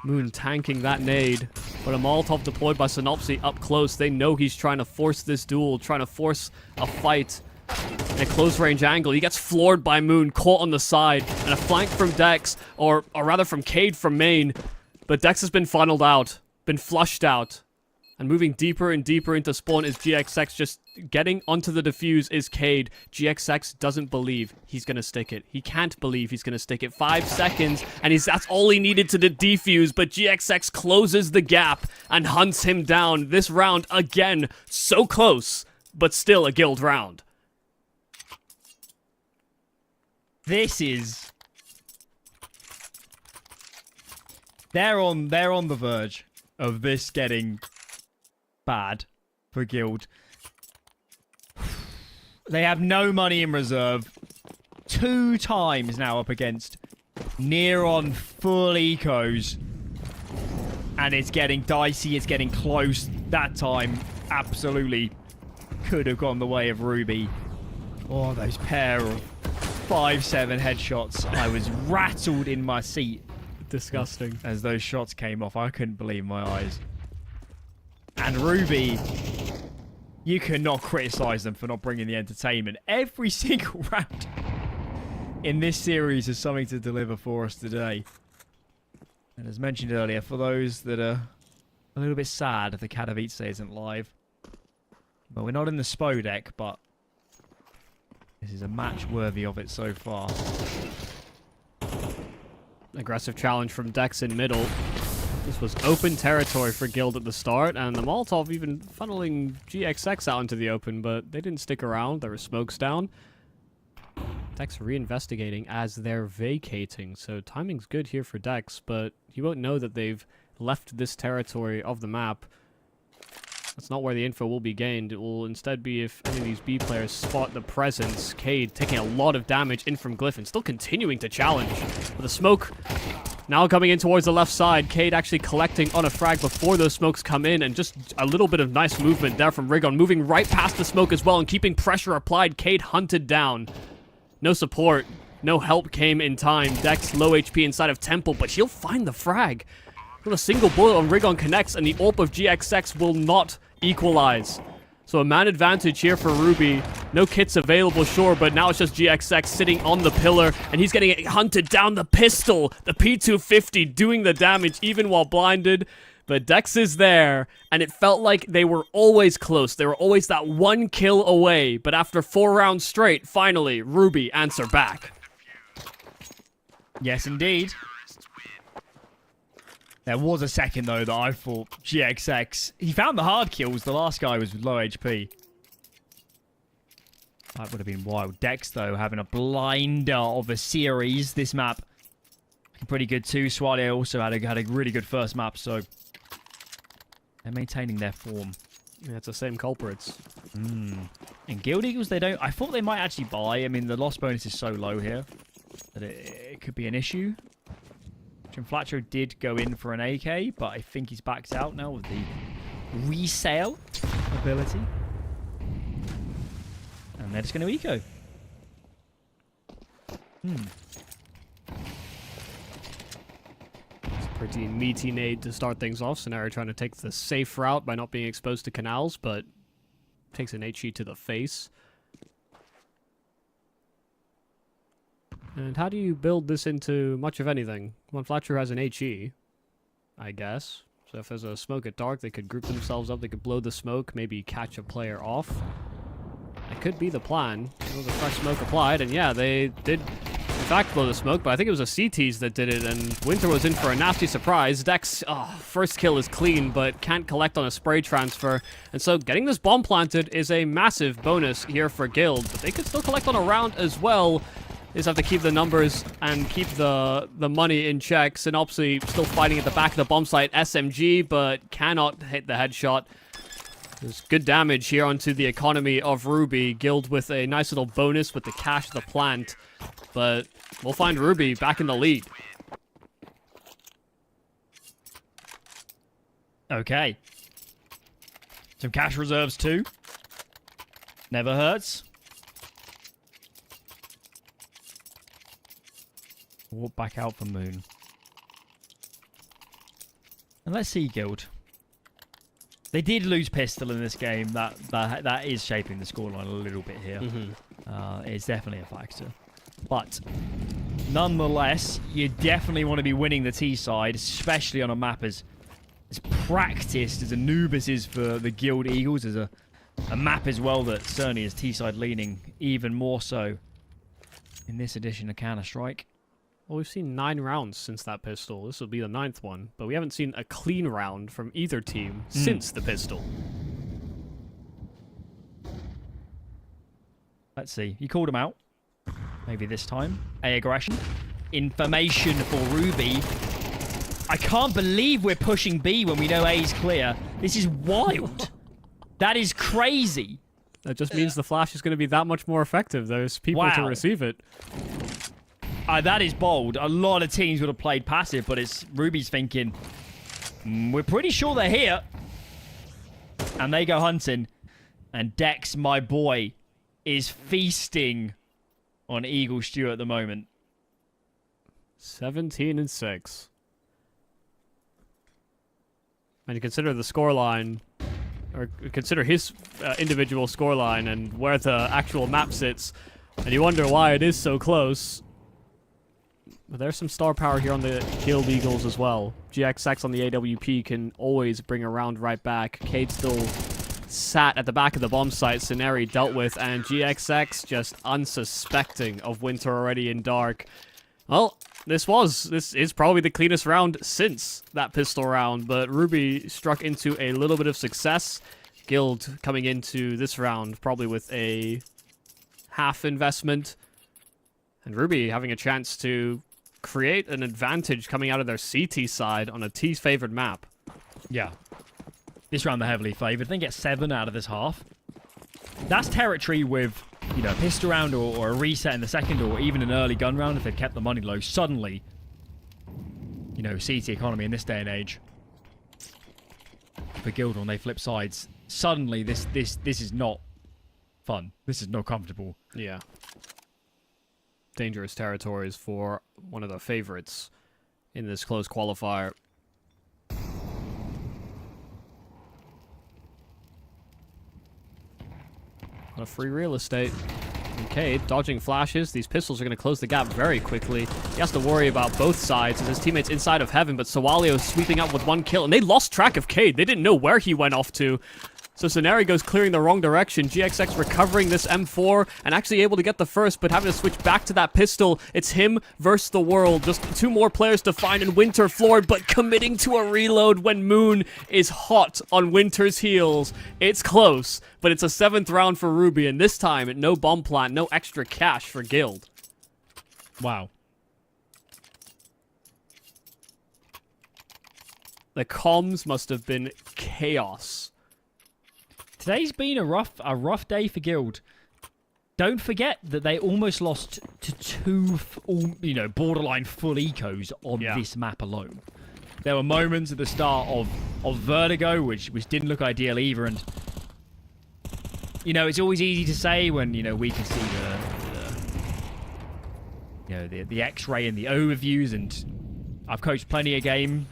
E: Moon tanking that nade. But a Molotov deployed by Synopsy up close. They know he's trying to force this duel, trying to force a fight. In a close range angle, he gets floored by Moon, caught on the side, and a flank from Dex, or rather from Cade from main. But Dex has been funneled out, been flushed out. And moving deeper and deeper into spawn is GXX. Just getting onto the defuse is Cade. GXX doesn't believe he's going to stick it. He can't believe he's going to stick it. 5 seconds, and that's all he needed to defuse. But GXX closes the gap and hunts him down. This round, again, so close, but still a Guild round.
D: This is... They're on the verge of this getting bad for Guild. They have no money in reserve. 2 times now up against near-on full ecos. And it's getting dicey, it's getting close. That time absolutely could have gone the way of Ruby. Oh, those pair of 5.7 headshots. I was rattled in my seat.
E: Disgusting.
D: As those shots came off, I couldn't believe my eyes. And Ruby, you cannot criticize them for not bringing the entertainment. Every single round in this series is something to deliver for us today. And as mentioned earlier, for those that are a little bit sad if the Katowice isn't live, well, we're not in the SPO deck, but this is a match worthy of it so far.
E: Aggressive challenge from Dex in middle. This was open territory for Guild at the start, and the Molotov even funneling GXX out into the open, but they didn't stick around. There were smokes down. Dex reinvestigating as they're vacating, so timing's good here for Dex, but he won't know that they've left this territory of the map. That's not where the info will be gained. It will instead be if any of these B players spot the presence. Cade taking a lot of damage in from Glyphon, still continuing to challenge. But the smoke Now coming in towards the left side, Cade actually collecting on a frag before those smokes come in, and just a little bit of nice movement there from Rigon, moving right past the smoke as well and keeping pressure applied. Cade hunted down. No support, no help came in time. Dex low HP inside of Temple, but he'll find the frag. With a single bullet on Rigon connects, and the AWP of GXX will not equalize. So a man advantage here for Ruby. No kits available, sure, but now it's just GXX sitting on the pillar, and he's getting hunted down. The pistol, the P250 doing the damage even while blinded. But Dex is there, and it felt like they were always close. They were always that one kill away, but after 4 rounds straight, finally, Ruby answer back.
D: Yes, indeed. There was a second, though, that I thought GXX... He found the hard kills. The last guy was low HP. That would have been wild. Dex, though, having a blinder of a series. This map, pretty good, too. Swallow also had a really good first map, so... They're maintaining their form.
E: Yeah, it's the same culprits.
D: And Guild Eagles, they don't... I thought they might actually buy. I mean, the loss bonus is so low here that it could be an issue. Flatcho did go in for an AK, but I think he's backed out now with the resale ability. And they're just going to eco.
E: It's a pretty meaty nade to start things off. Scenario trying to take the safe route by not being exposed to canals, but takes an HE to the face. And how do you build this into much of anything? Well, Fletcher has an HE, I guess. So if there's a smoke at dark, they could group themselves up. They could blow the smoke, maybe catch a player off. That could be the plan. There was a fresh smoke applied, and yeah, they did in fact blow the smoke, but I think it was a CTs that did it, and Winter was in for a nasty surprise. Dex, first kill is clean, but can't collect on a spray transfer. And so getting this bomb planted is a massive bonus here for Guild, but they could still collect on a round as well. They just have to keep the numbers and keep the money in check. Synopsy still fighting at the back of the bomb site. SMG, but cannot hit the headshot. There's good damage here onto the economy of Ruby. Guild with a nice little bonus with the cash of the plant. But we'll find Ruby back in the lead.
D: Okay. Some cash reserves too. Never hurts. Walk back out for Moon. And let's see Guild. They did lose pistol in this game. That is shaping the scoreline a little bit here. It's definitely a factor. But nonetheless, you definitely want to be winning the T side, especially on a map as practiced as Anubis is for the Guild Eagles. There's a map as well that certainly is T side leaning even more so in this edition of Counter-Strike.
E: Well, we've seen 9 rounds since that pistol. This will be the 9th one. But we haven't seen a clean round from either team since the pistol.
D: Let's see. You called him out. Maybe this time. A aggression. Information for Ruby. I can't believe we're pushing B when we know A is clear. This is wild. That is crazy.
E: That just means the flash is going to be that much more effective. There's people to receive it.
D: That is bold. A lot of teams would have played passive, but it's Ruby's thinking, we're pretty sure they're here. And they go hunting. And Dex, my boy, is feasting on Eagle Stew at the moment.
E: 17-6. And you consider the scoreline, or consider his individual scoreline and where the actual map sits, and you wonder why it is so close. But there's some star power here on the Guild Eagles as well. GXX on the AWP can always bring a round right back. Cade still sat at the back of the bomb site. Scenario dealt with, and GXX just unsuspecting of Winter already in dark. Well, this is probably the cleanest round since that pistol round, but Ruby struck into a little bit of success. Guild coming into this round probably with a half investment, and Ruby having a chance to create an advantage coming out of their CT side on a T's favored map.
D: Yeah. This round they're heavily favored. They get 7 out of this half. That's territory with, you know, a pistol round or a reset in the second, or even an early gun round if they'd kept the money low. Suddenly, you know, CT economy in this day and age. For Guild, when they flip sides, suddenly this is not fun. This is not comfortable.
E: Yeah. Dangerous territories for one of the favorites in this close qualifier. A free real estate. Okay, dodging flashes. These pistols are going to close the gap very quickly. He has to worry about both sides as his teammates inside of heaven, but Sawalio sweeping up with 1 kill, and they lost track of Cade. They didn't know where he went off to. So Scenario's clearing the wrong direction. GXX recovering this M4 and actually able to get the first, but having to switch back to that pistol. It's him versus the world. Just 2 more players to find, and Winter floored, but committing to a reload when Moon is hot on Winter's heels. It's close, but it's a 7th round for Ruby, and this time, no bomb plant, no extra cash for Guild.
D: Wow.
E: The comms must have been chaos.
D: Today's been a rough day for Guild. Don't forget that they almost lost to 2, you know, borderline full ecos on this map alone. There were moments at the start of Vertigo, which didn't look ideal either, and you know, it's always easy to say when, you know, we can see the X-ray and the overviews, and I've coached plenty of game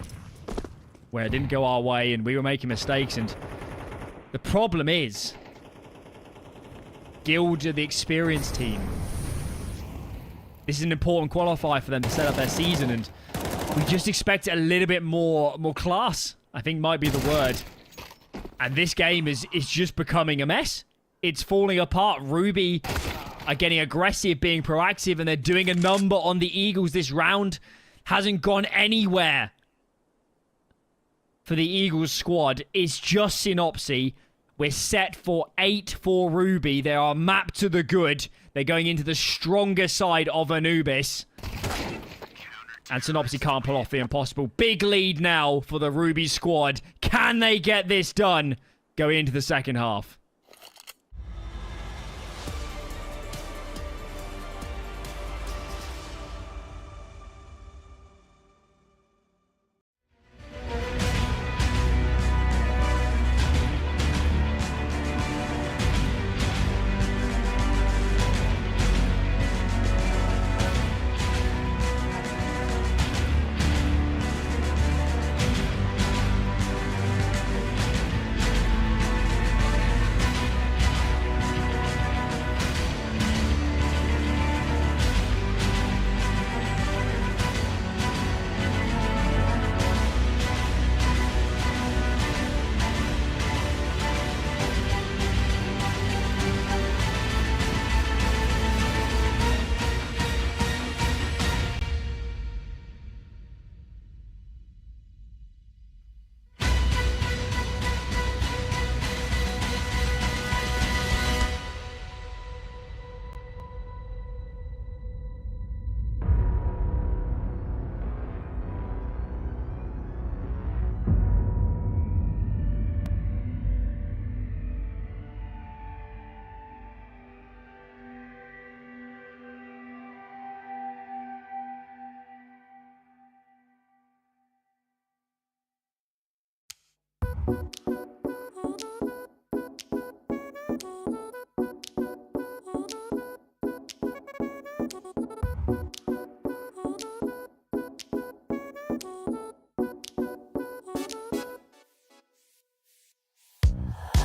D: where it didn't go our way and we were making mistakes, and the problem is, Guild are the experienced team. This is an important qualifier for them to set up their season, and we just expect a little bit more class, I think might be the word. And this game is just becoming a mess. It's falling apart. Ruby are getting aggressive, being proactive, and they're doing a number on the Eagles this round. Hasn't gone anywhere for the Eagles squad. It's just Synopsy. We're set for 8 for Ruby. They are mapped to the good. They're going into the stronger side of Anubis. And Synopsy can't pull off the impossible. Big lead now for the Ruby squad. Can they get this done going into the second half?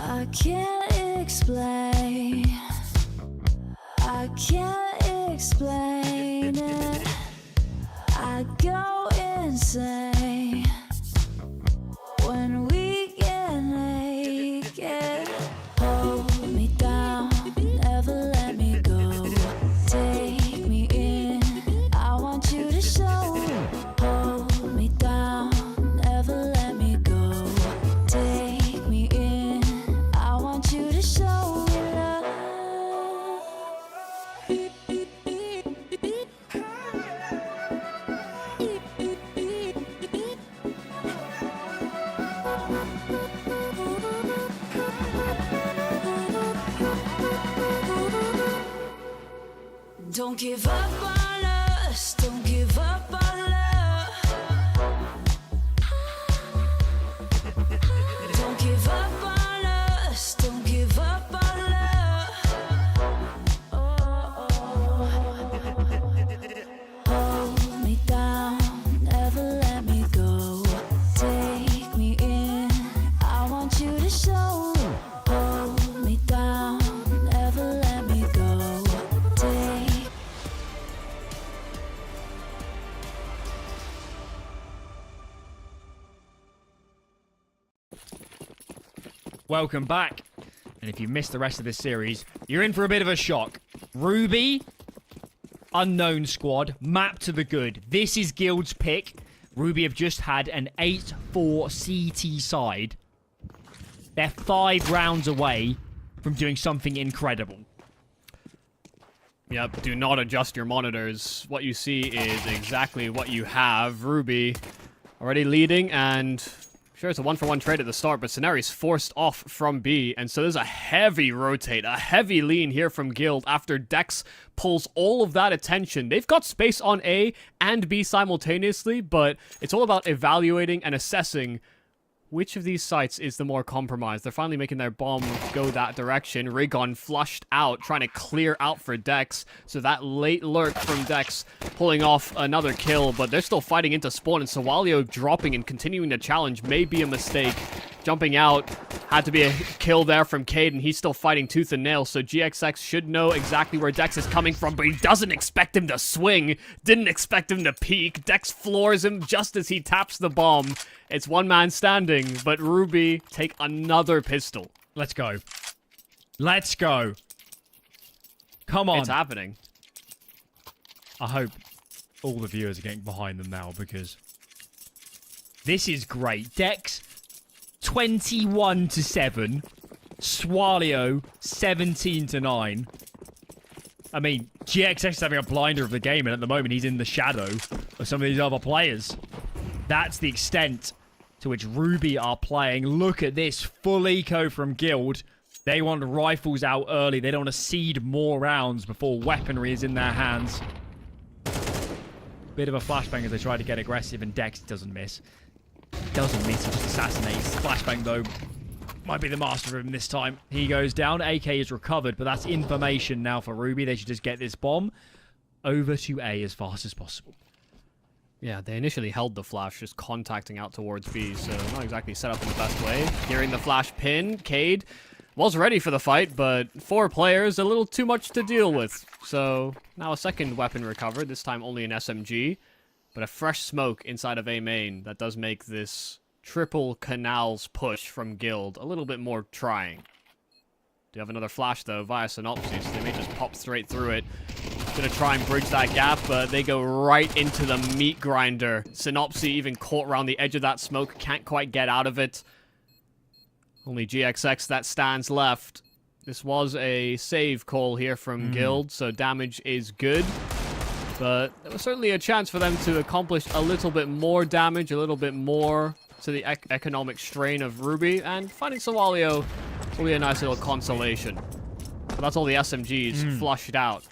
F: I can't explain. I can't explain it. I go insane when we get naked. Hold me down, never let me go. Take me in, I want you to show. Hold me down, never let me go. Take me in, I want you to show me love. Don't give up on us, don't give up on love.
D: welcome back. And if you missed the rest of this series, you're in for a bit of a shock. Ruby, unknown squad, map to the good. This is Guild's pick. Ruby have just had an 8-4 CT side. They're 5 rounds away from doing something incredible.
E: Yep, do not adjust your monitors. What you see is exactly what you have. Ruby already leading, and sure, it's a 1-for-1 trade at the start, but Scenari's forced off from B, and so there's a heavy rotate, a heavy lean here from Guild after Dex pulls all of that attention. They've got space on A and B simultaneously, but it's all about evaluating and assessing which of these sites is the more compromised. They're finally making their bomb go that direction. Rigon flushed out, trying to clear out for Dex. So that late lurk from Dex pulling off another kill, but they're still fighting into spawn, and Sawalio dropping and continuing the challenge may be a mistake. Jumping out, had to be a kill there from Cade, and he's still fighting tooth and nail, so GXX should know exactly where Dex is coming from, but he doesn't expect him to swing, didn't expect him to peek. Dex floors him just as he taps the bomb. It's one man standing, but Ruby take another pistol.
D: Let's go. Let's go. Come on.
E: It's happening.
D: I hope all the viewers are getting behind them now, because this is great. Dex 21-7. Swalio 17-9. I mean, GXX is having a blinder of the game, and at the moment he's in the shadow of some of these other players. That's the extent to which Ruby are playing. Look at this full eco from Guild. They want rifles out early. They don't want to seed more rounds before weaponry is in their hands. Bit of a flashbang as they try to get aggressive, and Dex doesn't miss. Doesn't miss, he just assassinates. Flashbang, though, might be the master of him this time. He goes down. AK is recovered, but that's information now for Ruby. They should just get this bomb over to A as fast as possible.
E: Yeah, they initially held the flash, just contacting out towards B, so not exactly set up in the best way. Hearing the flash pin, Cade was ready for the fight, but 4 players, a little too much to deal with. So now a second weapon recovered, this time only an SMG, but a fresh smoke inside of A main that does make this triple canals push from Guild a little bit more trying. Do have another flash, though, via Synopsis, so they may just pop straight through it. Gonna try and bridge that gap, but they go right into the meat grinder. Synopsis even caught around the edge of that smoke, can't quite get out of it. Only GXX that stands left. This was a save call here from Guild, so damage is good. But there was certainly a chance for them to accomplish a little bit more damage, a little bit more to the economic strain of Ruby, and finding Sawalio will be a nice little consolation. But that's all the SMGs flushed out.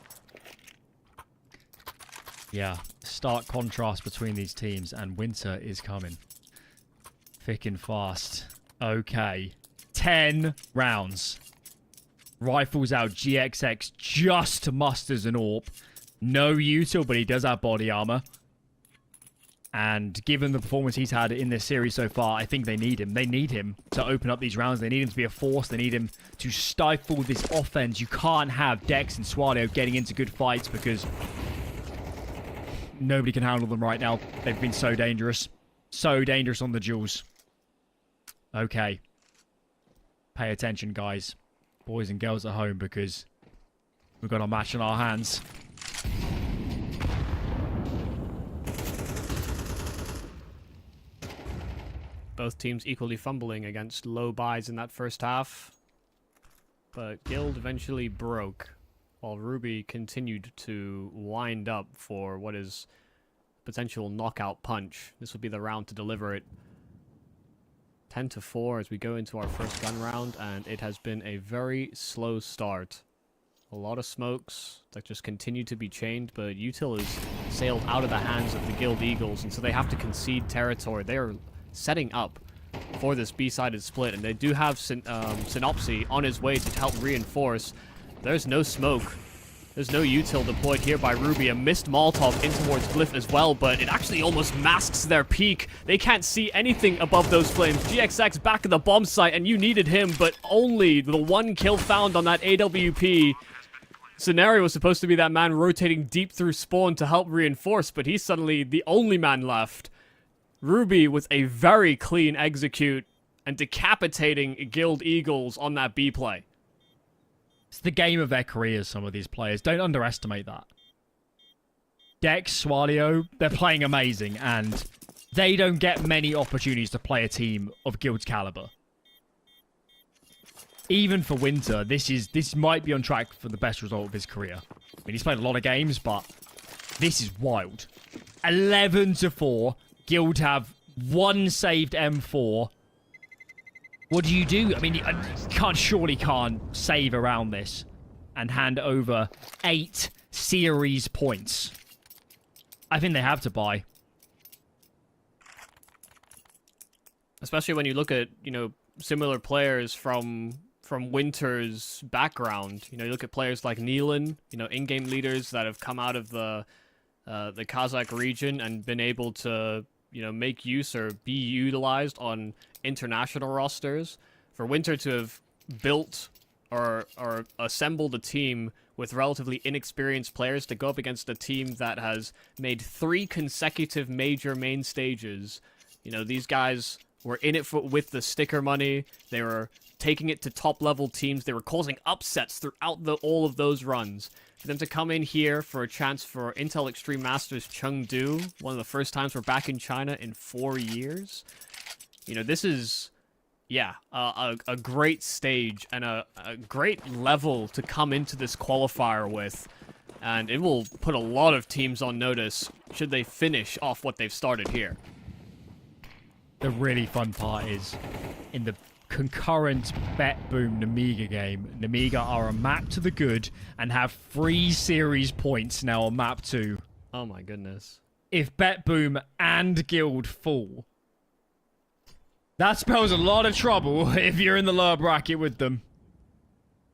D: Yeah, stark contrast between these teams, and winter is coming. Thick and fast. Okay. 10 rounds. Rifles out. GXX just musters an AWP. No util, but he does have body armor. And given the performance he's had in this series so far, I think they need him. They need him to open up these rounds. They need him to be a force. They need him to stifle this offense. You can't have Dex and Swallow getting into good fights because nobody can handle them right now. They've been so dangerous. So dangerous on the duels. Okay. Pay attention, guys. Boys and girls at home, because we've got a match in our hands.
E: Both teams equally fumbling against low buys in that first half. But Guild eventually broke, while Ruby continued to wind up for what is potential knockout punch. This will be the round to deliver it. 10-4 as we go into our first gun round, and it has been a very slow start. A lot of smokes that just continue to be chained, but Util is sailed out of the hands of the Guild Eagles, and so they have to concede territory. They are setting up for this B-sided split, and they do have Synopsis on his way to help reinforce. There's no smoke. There's no util deployed here by Ruby. A missed Molotov in towards Glyph as well, but it actually almost masks their peak. They can't see anything above those flames. GXX back at the bomb site, and you needed him, but only the one kill found on that AWP. Scenario was supposed to be that man rotating deep through spawn to help reinforce, but he's suddenly the only man left. Ruby with a very clean execute, and decapitating Guild Eagles on that B play.
D: It's the game of their careers, some of these players. Don't underestimate that. Dex, Swalio, they're playing amazing, and they don't get many opportunities to play a team of Guild's caliber. Even for Winter, this might be on track for the best result of his career. I mean, he's played a lot of games, but this is wild. 11-4. Guild have one saved M4. What do you do? I mean, you surely can't save around this and hand over 8 series points. I think they have to buy.
E: Especially when you look at, similar players from Winter's background. You look at players like Neelan, in-game leaders that have come out of the Kazakh region and been able to, make use or be utilized on international rosters. For Winter to have built or assembled a team with relatively inexperienced players to go up against a team that has made 3 consecutive major main stages. These guys were in it with the sticker money. They were taking it to top-level teams. They were causing upsets throughout all of those runs. For them to come in here for a chance for Intel Extreme Masters Chengdu, one of the first times we're back in China in 4 years. This is, a great stage and a great level to come into this qualifier with. And it will put a lot of teams on notice should they finish off what they've started here.
D: The really fun part is, in the concurrent Bet Boom Namiga game, Namiga are a map to the good and have 3 series points now on map 2.
E: Oh my goodness.
D: If Bet Boom and Guild fall, that spells a lot of trouble if you're in the lower bracket with them.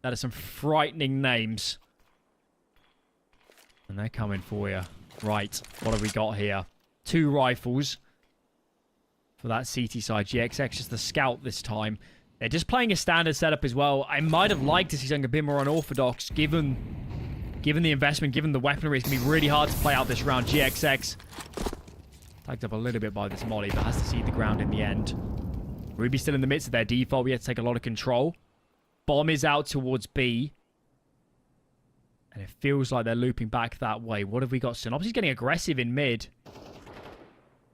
D: That is some frightening names. And they're coming for you. Right, what have we got here? 2 rifles. For that CT side, GXX just the scout this time. They're just playing a standard setup as well. I might have liked to see something a bit more unorthodox, given the investment, given the weaponry. It's going to be really hard to play out this round. GXX tagged up a little bit by this molly, but has to see the ground in the end. Ruby still in the midst of their default. We have to take a lot of control. Bomb is out towards B. And it feels like they're looping back that way. What have we got? Synopsis getting aggressive in mid.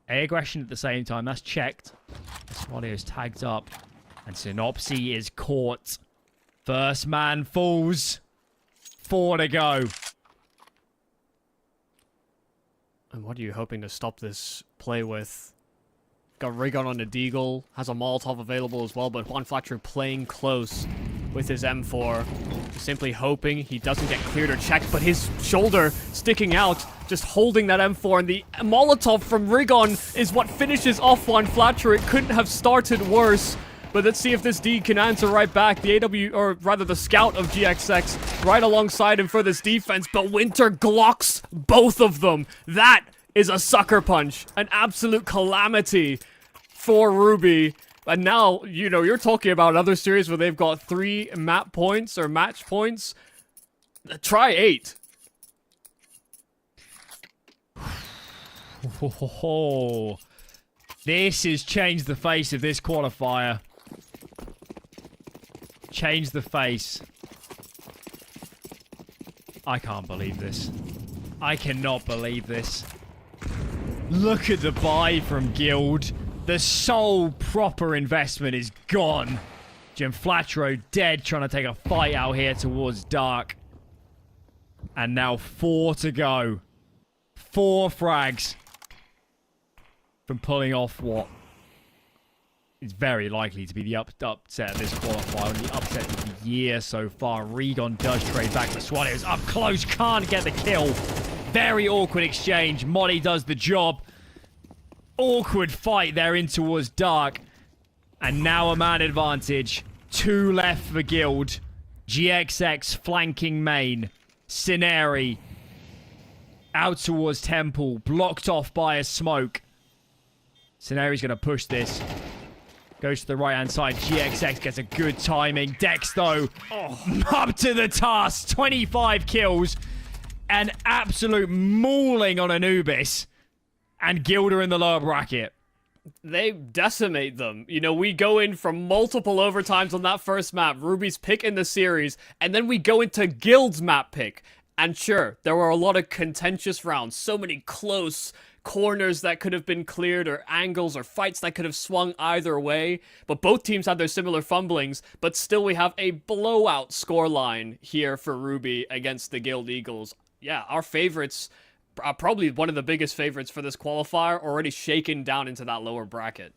D: A aggression at the same time. That's checked. Swalio is tagged up. And Synopsy is caught. First man falls. 4 to go.
E: And what are you hoping to stop this play with? Got Rigon on the Deagle. Has a Molotov available as well. But Juan Fletcher playing close with his M4. Simply hoping he doesn't get cleared or checked. But his shoulder sticking out. Just holding that M4. And the Molotov from Rigon is what finishes off Juan Fletcher. It couldn't have started worse. But let's see if this D can answer right back. The AW, or rather the scout of GXX, right alongside him for this defense. But Winter glocks both of them. That is a sucker punch. An absolute calamity for Ruby. And now, you're talking about another series where they've got 3 map points or match points. Try 8.
D: Oh, this has changed the face of this qualifier. Change the face. I can't believe this. I cannot believe this. Look at the buy from Guild. The sole proper investment is gone. Jim Flatro dead, trying to take a fight out here towards Dark. And now 4 to go. 4 frags from pulling off what is very likely to be the upset of this qualifier, and the upset of the year so far. Regon does trade back to Swallows. Up close, can't get the kill. Very awkward exchange. Molly does the job. Awkward fight there in towards Dark. And now a man advantage. 2 left for Guild. GXX flanking main. Cineri out towards Temple. Blocked off by a smoke. Cineri's going to push this. Goes to the right-hand side. GXX gets a good timing. Dex, though, up to the task. 25 kills. An absolute mauling on Anubis. And Gilda in the lower bracket.
E: they decimate them. You know, we go in from multiple overtimes on that first map, Ruby's pick in the series, and then we go into Guild's map pick. And sure, there were a lot of contentious rounds, so many close corners that could have been cleared, or angles or fights that could have swung either way, but both teams had their similar fumblings, but still we have a blowout scoreline here for Ruby against the Guild Eagles. Yeah, our favorites, probably one of the biggest favorites for this qualifier, already shaken down into that lower bracket.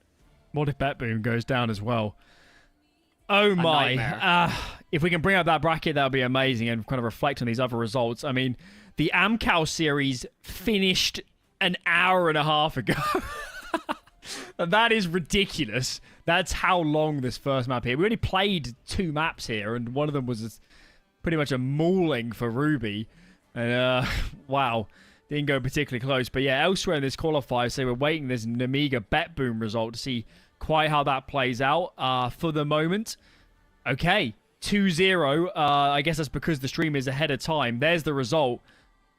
D: What if BetBoom goes down as well? Oh my. If we can bring up that bracket, that would be amazing, and kind of reflect on these other results. I mean, the Amcal series finished an hour and a half ago. That is ridiculous. That's how long this first map here. We only played 2 maps here, and one of them was pretty much a mauling for Ruby. And, wow. Didn't go particularly close. But yeah, elsewhere in this qualifier, so we're waiting this Namiga BetBoom result to see quite how that plays out. For the moment, okay, 2-0. I guess that's because the stream is ahead of time. There's the result.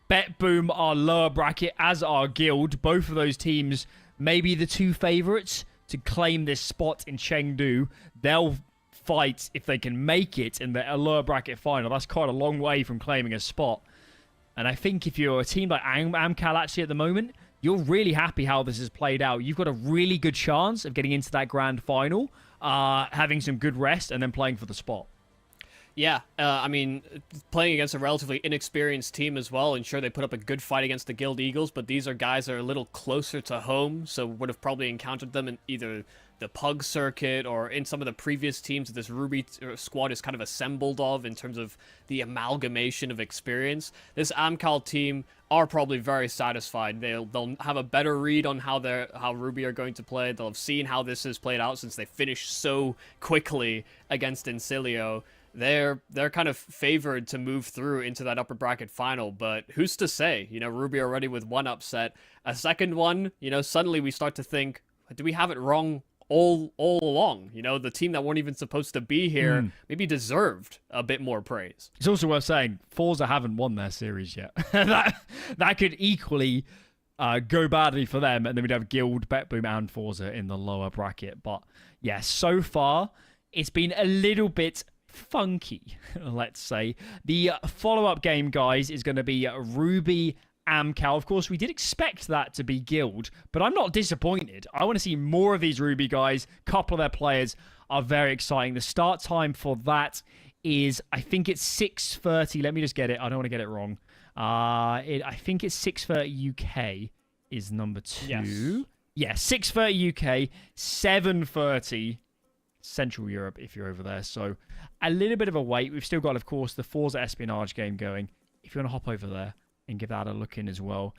D: BetBoom are lower bracket, as are Guild. Both of those teams may be the 2 favorites to claim this spot in Chengdu. They'll fight if they can make it in the lower bracket final. That's quite a long way from claiming a spot. And I think if you're a team like Amcal actually at the moment, you're really happy how this has played out. You've got a really good chance of getting into that grand final, having some good rest, and then playing for the spot.
E: Yeah, I mean, playing against a relatively inexperienced team as well, and sure, they put up a good fight against the Guild Eagles, but these are guys that are a little closer to home, so would have probably encountered them in either the Pug circuit or in some of the previous teams that this Ruby squad is kind of assembled of in terms of the amalgamation of experience. This Amcal team are probably very satisfied. They'll have a better read on how Ruby are going to play. They'll have seen how this has played out since they finished so quickly against Incilio. They're kind of favored to move through into that upper bracket final, but who's to say? You know, Ruby already with one upset. A second one, you know, suddenly we start to think, do we have it wrong all along? You know, the team that weren't even supposed to be here maybe deserved a bit more praise.
D: It's also worth saying, Forza haven't won their series yet. that could equally go badly for them, and then we'd have Guild, BetBoom, and Forza in the lower bracket. But yeah, so far, it's been a little bit funky, let's say. The follow-up game, guys, is going to be Ruby Amcal. Of course, we did expect that to be Guild, but I'm not disappointed. I want to see more of these Ruby guys. A couple of their players are very exciting. The start time for that is, I think it's 6:30. Let me just get it. I don't want to get it wrong. I think it's 6:30 UK is number 2.
E: Yes.
D: Yeah, 6:30 UK, 7:30 Central Europe if you're over there. So a little bit of a wait. We've still got, of course, the Forza Espionage game going. If you want to hop over there and give that a look in as well.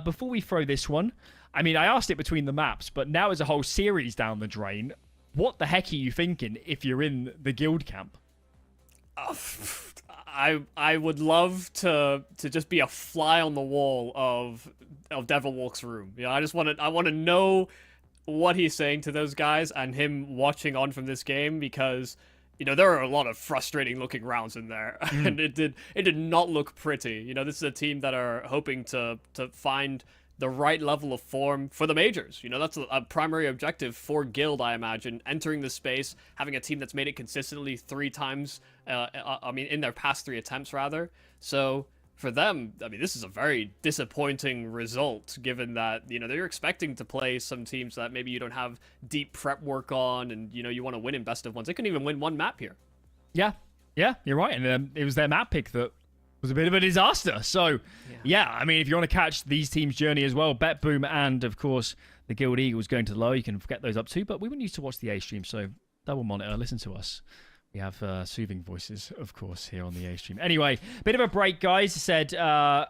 D: Before we throw this one, I mean, I asked it between the maps, but now it's a whole series down the drain. What the heck are you thinking if you're in the Guild camp?
E: I would love to just be a fly on the wall of Devil Walk's room. You know, I want to know what he's saying to those guys and him watching on from this game, because you know there are a lot of frustrating looking rounds in there and it did not look pretty. You know, this is a team that are hoping to find the right level of form for the majors. You know, that's a primary objective for Guild, I imagine, entering the space, having a team that's made it consistently 3 times, in their past 3 attempts rather. So for them, I mean, this is a very disappointing result, given that, you know, they're expecting to play some teams that maybe you don't have deep prep work on, and, you know, you want to win in best of ones. They couldn't even win 1 map here. Yeah, you're right. And it was their map pick that was a bit of a disaster. So, yeah, I mean, if you want to catch these teams' journey as well, BetBoom and, of course, the Guild Eagles going to the low, you can get those up too. But we wouldn't used to watch the A stream, so double monitor, listen to us. We have soothing voices, of course, here on the A stream. Anyway, bit of a break, guys. Said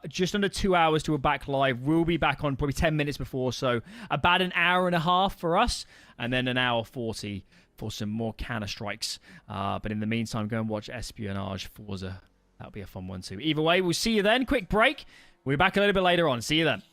E: just under 2 hours to a back live. We'll be back on probably 10 minutes before, so about an hour and a half for us, and then an hour 40 for some more counter strikes. But in the meantime, go and watch Espionage Forza. That'll be a fun one too. Either way, we'll see you then. Quick break. We'll be back a little bit later on. See you then.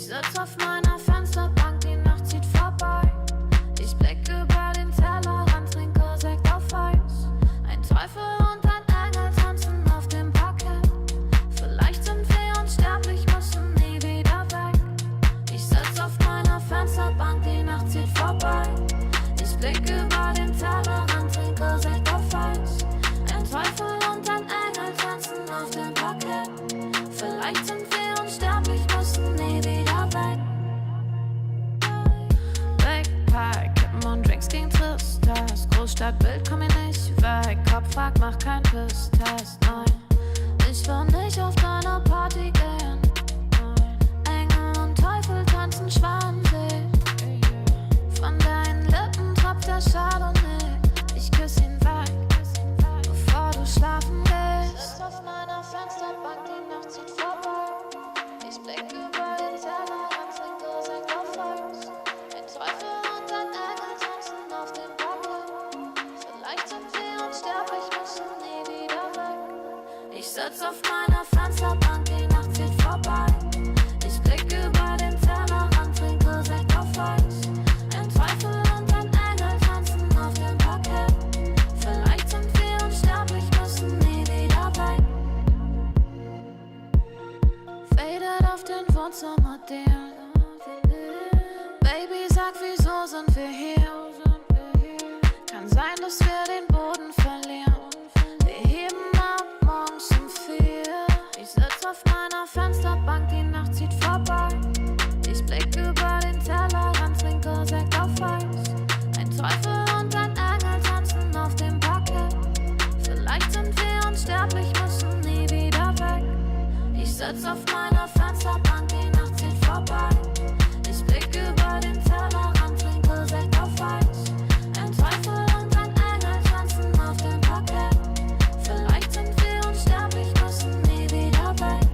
F: sitz auf meiner Fensterbank, die Nacht zieht vorbei. Ich blick über den Tellerrand, trinke Sekt auf Eis. Ein Teufel und ein Engel tanzen auf dem Parkett. Vielleicht sind wir unsterblich, müssen nie wieder weg. Ich sitz auf meiner Fensterbank, die Nacht zieht vorbei. Ich blick über den Tellerrand, trinke Sekt auf Eis. Ein Teufel und ein Engel tanzen auf dem Parkett. Vielleicht sind wir unsterblich, müssen nie wieder weg. Backpack, Kippen und Drinks gegen Tristesse. Großstadtbild, komm mir nicht weg. Kopf fragt, mach kein Pisstest, nein. Ich will nicht auf deine Party gehen. Engel und Teufel tanzen schwanzig. Von deinen Lippen tropft der Chardonnay. Ich küss ihn weg, bevor du schlafen gehst. Ich sitz auf meiner Fensterbank, die Nacht zieht vorbei. Ich blick über den Tellerrand, trinke Sekt auf Eis. Ein Teufel und ein Engel tanzen auf dem Parkett. Vielleicht sind wir unsterblich, müssen nie wieder weg. Ich sitz auf meiner Fensterbank, die Nacht zieht vorbei. Ich blick über den Tellerrand, trinke Sekt auf Eis. Ein Teufel und ein Engel tanzen auf dem Parkett. Vielleicht sind wir unsterblich, müssen nie wieder weg. Fadet auf den Wohnzimmerdielen. Baby, sag, wieso sind wir hier? Kann sein, dass wir den Boden verlieren. Wir heben ab morgens um 4. Ich sitz auf meiner Fensterbank, die Nacht zieht vorbei. Ich blick über den Tellerrand, trinke Sekt auf Eis. Ein Teufel und ein Engel tanzen auf dem Parkett. Vielleicht sind wir unsterblich, müssen nie wieder weg. Ich sitz auf meiner Fensterbank, die Nacht zieht vorbei. Ich blick über den Tellerrand, trinke Sekt auf Eis. Ein Teufel und ein Engel tanzen auf dem Parkett. Vielleicht sind wir unsterblich, müssen nie wieder weg.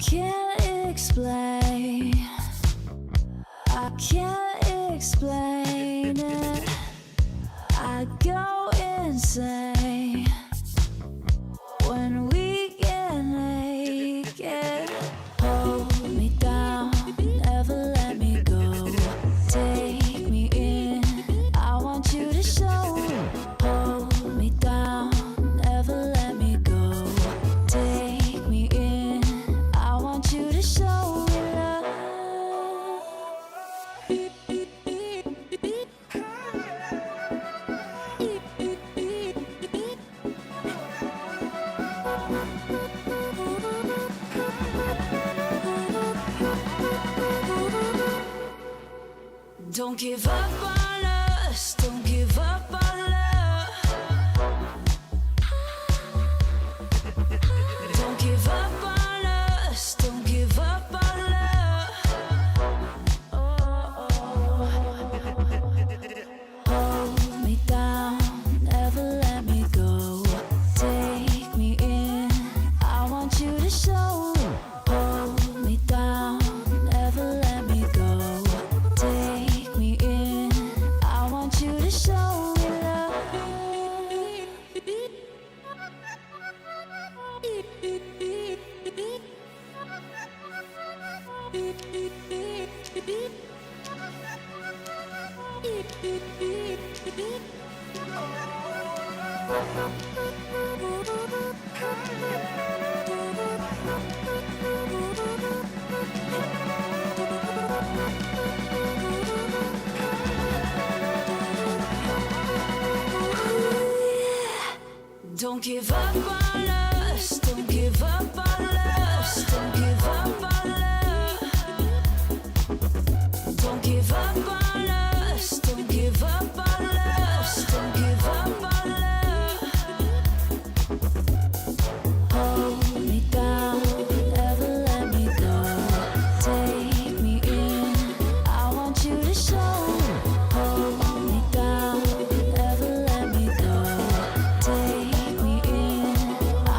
F: can't explain. I can't explain it. I go insane when we get naked. Hold me down, never let me go. Take me in, I want you to show. Hold me down, never let me go. Take me in, I want you to show me love. Don't give up on us, don't give up on love. Don't give up on us, don't give up on love. Hold me down, never let me go. Take me in, I want you to show. Hold me down, never let me go. Take me in, I want you to show me love. Don't give up on us, don't give up on us, don't give up on love. Don't give up on us, don't give up on us, don't give up on love. Hold me down, never let me go. Take me in, I want you to show. Hold me down, never let me go. Take me in, I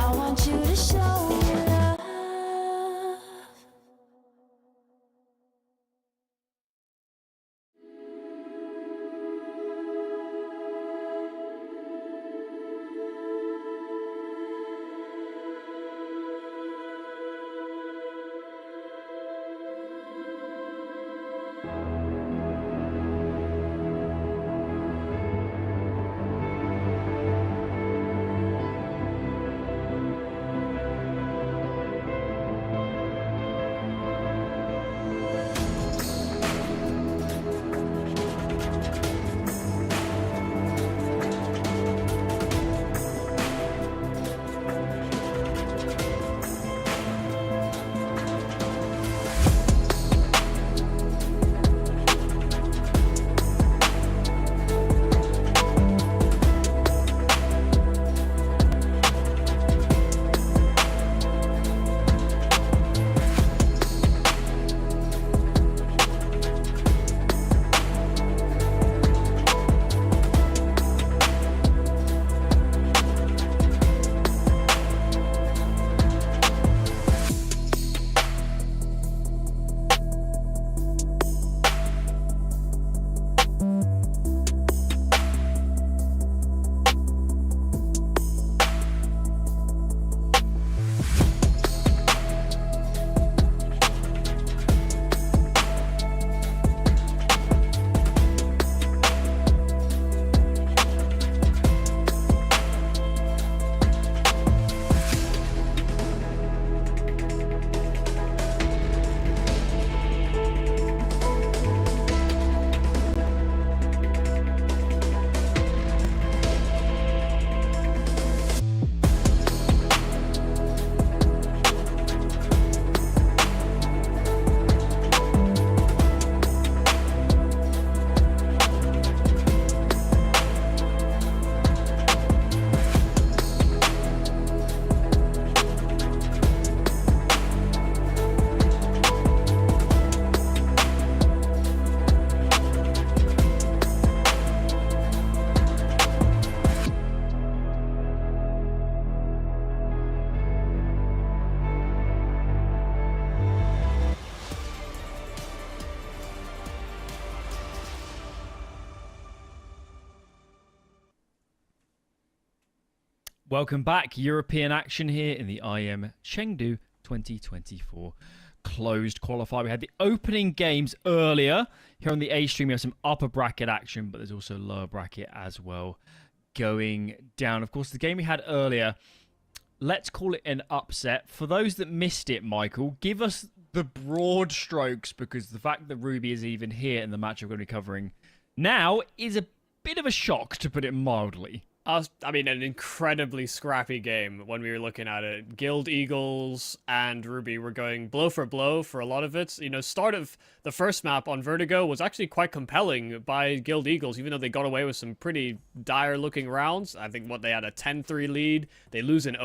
D: Welcome back. European action here in the IEM Chengdu 2024 closed qualifier. We had the opening games earlier. Here on the A stream, we have some upper bracket action, but there's also lower bracket as well going down. Of course, the game we had earlier, let's call it an upset. For those that missed it, Michael, give us the broad strokes, because the fact that Ruby is even here in the match we're going to be covering now is a bit of a shock, to put it mildly.
E: I mean, an incredibly scrappy game when we were looking at it. Guild Eagles and Ruby were going blow for blow for a lot of it. You know, start of the first map on Vertigo was actually quite compelling by Guild Eagles, even though they got away with some pretty dire-looking rounds. I think, they had a 10-3 lead. They lose in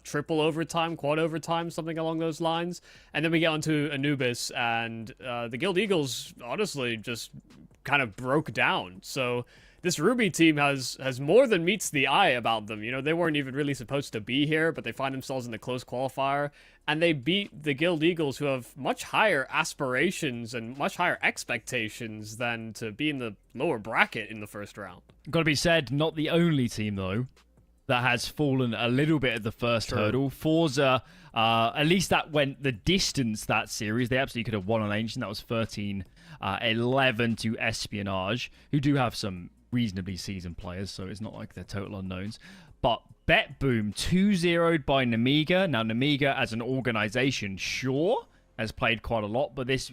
E: triple overtime, quad overtime, something along those lines. And then we get onto Anubis, and the Guild Eagles, honestly, just kind of broke down. So this Ruby team has more than meets the eye about them. You know, they weren't even really supposed to be here, but they find themselves in the close qualifier, and they beat the Guild Eagles, who have much higher aspirations and much higher expectations than to be in the lower bracket in the first round.
D: Got to be said, not the only team, though, that has fallen a little bit at the first hurdle. Forza, at least that went the distance, that series. They absolutely could have won on Ancient. That was 13-11 to Espionage, who do have some reasonably seasoned players, so it's not like they're total unknowns. But Bet Boom 2-0'd by Namiga. Now, Namiga as an organization, sure, has played quite a lot, but this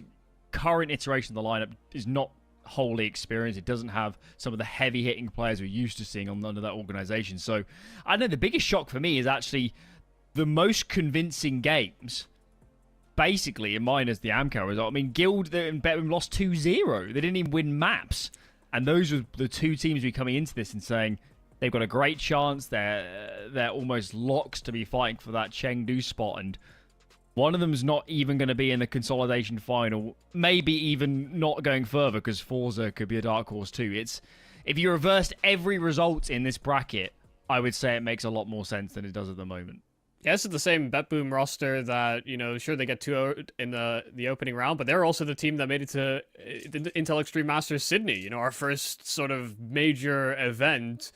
D: current iteration of the lineup is not wholly experienced. It doesn't have some of the heavy-hitting players we're used to seeing under that organization. So, I don't know, the biggest shock for me is actually the most convincing games, basically, in mine as the Amcal result. I mean, Guild and Bet Boom lost 2-0. They didn't even win maps. And those were the two teams we coming into this and saying they've got a great chance. They're almost locks to be fighting for that Chengdu spot. And one of them's not even going to be in the consolidation final. Maybe even not going further, because Forza could be a dark horse too. If you reversed every result in this bracket, I would say it makes a lot more sense than it does at the moment.
E: Yeah, this is the same Bet Boom roster that, you know, sure, they get 2-0 in the opening round, but they're also the team that made it to the Intel Extreme Masters Sydney, you know, our first sort of major event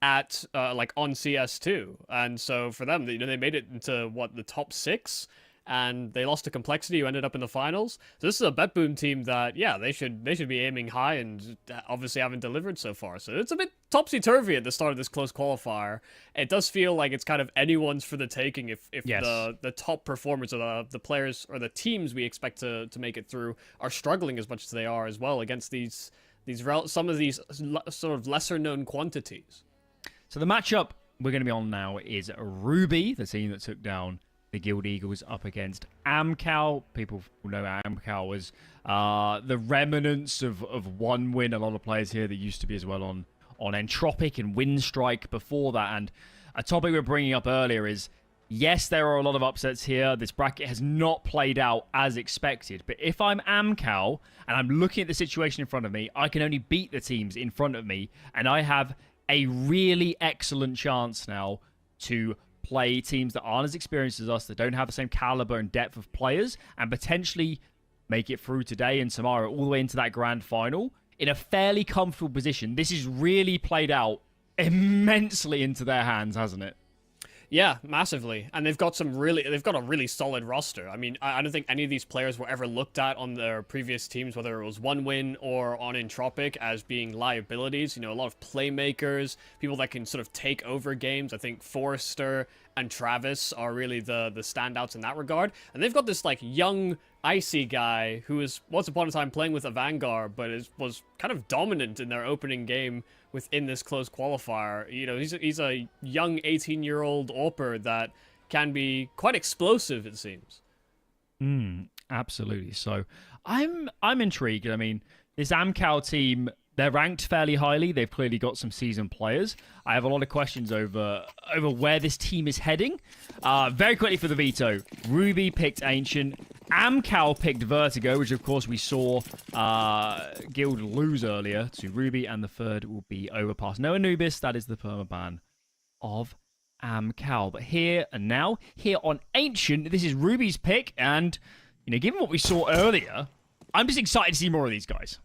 E: at, on CS2. And so for them, you know, they made it into, the top 6? And they lost to Complexity, who ended up in the finals. So this is a Bet Boom team that, yeah, they should be aiming high, and obviously haven't delivered so far. So it's a bit topsy-turvy at the start of this close qualifier. It does feel like it's kind of anyone's for the taking if
D: yes,
E: the top performers of the players or the teams we expect to make it through are struggling as much as they are as well against some of these sort of lesser-known quantities. So
D: the matchup we're going to be on now is Ruby, the team that took down the Guild Eagles, up against Amcal. People will know Amcal was the remnants of one win. A lot of players here that used to be as well on Entropic and Windstrike before that. And a topic we were bringing up earlier is, yes, there are a lot of upsets here. This bracket has not played out as expected. But if I'm Amcal and I'm looking at the situation in front of me, I can only beat the teams in front of me. And I have a really excellent chance now to play teams that aren't as experienced as us, that don't have the same caliber and depth of players, and potentially make it through today and tomorrow all the way into that grand final in a fairly comfortable position. This has really played out immensely into their hands, hasn't it?
E: Yeah, massively. And they've got a really solid roster. I mean, I don't think any of these players were ever looked at on their previous teams, whether it was One Win or on Entropic, as being liabilities. You know, a lot of playmakers, people that can sort of take over games. I think Forrester and Travis are really the standouts in that regard. And they've got this, young, icy guy who was once upon a time playing with a Vanguard, but was kind of dominant in their opening game within this close qualifier. You know, he's a young 18-year-old AWPer that can be quite explosive, it seems.
D: Absolutely. So I'm intrigued. I mean, this Amcal team, they're ranked fairly highly. They've clearly got some seasoned players. I have a lot of questions over where this team is heading. Very quickly for the veto. Ruby picked Ancient. Amcal picked Vertigo, which of course we saw Guild lose earlier to Ruby, and the third will be Overpass. No Anubis, that is the permaban of Amcal. But here and now, here on Ancient, this is Ruby's pick, and, you know, given what we saw earlier, I'm just excited to see more of these guys.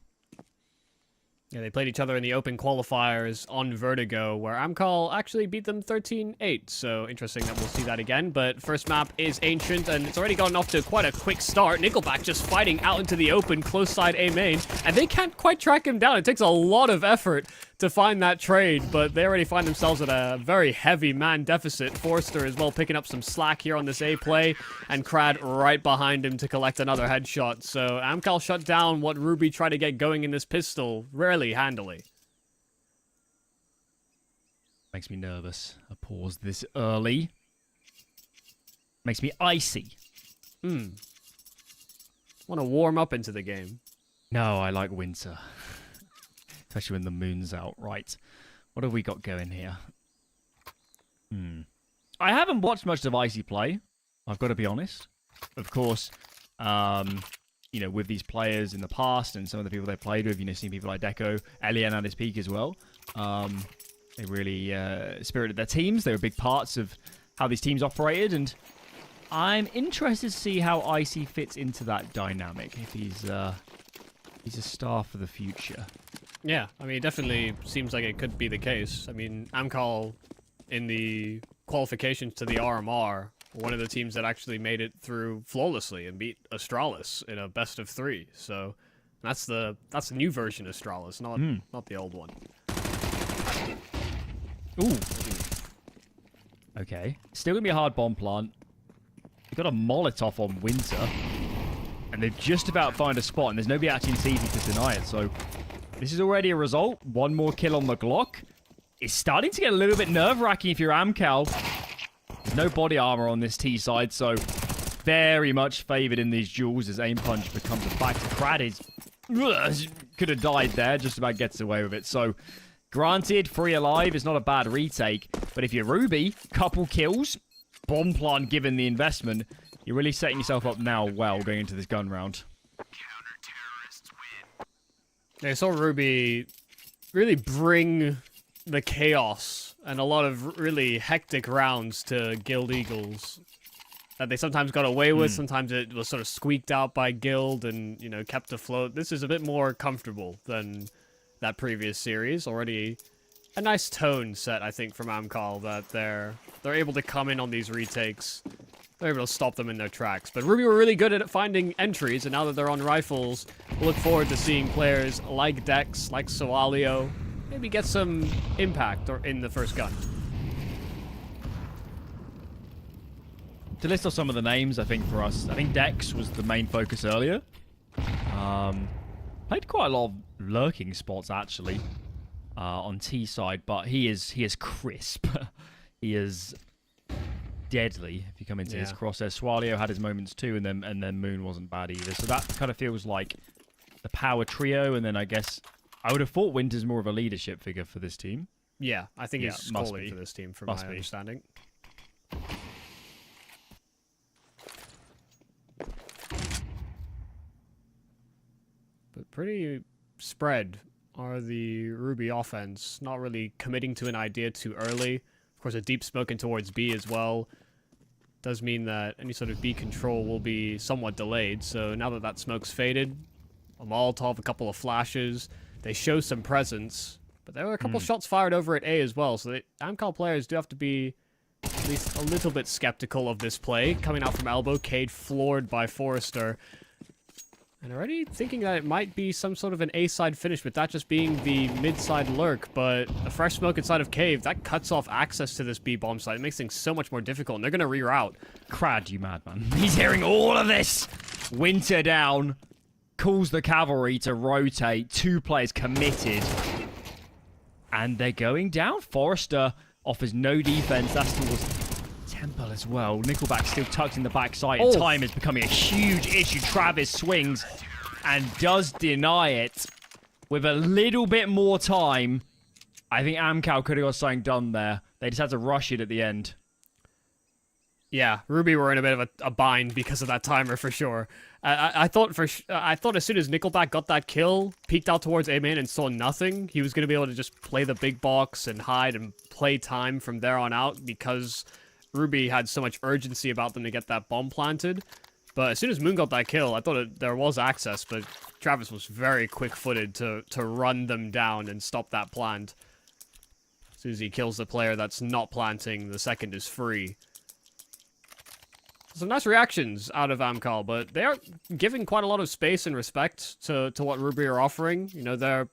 E: Yeah, they played each other in the open qualifiers on Vertigo, where Amcal actually beat them 13-8. So interesting that we'll see that again. But first map is Ancient, and it's already gotten off to quite a quick start. Nickelback just fighting out into the open, close side A main, and they can't quite track him down. It takes a lot of effort to find that trade, but they already find themselves at a very heavy man deficit. Forrester as well picking up some slack here on this A play, and Crad right behind him to collect another headshot. So Amcal shut down what Ruby tried to get going in this pistol, rarely handily.
D: Makes me nervous. A pause this early. Makes me icy.
E: Want to warm up into the game.
D: No, I like winter. Especially when the moon's out. Right. What have we got going here? I haven't watched much of Icy play. I've got to be honest. Of course, you know, with these players in the past and some of the people they played with, you know, seeing people like Deco, Elian at his peak as well. They really spirited their teams. They were big parts of how these teams operated, and I'm interested to see how Icy fits into that dynamic, if he's a star for the future.
E: Yeah, I mean, it definitely seems like it could be the case. I mean, Amcal in the qualifications to the RMR, one of the teams that actually made it through flawlessly and beat Astralis in a best of 3. So that's the new version of Astralis, not the old one.
D: Ooh. Okay. Still gonna be a hard bomb plant. They've got a Molotov on Winter, and they've just about found a spot, and there's nobody actually in CZ to deny it. So this is already a result. One more kill on the Glock. It's starting to get a little bit nerve-wracking if you're Amcal. There's no body armor on this T side, so very much favored in these duels as aim punch becomes a factor. Crad could have died there, just about gets away with it. So granted, 3 alive is not a bad retake, but if you're Ruby, couple kills, bomb plant given the investment, you're really setting yourself up now well going into this gun round.
E: They saw Ruby really bring the chaos and a lot of really hectic rounds to Guild Eagles that they sometimes got away with. Sometimes it was sort of squeaked out by Guild and, you know, kept afloat. This is a bit more comfortable than that previous series. Already a nice tone set, I think, from Amcal, that they're able to come in on these retakes. They're able to stop them in their tracks. But Ruby were really good at finding entries, and now that they're on rifles, we'll look forward to seeing players like Dex, like Soalio, maybe get some impact or in the first gun.
D: To list off some of the names, I think, for us, I think Dex was the main focus earlier. Played quite a lot of lurking spots, actually, on T side, but he is crisp. He is deadly if you come into his crosshairs. Swalio had his moments too, and then Moon wasn't bad either. So that kind of feels like the power trio, and then I guess I would have thought Winter's more of a leadership figure for this team.
E: Yeah, I think he's calling for this team, from my understanding. But pretty spread are the Ruby offense, not really committing to an idea too early. Of course, a deep smoke in towards B as well does mean that any sort of B control will be somewhat delayed. So now that smoke's faded, a Molotov, a couple of flashes, they show some presence. But there were a couple shots fired over at A as well, so Amcal players do have to be at least a little bit skeptical of this play. Coming out from elbow, Cade floored by Forrester. And already thinking that it might be some sort of an A-side finish, with that just being the mid-side lurk, but a fresh smoke inside of Cave, that cuts off access to this B-bomb site. It makes things so much more difficult, and they're going to reroute.
D: Crad, you madman. He's hearing all of this! Winter down, calls the cavalry to rotate, 2 players committed. And they're going down. Forrester offers no defense, that's towards Temple as well. Nickelback still tucked in the backside. And time is becoming a huge issue. Travis swings and does deny it. With a little bit more time, I think Amcal could have got something done there. They just had to rush it at the end.
E: Yeah, Ruby were in a bit of a bind because of that timer for sure. I thought as soon as Nickelback got that kill, peeked out towards A-main and saw nothing, he was going to be able to just play the big box and hide and play time from there on out, because Ruby had so much urgency about them to get that bomb planted. But as soon as Moon got that kill, I thought there was access, but Travis was very quick-footed to run them down and stop that plant. As soon as he kills the player that's not planting, the second is free. Some nice reactions out of Amcal, but they are giving quite a lot of space and respect to what Ruby are offering. You know, they're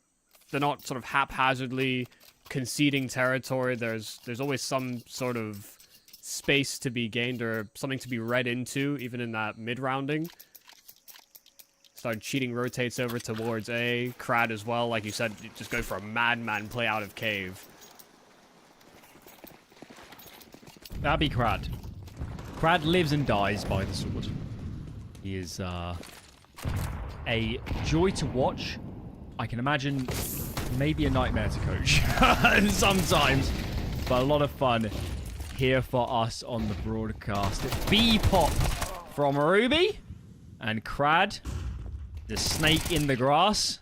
E: not sort of haphazardly conceding territory. There's always some sort of space to be gained or something to be read into, even in that mid-rounding. Started cheating, rotates over towards A. Crad as well, like you said, just go for a madman play out of cave.
D: That'd be Crad. Crad lives and dies by the sword. He is a joy to watch. I can imagine maybe a nightmare to coach sometimes, but a lot of fun here for us on the broadcast. B-pop from Ruby and Crad, the snake in the grass,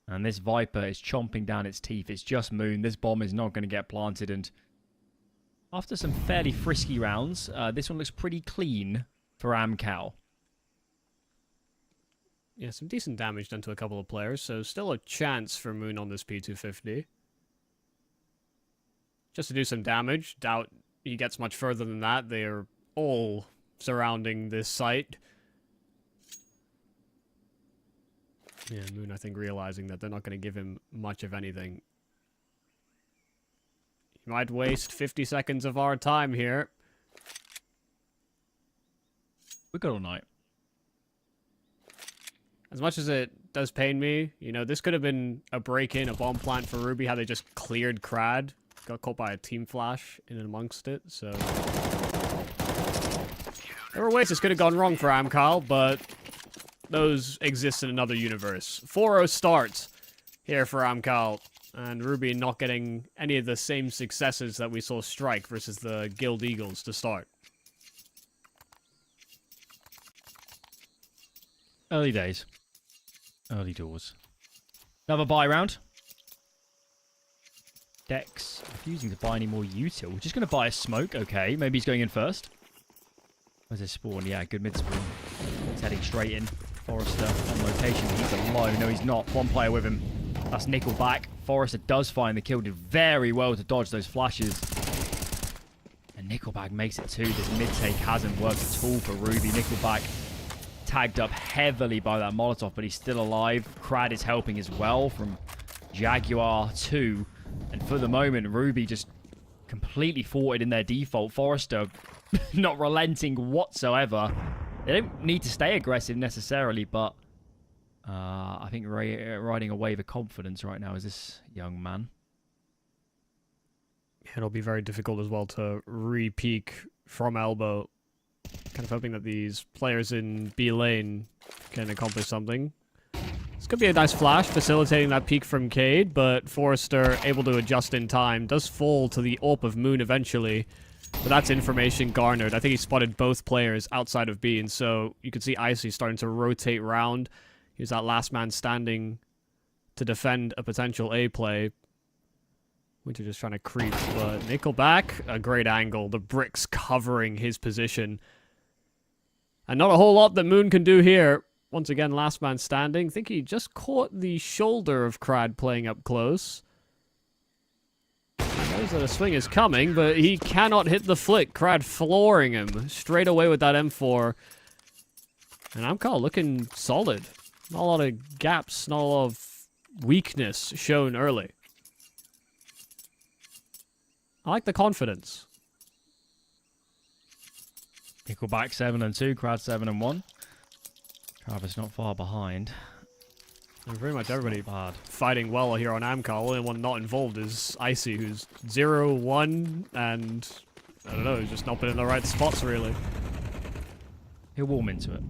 D: and this Viper is chomping down its teeth. It's just Moon. This bomb is not going to get planted, and after some fairly frisky rounds, this one looks pretty clean for Amcal.
E: Yeah, some decent damage done to a couple of players, so still a chance for Moon on this P250. Just to do some damage. Doubt he gets much further than that. They are all surrounding this site. Yeah, Moon, I think, realizing that they're not going to give him much of anything. He might waste 50 seconds of our time here.
D: We're good all night.
E: As much as it does pain me, you know, this could have been a break-in, a bomb plant for Ruby, how they just cleared Crad. Got caught by a team flash in and amongst it, so... There were ways this could have gone wrong for Amcal, but those exist in another universe. 4-0 starts here for Amcal, and Ruby not getting any of the same successes that we saw Strike versus the Guild Eagles to start.
D: Early days. Early doors. Another buy round. Dex refusing to buy any more util. We're just going to buy a smoke. Okay, maybe he's going in first. Where's his spawn? Yeah, good mid spawn. He's heading straight in. Forrester on location. He's alone. No, he's not. One player with him. That's Nickelback. Forrester does find the kill. Did very well to dodge those flashes. And Nickelback makes it too. This mid take hasn't worked at all for Ruby. Nickelback tagged up heavily by that Molotov, but he's still alive. Crad is helping as well from Jaguar 2. And for the moment, Ruby just completely thwarted in their default. Forrester not relenting whatsoever. They don't need to stay aggressive necessarily, but I think riding a wave of confidence right now is this young man.
E: It'll be very difficult as well to re-peek from elbow. Kind of hoping that these players in B lane can accomplish something. This could be a nice flash, facilitating that peek from Cade, but Forrester able to adjust in time. Does fall to the AWP of Moon eventually, but that's information garnered. I think he spotted both players outside of B, and so you can see Icy starting to rotate round. He's that last man standing to defend a potential A play. Winter just trying to creep, but Nickelback, a great angle. The bricks covering his position. And not a whole lot that Moon can do here. Once again, last man standing. I think he just caught the shoulder of Crad playing up close. He knows that a swing is coming, but he cannot hit the flick. Crad flooring him straight away with that M4. And Amcal looking solid. Not a lot of gaps, not a lot of weakness shown early. I like the confidence.
D: Nickelback 7-2, Crad 7-1. Travis not far behind.
E: And pretty much everybody
D: Bad.
E: fighting well here on Amcal. Only one not involved is Icy, who's 0-1, and I don't know, he's just not been in the right spots really.
D: He'll warm into it,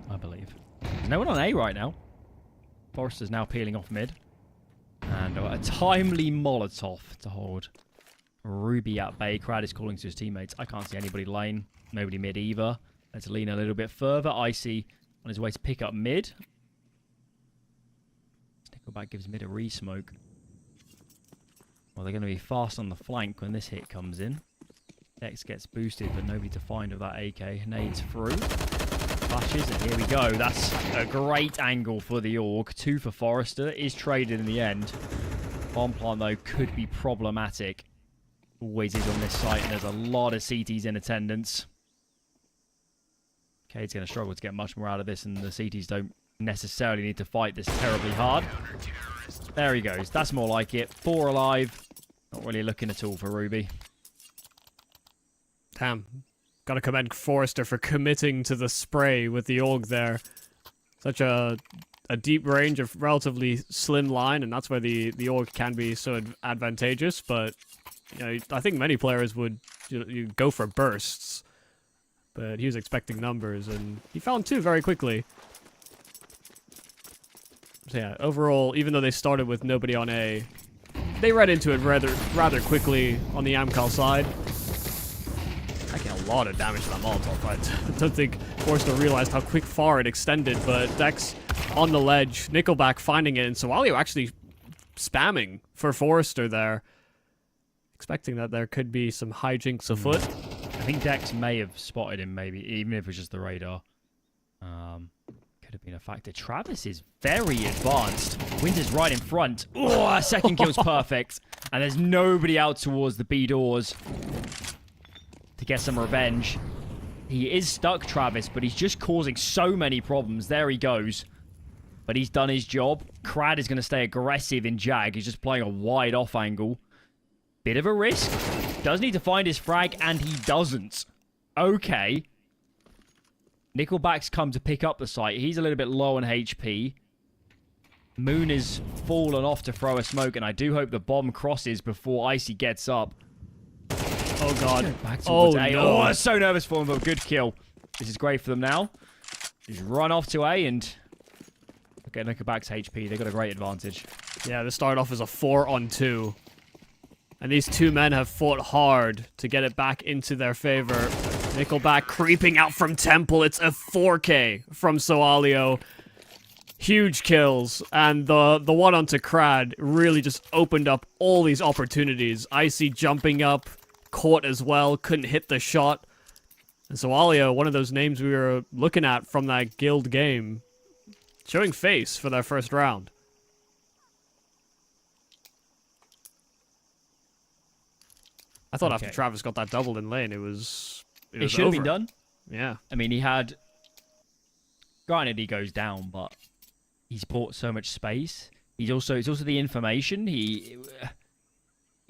D: I believe. There's no one on A right now. Forrester's now peeling off mid. And a timely Molotov to hold Ruby at bay. Crad is calling to his teammates. I can't see anybody lane. Nobody mid either. Let's lean a little bit further. Icy on his way to pick up mid. Nickelback gives mid a re-smoke. Well, they're going to be fast on the flank when this hit comes in. Dex gets boosted, but nobody to find with that AK. Nades through. Flashes, and here we go. That's a great angle for the AUG. 2 for Forrester. Is traded in the end. Bomb plant, though, could be problematic. Always is on this site, and there's a lot of CTs in attendance. Cade's going to struggle to get much more out of this, and the CTs don't necessarily need to fight this terribly hard. There he goes. That's more like it. 4 alive. Not really looking at all for Ruby.
E: Damn. Gotta commend Forrester for committing to the spray with the AUG there. Such a deep range of relatively slim line, and that's where the AUG can be so advantageous, but you know, I think many players would you go for bursts. But he was expecting numbers, and he found 2 very quickly. So yeah, overall, even though they started with nobody on A, they read into it rather quickly on the Amcal side. Taking a lot of damage to that Molotov. I don't think Forrester realized how far it extended, but Dex on the ledge, Nickelback finding it, and Sawalio actually spamming for Forrester there. Expecting that there could be some hijinks afoot.
D: I think Dex may have spotted him, maybe, even if it was just the radar. Could have been a factor. Travis is very advanced. Winter's right in front. Oh, second kill's perfect. And there's nobody out towards the B doors to get some revenge. He is stuck, Travis, but he's just causing so many problems. There he goes. But he's done his job. Crad is going to stay aggressive in Jag. He's just playing a wide off angle. Bit of a risk. Does need to find his frag, and he doesn't. Okay. Nickelback's come to pick up the site. He's a little bit low on HP. Moon is fallen off to throw a smoke, and I do hope the bomb crosses before Icy gets up. Oh, God. Oh, no. Oh, I'm so nervous for him, but good kill. This is great for them now. Just run off to A and get Nickelback's HP. They've got a great advantage.
E: Yeah, this started off as a 4-on-2. And these 2 men have fought hard to get it back into their favor. Nickelback creeping out from Temple. It's a 4K from Sawalio. Huge kills. And the one onto Crad really just opened up all these opportunities. Icy jumping up, caught as well, couldn't hit the shot. And Sawalio, one of those names we were looking at from that guild game, showing face for their first round. I thought after Travis got that double in lane, it should have
D: been done.
E: Yeah.
D: I mean, he had... Granted, he goes down, but he's bought so much space. It's also the information. He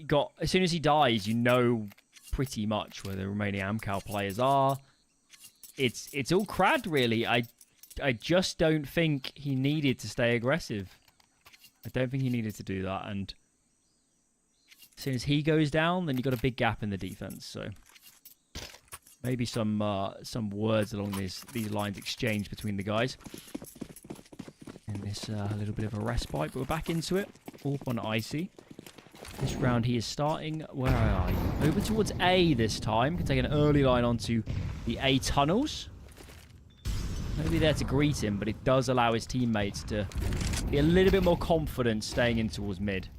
D: got... As soon as he dies, you know pretty much where the remaining Amcal players are. It's all Crad, really. I just don't think he needed to stay aggressive. I don't think he needed to do that, and... As soon as he goes down, then you've got a big gap in the defense. So maybe some words along these lines exchanged between the guys. And this a little bit of a respite, but we're back into it. Orp on Icy. This round he is starting. Where are you? Over towards A this time. Can take an early line onto the A tunnels. Nobody there to greet him, but it does allow his teammates to be a little bit more confident staying in towards mid.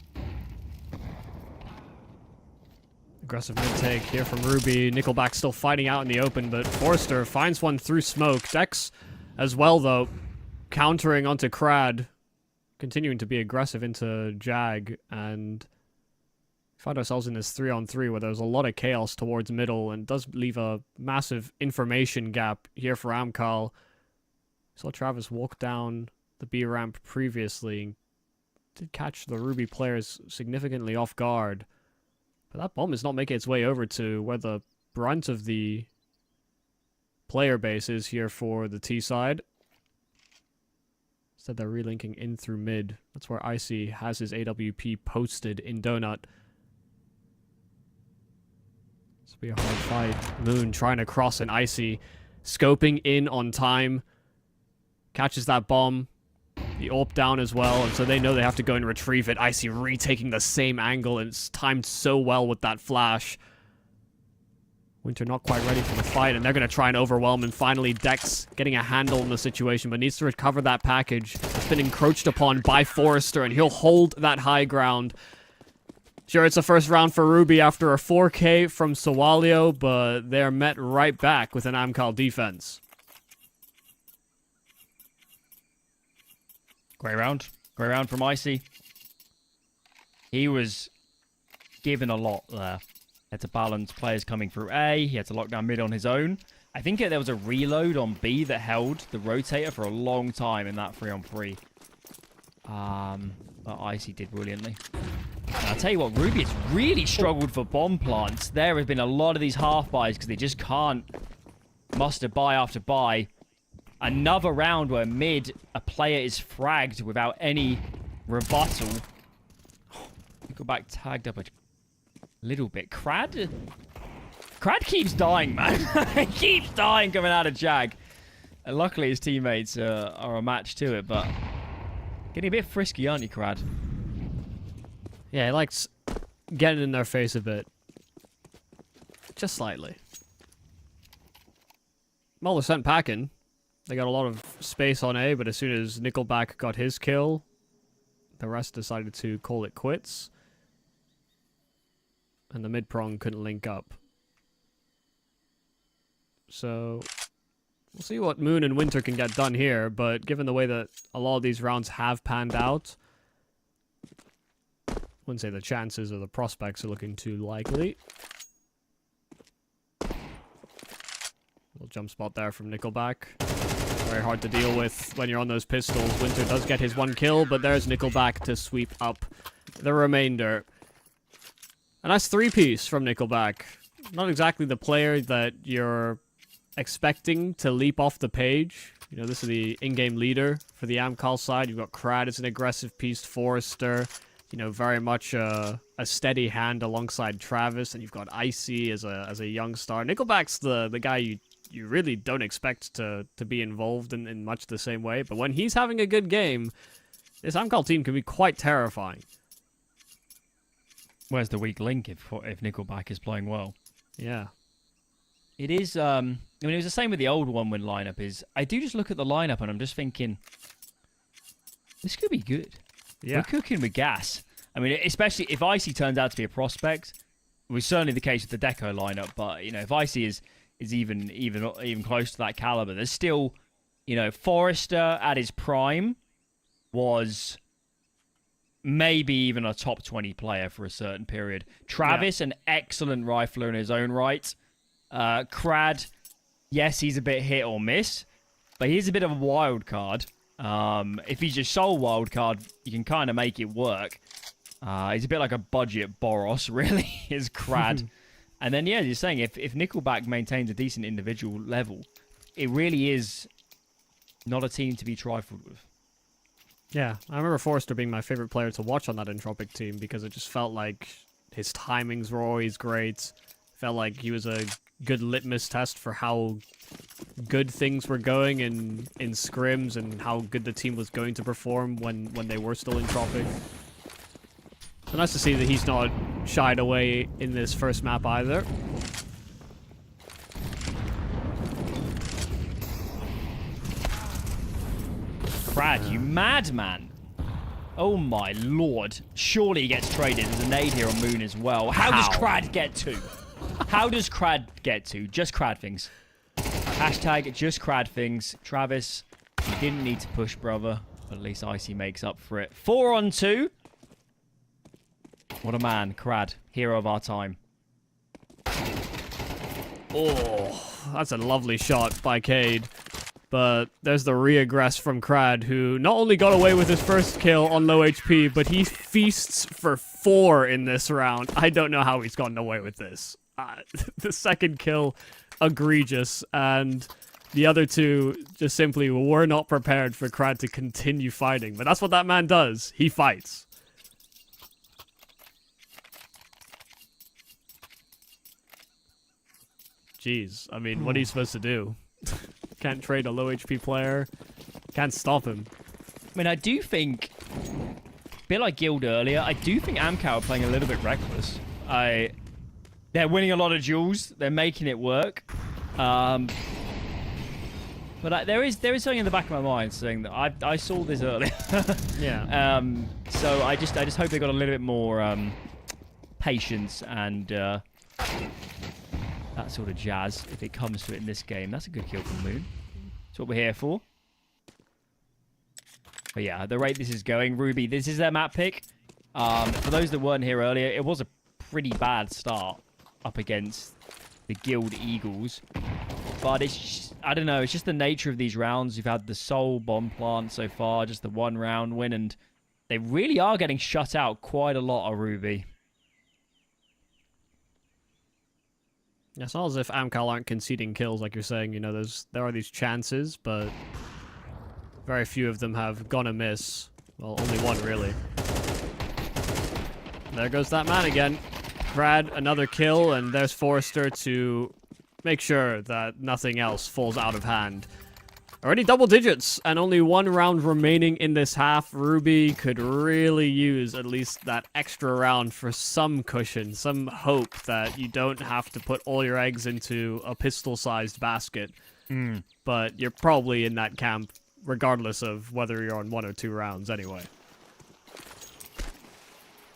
E: Aggressive mid-take here from Ruby. Nickelback still fighting out in the open, but Forrester finds one through smoke. Dex as well, though, countering onto Crad, continuing to be aggressive into Jag, and find ourselves in this 3-on-3 where there's a lot of chaos towards middle, and does leave a massive information gap here for Amcal. Saw Travis walk down the B ramp previously. Did catch the Ruby players significantly off guard. But that bomb is not making its way over to where the brunt of the player base is here for the T side. Instead, they're relinking in through mid. That's where Icy has his AWP posted in Donut. This will be a hard fight. Moon trying to cross an Icy. Scoping in on time. Catches that bomb. The AWP down as well, and so they know they have to go and retrieve it. Icy retaking the same angle, and it's timed so well with that flash. Winter not quite ready for the fight, and they're going to try and overwhelm, and finally Dex getting a handle on the situation, but needs to recover that package. It's been encroached upon by Forrester, and he'll hold that high ground. Sure, it's a first round for Ruby after a 4K from Sawalio, but they're met right back with an Amcal defense.
D: Great round. Great round from Icy. He was given a lot there. Had to balance players coming through A. He had to lock down mid on his own. I think there was a reload on B that held the rotator for a long time in that 3-on-3. But Icy did brilliantly. And I'll tell you what, Ruby has really struggled for bomb plants. There have been a lot of these half buys because they just can't muster buy after buy. Another round where mid, a player is fragged without any rebuttal. Go back, tagged up a little bit. Crad keeps dying, man. He keeps dying coming out of Jag. And luckily his teammates are a match to it, but getting a bit frisky, aren't you, Crad?
E: Yeah, he likes getting in their face a bit. Just slightly. Well, they're sent packing. They got a lot of space on A, but as soon as Nickelback got his kill, the rest decided to call it quits. And the mid-prong couldn't link up. So, we'll see what Moon and Winter can get done here, but given the way that a lot of these rounds have panned out, I wouldn't say the chances or the prospects are looking too likely. Little jump spot there from Nickelback. Very hard to deal with when you're on those pistols. Winter does get his 1 kill, but there's Nickelback to sweep up the remainder. A nice 3-piece from Nickelback. Not exactly the player that you're expecting to leap off the page. You know, this is the in-game leader for the Amcal side. You've got Crad as an aggressive piece, Forrester, you know, very much a steady hand alongside Travis, and you've got Icy as a young star. Nickelback's the guy you really don't expect to be involved in much the same way, but when he's having a good game, this Amcal team can be quite terrifying.
D: Where's the weak link if Nickelback is playing well?
E: Yeah.
D: It is, I mean, it was the same with the old one when lineup is. I do just look at the lineup and I'm just thinking, this could be good.
E: Yeah.
D: We're cooking with gas. I mean, especially if Icy turns out to be a prospect, it was certainly the case with the Deco lineup, but, you know, if Icy is even close to that caliber, there's still, you know, Forrester at his prime was maybe even a top 20 player for a certain period. Travis, an excellent rifler in his own right. Crad, yes, he's a bit hit or miss, but he's a bit of a wild card. If he's your sole wild card, you can kind of make it work. He's a bit like a budget Boros, really, is Crad. And then, yeah, you're saying if Nickelback maintains a decent individual level, it really is not a team to be trifled with.
E: Yeah, I remember Forrester being my favorite player to watch on that Entropic team because it just felt like his timings were always great. Felt like he was a good litmus test for how good things were going in scrims and how good the team was going to perform when they were still Entropic. So nice to see that he's not shied away in this first map either.
D: Crad, you madman. Oh my lord. Surely he gets traded. There's a nade here on Moon as well. How does Crad get to? How does Crad get to? Just Crad things. Hashtag just Crad things. Travis, you didn't need to push, brother. But at least Icy makes up for it. 4-on-2. What a man. Crad, hero of our time.
E: Oh, that's a lovely shot by Cade. But there's the re-aggress from Crad, who not only got away with his first kill on low HP, but he feasts for 4 in this round. I don't know how he's gotten away with this. The second kill, egregious, and the other two just simply were not prepared for Crad to continue fighting. But that's what that man does. He fights. Jeez, I mean, what are you supposed to do? Can't trade a low HP player. Can't stop him.
D: I mean, I do think, a bit like Guild earlier, I do think Amcal are playing a little bit reckless. They're winning a lot of duels. They're making it work. But there is something in the back of my mind saying that I saw this earlier.
E: Yeah.
D: So I just hope they got a little bit more patience and that sort of jazz if it comes to it in this game. That's a good kill from Moon. That's what we're here for. But yeah, the rate this is going, Ruby, this is their map pick. For those that weren't here earlier, it was a pretty bad start up against the Guild Eagles. But it's just, I don't know, it's just the nature of these rounds. You've had the sole bomb plant so far, just the one round win, and they really are getting shut out quite a lot of Ruby.
E: Yeah, it's not as if Amcal aren't conceding kills, like you're saying. You know, there are these chances, but very few of them have gone amiss. Well, only one, really. There goes that man again. Brad, another kill, and there's Forrester to make sure that nothing else falls out of hand. Already double digits, and only one round remaining in this half. Ruby could really use at least that extra round for some cushion, some hope that you don't have to put all your eggs into a pistol-sized basket. But you're probably in that camp regardless of whether you're on 1 or 2 rounds anyway.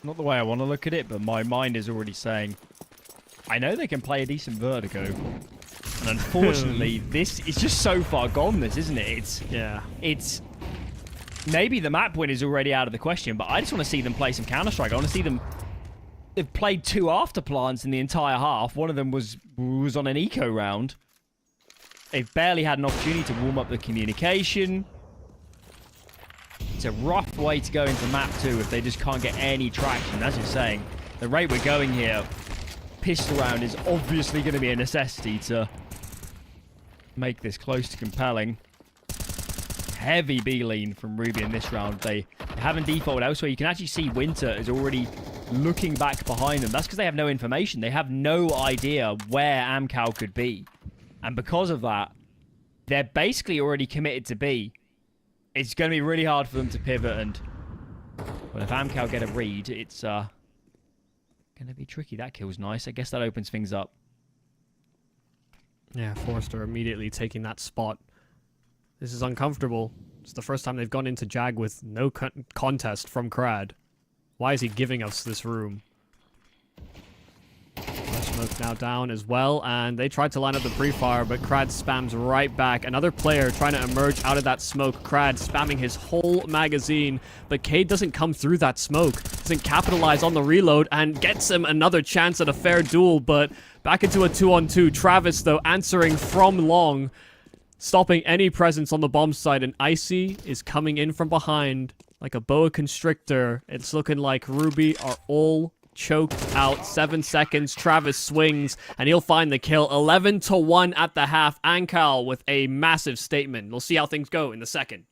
D: Not the way I want to look at it, but my mind is already saying, I know they can play a decent Vertigo. And unfortunately, this is just so far gone, this, isn't it? It's maybe the map win is already out of the question, but I just want to see them play some Counter-Strike. I want to see them... They've played 2 afterplants in the entire half. One of them was on an eco round. They've barely had an opportunity to warm up the communication. It's a rough way to go into map 2 if they just can't get any traction. As you're saying, the rate we're going here, pistol round is obviously going to be a necessity to make this close to compelling. Heavy B-lean from Ruby in this round. They haven't defaulted elsewhere. You can actually see Winter is already looking back behind them. That's because they have no information. They have no idea where Amcal could be. And because of that, they're basically already committed to B. It's going to be really hard for them to pivot, and well, if Amcal get a read, it's going to be tricky. That kill's nice. I guess that opens things up.
E: Yeah, Forrester immediately taking that spot. This is uncomfortable. It's the first time they've gone into Jag with no contest from Crad. Why is he giving us this room? Smoke now down as well, and they tried to line up the pre-fire, but Crad spams right back. Another player trying to emerge out of that smoke. Crad spamming his whole magazine, but Cade doesn't come through that smoke. Doesn't capitalize on the reload and gets him another chance at a fair duel, but back into a 2-on-2. Travis, though, answering from long, stopping any presence on the bomb site, and Icy is coming in from behind like a boa constrictor. It's looking like Ruby are all choked out. 7 seconds. Travis swings, and he'll find the kill. 11-1 at the half. Amcal with a massive statement. We'll see how things go in the second.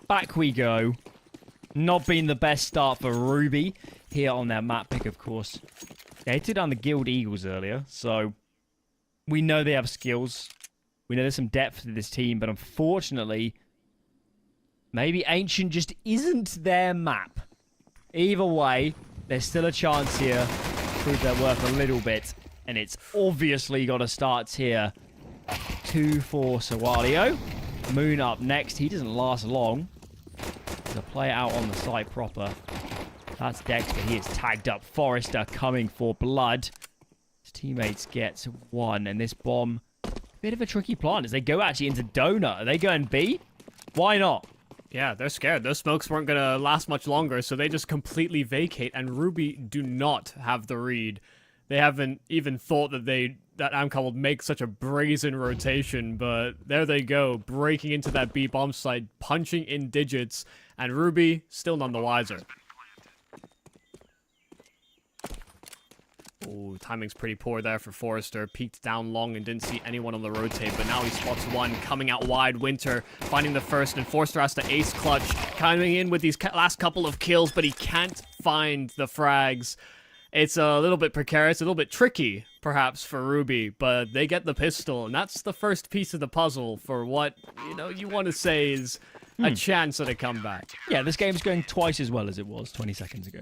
D: back we go. Not been the best start for Ruby here on their map pick, of course. They took down the Guild Eagles earlier, so we know they have skills. We know there's some depth to this team, but unfortunately, maybe Ancient just isn't their map. Either way, there's still a chance here to prove their worth a little bit, and it's obviously got to start here. 2 for Sawalio. Moon up next. He doesn't last long. To play it out on the site proper. That's Dex, but he is tagged up. Forrester coming for blood. His teammates get 1, and this bomb, bit of a tricky plant as they go actually into Donut. Are they going B? Why not?
E: Yeah, they're scared. Those smokes weren't going to last much longer, so they just completely vacate, and Ruby do not have the read. They haven't even thought that that Amcal would make such a brazen rotation, but there they go, breaking into that B bomb site, punching in digits, and Ruby still none the wiser. Oh, timing's pretty poor there for Forrester. Peeked down long and didn't see anyone on the rotate, but now he spots one coming out wide. Winter finding the first, and Forrester has to ace clutch, coming in with these last couple of kills, but he can't find the frags. It's a little bit precarious, a little bit tricky, perhaps, for Ruby, but they get the pistol, and that's the first piece of the puzzle for what, you want to say is a chance at a comeback.
D: Yeah, this game's going twice as well as it was 20 seconds ago.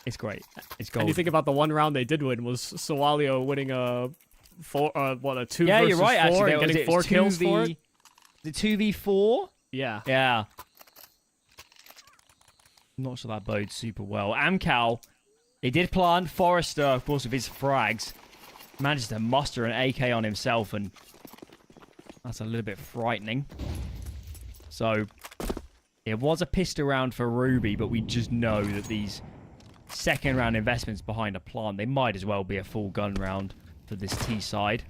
D: It's great. It's gold.
E: And you think about the one round they did win was Sawalio winning a 2 versus 4
D: you're right, actually,
E: and getting 4 kills for it?
D: The 2v4?
E: Yeah.
D: Yeah. I'm not sure that bodes super well. Amcal, they did plant. Forrester, of course, with his frags, manages to muster an AK on himself, and that's a little bit frightening. So, it was a pistol round for Ruby, but we just know that these second round investments behind a plant, they might as well be a full gun round for this T side.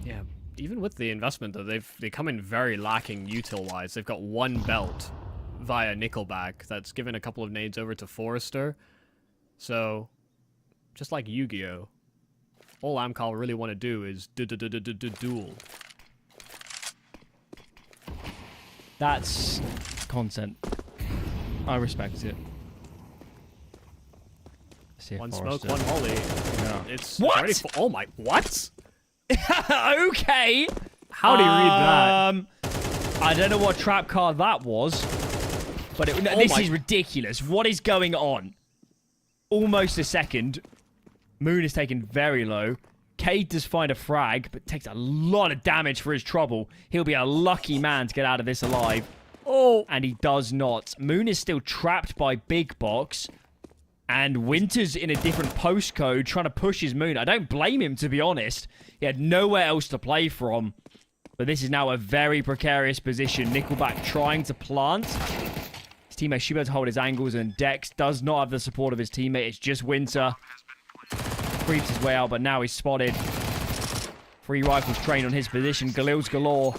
E: Yeah, even with the investment, though, they come in very lacking util-wise. They've got 1 belt via Nickelback that's given a couple of nades over to Forrester. So, just like Yu-Gi-Oh!, all Amcal really want to do is duel.
D: That's content. I respect it.
E: One
D: Forrester.
E: smoke, 1 molly.
D: Yeah.
E: It's
D: What?
E: already oh my, what?
D: Okay.
E: How do you read that?
D: I don't know what trap card that was, but this is ridiculous. What is going on? Almost a second. Moon is taken very low. Cade does find a frag, but takes a lot of damage for his trouble. He'll be a lucky man to get out of this alive.
E: Oh.
D: And he does not. Moon is still trapped by Big Box. And Winter's in a different postcode trying to push his Moon. I don't blame him, to be honest. He had nowhere else to play from. But this is now a very precarious position. Nickelback trying to plant. His teammate should be able to hold his angles, and Dex does not have the support of his teammate. It's just Winter. Creeps his way out, but now he's spotted. 3 rifles trained on his position. Galil's galore.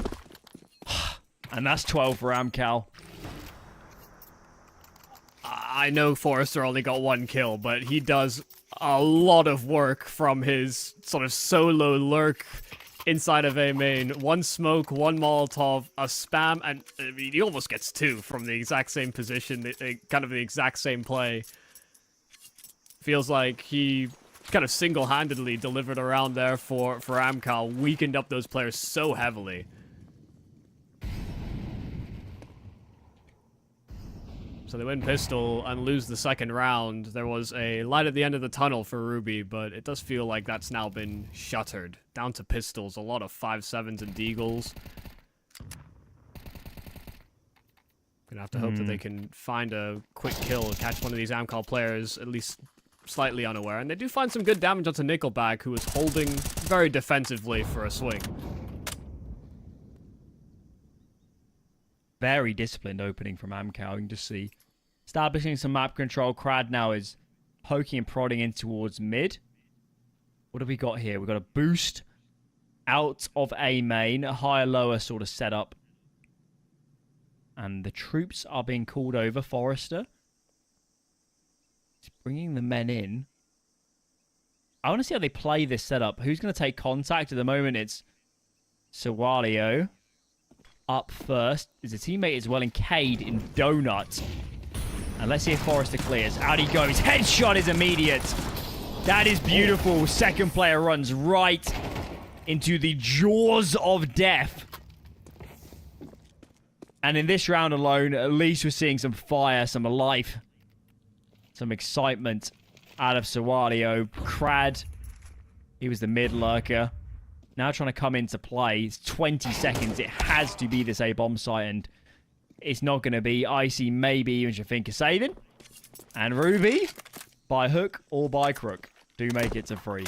D: And that's 12 for Amcal.
E: I know Forrester only got 1 kill, but he does a lot of work from his sort of solo lurk inside of A main. 1 smoke, 1 Molotov, a spam, and I mean, he almost gets 2 from the exact same position, kind of the exact same play. Feels like he kind of single-handedly delivered around there for Amcal, weakened up those players so heavily. So they win pistol and lose the second round. There was a light at the end of the tunnel for Ruby, but it does feel like that's now been shuttered. Down to pistols, a lot of 5.7s and deagles. Gonna have to hope that they can find a quick kill, catch one of these Amcal players, at least slightly unaware. And they do find some good damage onto Nickelback, who is holding very defensively for a swing.
D: Very disciplined opening from Amcal. You can just see establishing some map control. Crad now is poking and prodding in towards mid. What have we got here? We've got a boost out of A main, a higher-lower sort of setup. And the troops are being called over. Forrester. He's bringing the men in. I want to see how they play this setup. Who's going to take contact? At the moment, it's Sawalio. up first. Is a teammate as well in Cade in Donut. And let's see if Forrester clears. Out he goes. Headshot is immediate. That is beautiful. Second player runs right into the jaws of death. And in this round alone, at least we're seeing some fire, some life, some excitement out of Sawalio. Crad, he was the mid lurker. Now trying to come into play. It's 20 seconds. It has to be this A bomb site, and it's not going to be. Icy maybe even Shafinka saving. And Ruby, by hook or by crook, do make it to 3.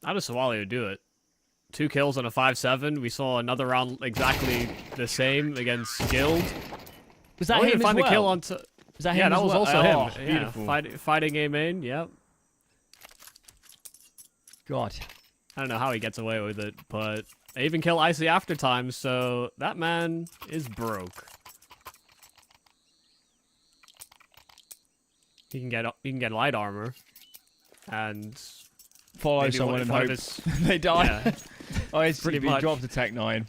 E: How does Sawalio do it? 2 kills on a 5-7. We saw another round exactly the same against Guild.
D: Was that him
E: didn't
D: as
E: find
D: well?
E: the kill on
D: Was that him
E: yeah, that
D: as
E: was
D: well?
E: also
D: Oh,
E: him.
D: beautiful.
E: Yeah, fighting A main, yep.
D: God.
E: I don't know how he gets away with it, but they even kill Icy after time, so that man is broke. He can get light armor, and
D: Follow
E: maybe
D: someone
E: if
D: and
E: one
D: hope
E: of his-
D: they die.
E: Yeah.
D: Oh, it's
E: Pretty
D: been
E: much.
D: dropped to Tech 9.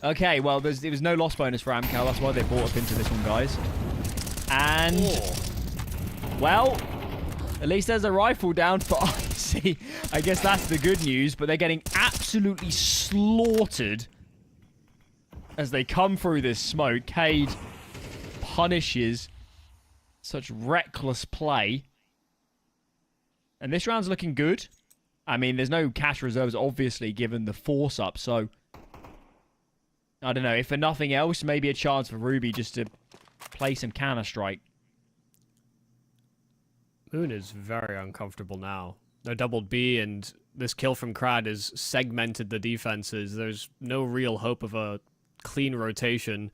D: Okay, well, there was no loss bonus for Amcal. That's why they brought up into this one, guys. And, well, at least there's a rifle down for Icy. I guess that's the good news, but they're getting absolutely slaughtered as they come through this smoke. Cade punishes such reckless play. And this round's looking good. I mean, there's no cash reserves, obviously, given the force up, so I don't know. If for nothing else, maybe a chance for Ruby just to play some Counter-Strike.
E: Moon is very uncomfortable now. They're doubled B, and this kill from Crad has segmented the defenses. There's no real hope of a clean rotation.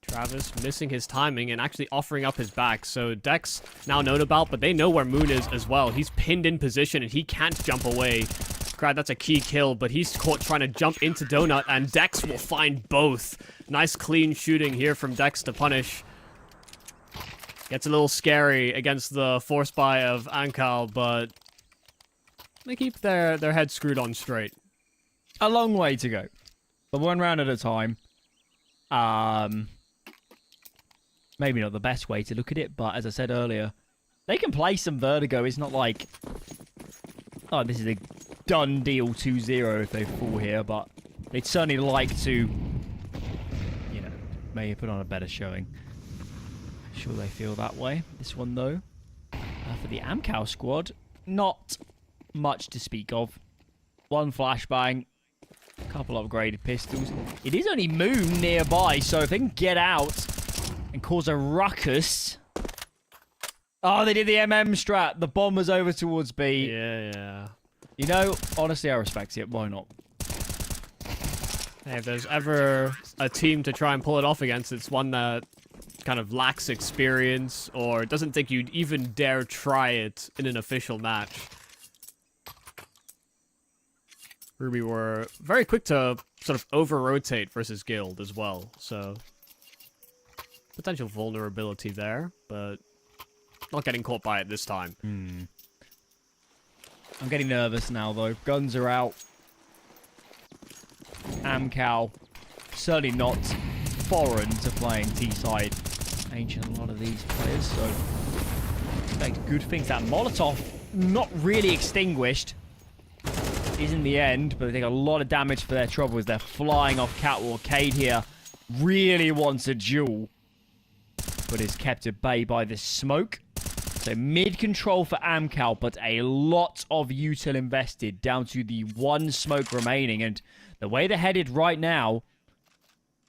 E: Travis missing his timing and actually offering up his back. So Dex now known about, but they know where Moon is as well. He's pinned in position and he can't jump away. Crad, that's a key kill, but he's caught trying to jump into Donut, and Dex will find both. Nice clean shooting here from Dex to punish. Gets a little scary against the force buy of Ankal, but they keep their head screwed on straight.
D: A long way to go. But one round at a time. Maybe not the best way to look at it, but as I said earlier, they can play some Vertigo. It's not like, oh, this is a done deal 2-0 if they fall here, but they'd certainly like to, you know, maybe put on a better showing. I'm sure they feel that way. This one, though, for the Amcal squad, not much to speak of. One flashbang, a couple upgraded pistols. It is only Moon nearby, so if they can get out and cause a ruckus. Oh, they did the strat. The bomb was over towards B.
E: Yeah.
D: You know, honestly, I respect it. Why not?
E: Hey, if there's ever a team to try and pull it off against, it's one that kind of lacks experience or doesn't think you'd even dare try it in an official match. Ruby were very quick to sort of over-rotate versus Guild as well, so potential vulnerability there, but not getting caught by it this time.
D: I'm getting nervous now, though. Guns are out. Amcal, certainly not foreign to playing T-side. Ancient, a lot of these players, so expect good things. That Molotov, not really extinguished, is in the end, but they take a lot of damage for their trouble as they're flying off Catwalk. Cade here really wants a duel, but is kept at bay by this smoke. So mid-control for Amcal, but a lot of util invested down to the one smoke remaining. And the way they're headed right now,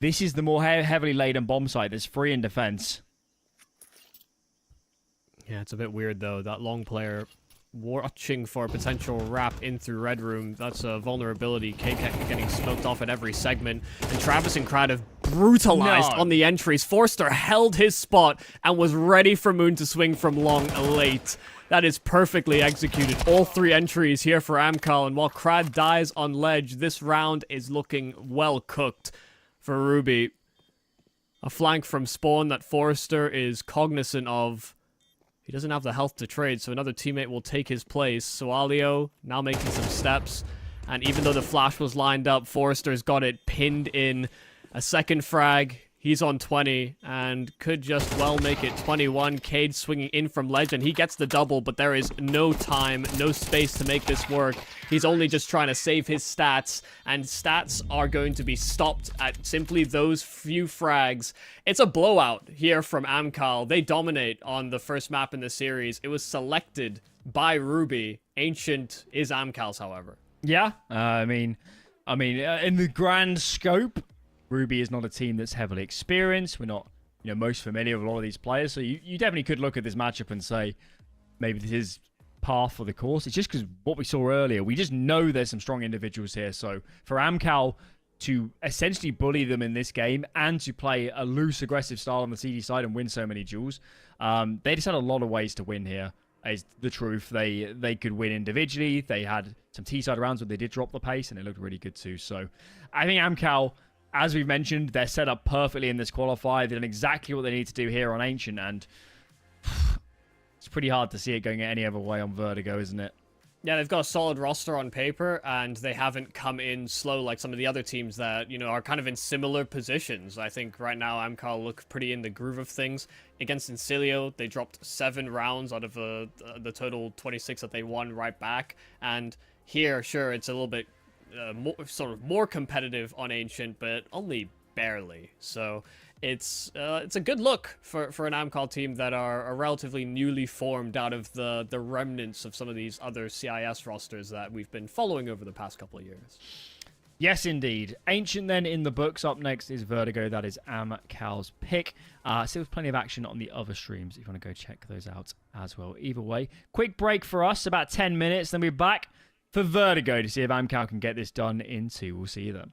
D: this is the more heavily laden bomb site. There's 3 in defense.
E: Yeah, it's a bit weird, though. That long player watching for a potential wrap in through Red Room. That's a vulnerability. K getting smoked off at every segment. And Travis and Crad have brutalized on the entries. Forster held his spot and was ready for Moon to swing from long late. That is perfectly executed. All 3 entries here for Amcal. And while Crad dies on ledge, this round is looking well cooked for Ruby. A flank from Spawn that Forrester is cognizant of. He doesn't have the health to trade, so another teammate will take his place. Soalio now making some steps. And even though the flash was lined up, Forrester's got it pinned in. A second frag. He's on 20 and could just well make it 21. Cade swinging in from ledge, and he gets the double, but there is no time, no space to make this work. He's only just trying to save his stats, and stats are going to be stopped at simply those few frags. It's a blowout here from Amcal. They dominate on the first map in the series. It was selected by Ruby. Ancient is Amcal's, however.
D: Yeah, I mean, in the grand scope, Ruby is not a team that's heavily experienced. We're not, most familiar with a lot of these players. So you definitely could look at this matchup and say, maybe this is par for the course. It's just because what we saw earlier, we just know there's some strong individuals here. So for Amcal to essentially bully them in this game and to play a loose, aggressive style on the CD side and win so many duels, they just had a lot of ways to win here. Is the truth. They could win individually. They had some T-side rounds where they did drop the pace and it looked really good too. So I think Amcal, as we've mentioned, they're set up perfectly in this qualifier. They've done exactly what they need to do here on Ancient, and it's pretty hard to see it going any other way on Vertigo, isn't it?
E: Yeah, they've got a solid roster on paper, and they haven't come in slow like some of the other teams that, are kind of in similar positions. I think right now Amcal look pretty in the groove of things. Against Incilio, they dropped 7 rounds out of the total 26 that they won right back. And here, sure, it's a little bit more competitive on Ancient, but only barely. So it's a good look for an Amcal team that are relatively newly formed out of the remnants of some of these other CIS rosters that we've been following over the past couple of years.
D: Yes, indeed. Ancient then in the books. Up next is Vertigo. That is Amcal's pick. Still plenty of action on the other streams if you want to go check those out as well. Either way, quick break for us, about 10 minutes. Then we're back for Vertigo to see if Amcal can get this done in 2. We'll see you then.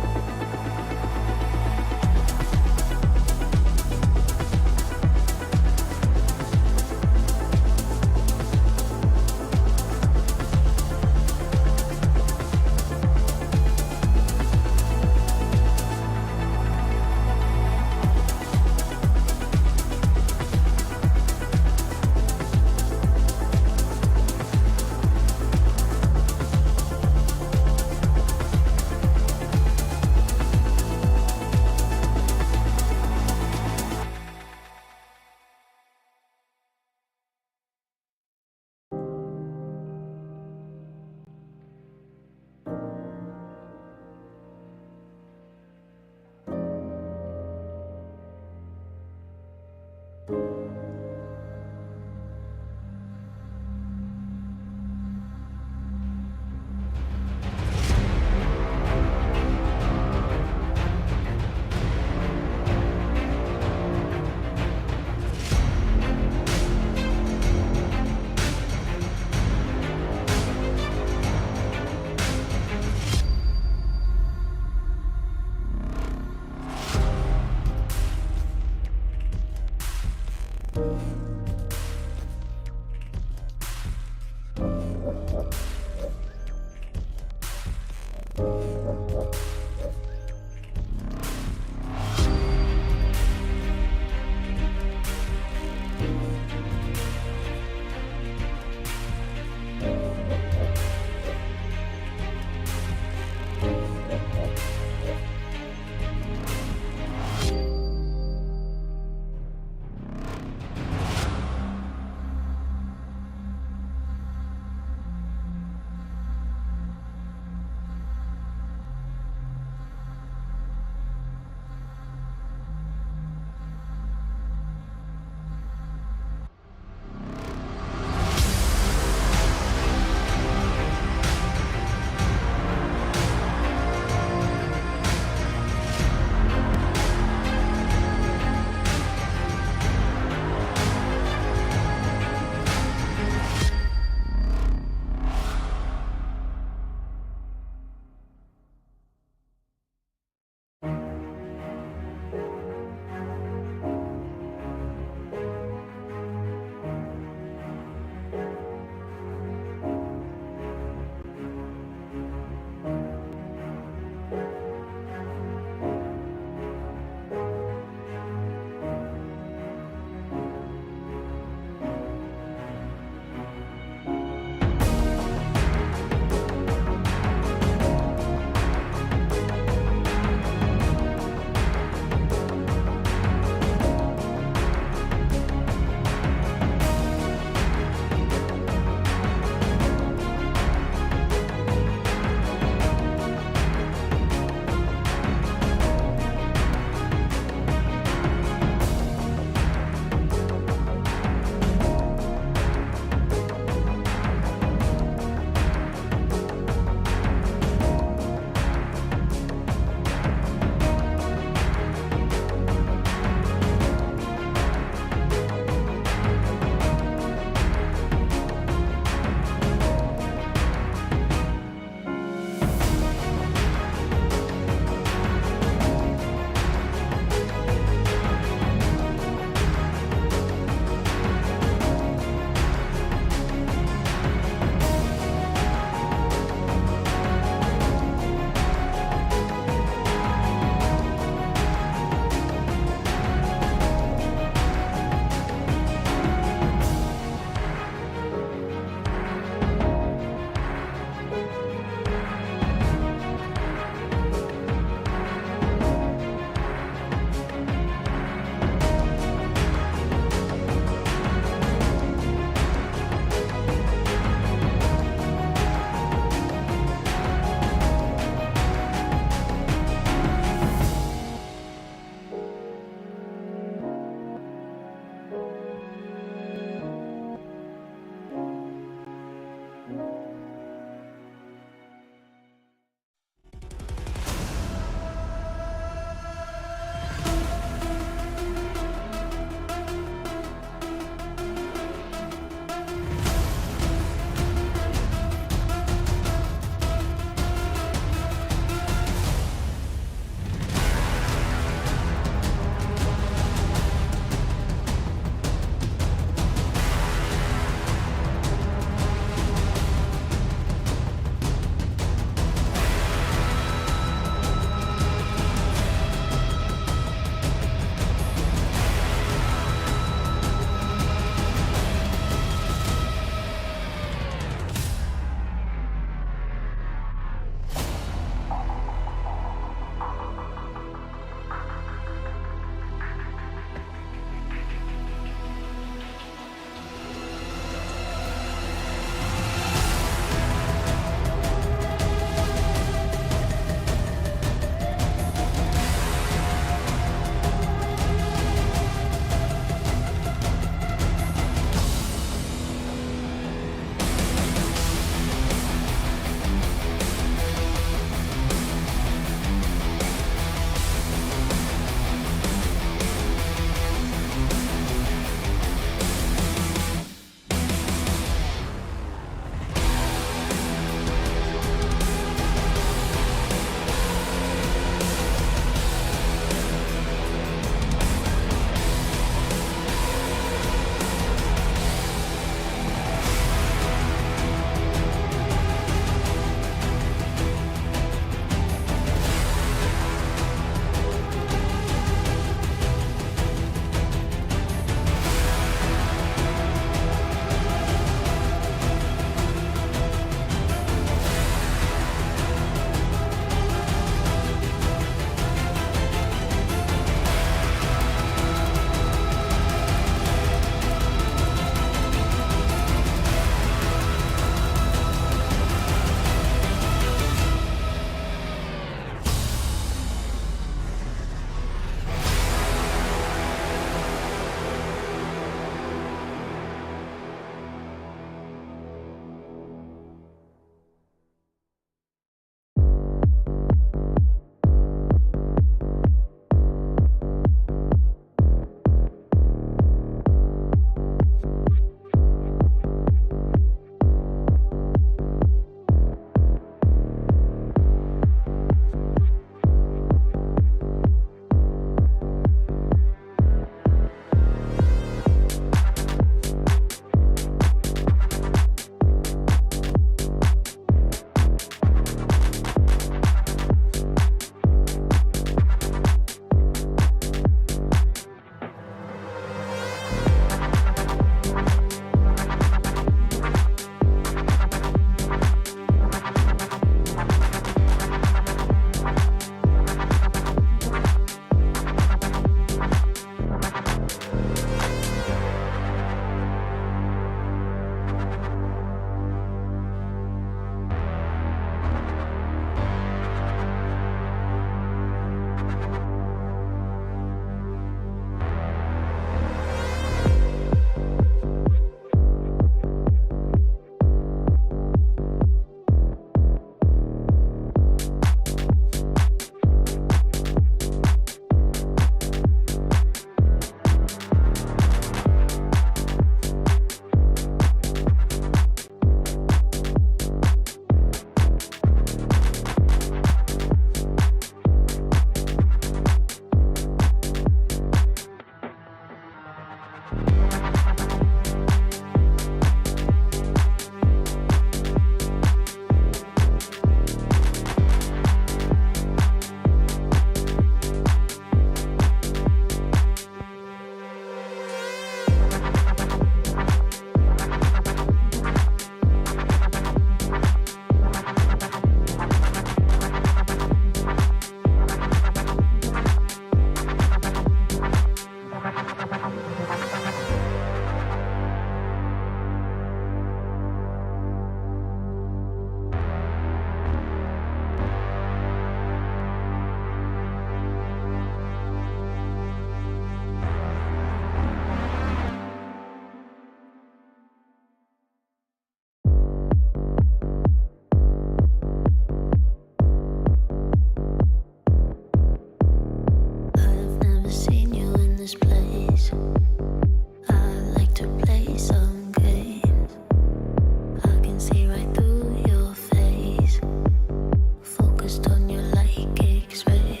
F: focused on you like X-rays.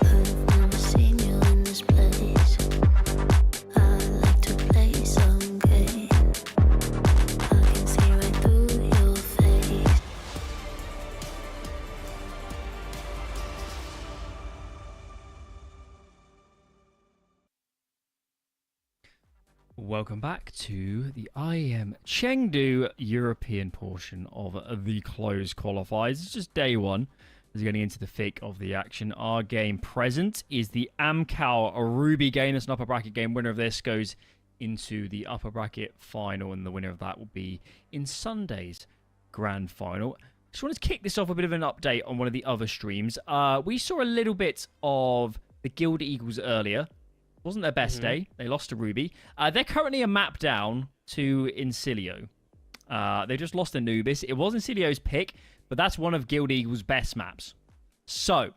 F: I've never seen you in this place. I like to play some game. I can see right through your face.
D: Welcome back to the IEM Chengdu European portion of the closed qualifiers. It's just day one. As getting into the thick of the action, our game present is the Amcal Ruby game. That's an upper bracket game. Winner of this goes into the upper bracket final, and the winner of that will be in Sunday's grand final. Just wanted to kick this off with a bit of an update on one of the other streams. We saw a little bit of the Guild Eagles earlier. Wasn't their best day. They lost to Ruby. They're currently a map down to Incilio. They just lost Anubis. It was Incilio's pick, but that's one of Guild Eagle's best maps. So,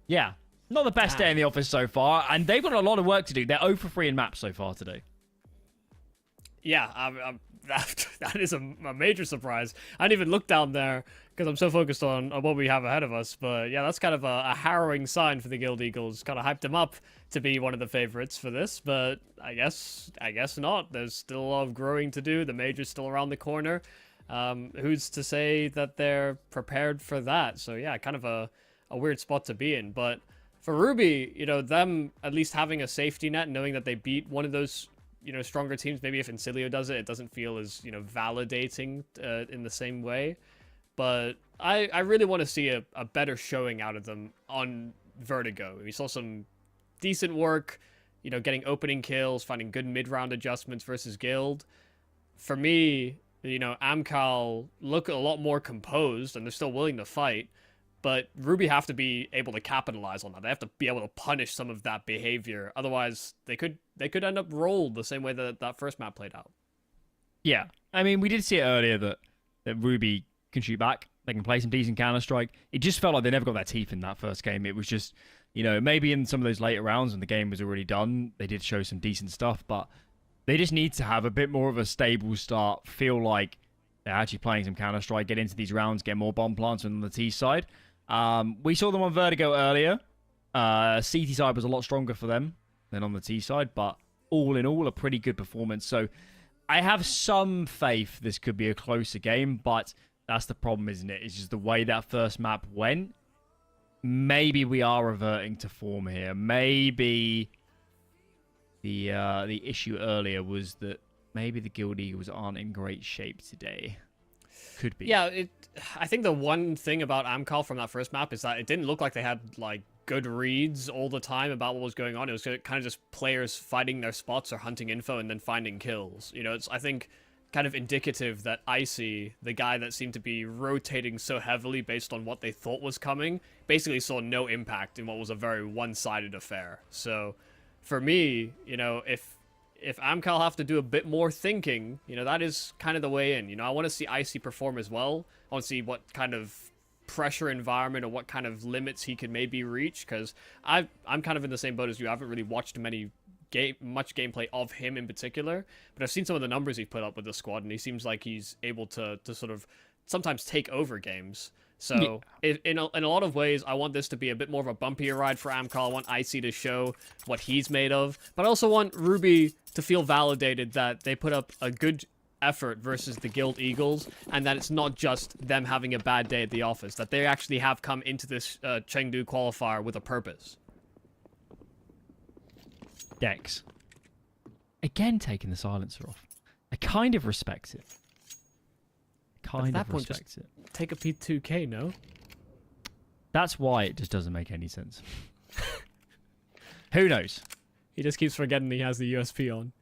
D: yeah, not the best day in the office so far, and they've got a lot of work to do. They're 0 for 3 in maps so far today.
E: Yeah, that is a major surprise. I didn't even look down there because I'm so focused on what we have ahead of us. But yeah, that's kind of a harrowing sign for the Guild Eagles. Kind of hyped them up to be one of the favorites for this, but I guess not. There's still a lot of growing to do. The major's still around the corner. Who's to say that they're prepared for that? So yeah, kind of a weird spot to be in. But for Ruby, them at least having a safety net, knowing that they beat one of those stronger teams. Maybe if Incilio does it, it doesn't feel as, validating in the same way. But I really want to see a better showing out of them on Vertigo. We saw some decent work, getting opening kills, finding good mid-round adjustments versus Guild. For me, Amcal look a lot more composed, and they're still willing to fight. But Ruby have to be able to capitalize on that. They have to be able to punish some of that behavior. Otherwise, they could end up rolled the same way that first map played out. Yeah.
D: I mean, we did see it earlier that Ruby can shoot back. They can play some decent Counter-Strike. It just felt like they never got their teeth in that first game. It was just, maybe in some of those later rounds when the game was already done, they did show some decent stuff, but they just need to have a bit more of a stable start, feel like they're actually playing some Counter-Strike, get into these rounds, get more bomb plants on the T side. We saw them on Vertigo earlier. CT side was a lot stronger for them than on the T side, but all in all, a pretty good performance. So I have some faith this could be a closer game, but that's the problem, isn't it? It's just the way that first map went. Maybe we are reverting to form here. Maybe the issue earlier was that maybe the Guild Eagles aren't in great shape today. Could be.
E: Yeah, I think the one thing about Amcal from that first map is that it didn't look like they had good reads all the time about what was going on. It was kind of just players fighting their spots or hunting info and then finding kills. It's, I think, kind of indicative that Icy, the guy that seemed to be rotating so heavily based on what they thought was coming, basically saw no impact in what was a very one-sided affair. So for me, if Amcal have to do a bit more thinking, that is kind of the way in. I want to see Icy perform as well. I want to see what kind of pressure environment or what kind of limits he could maybe reach, because I'm kind of in the same boat as you. I haven't really watched much gameplay of him in particular, but I've seen some of the numbers he's put up with the squad, and he seems like he's able to sort of sometimes take over games. So in a lot of ways, I want this to be a bit more of a bumpier ride for Amcal. I want Icy to show what he's made of, but I also want Ruby to feel validated that they put up a good effort versus the Guild Eagles, and that it's not just them having a bad day at the office, that they actually have come into this Chengdu qualifier with a purpose.
D: Dex. Again, taking the silencer off. I kind of respect it.
E: Take a P2K, no?
D: That's why it just doesn't make any sense. Who knows?
E: He just keeps forgetting he has the USP on.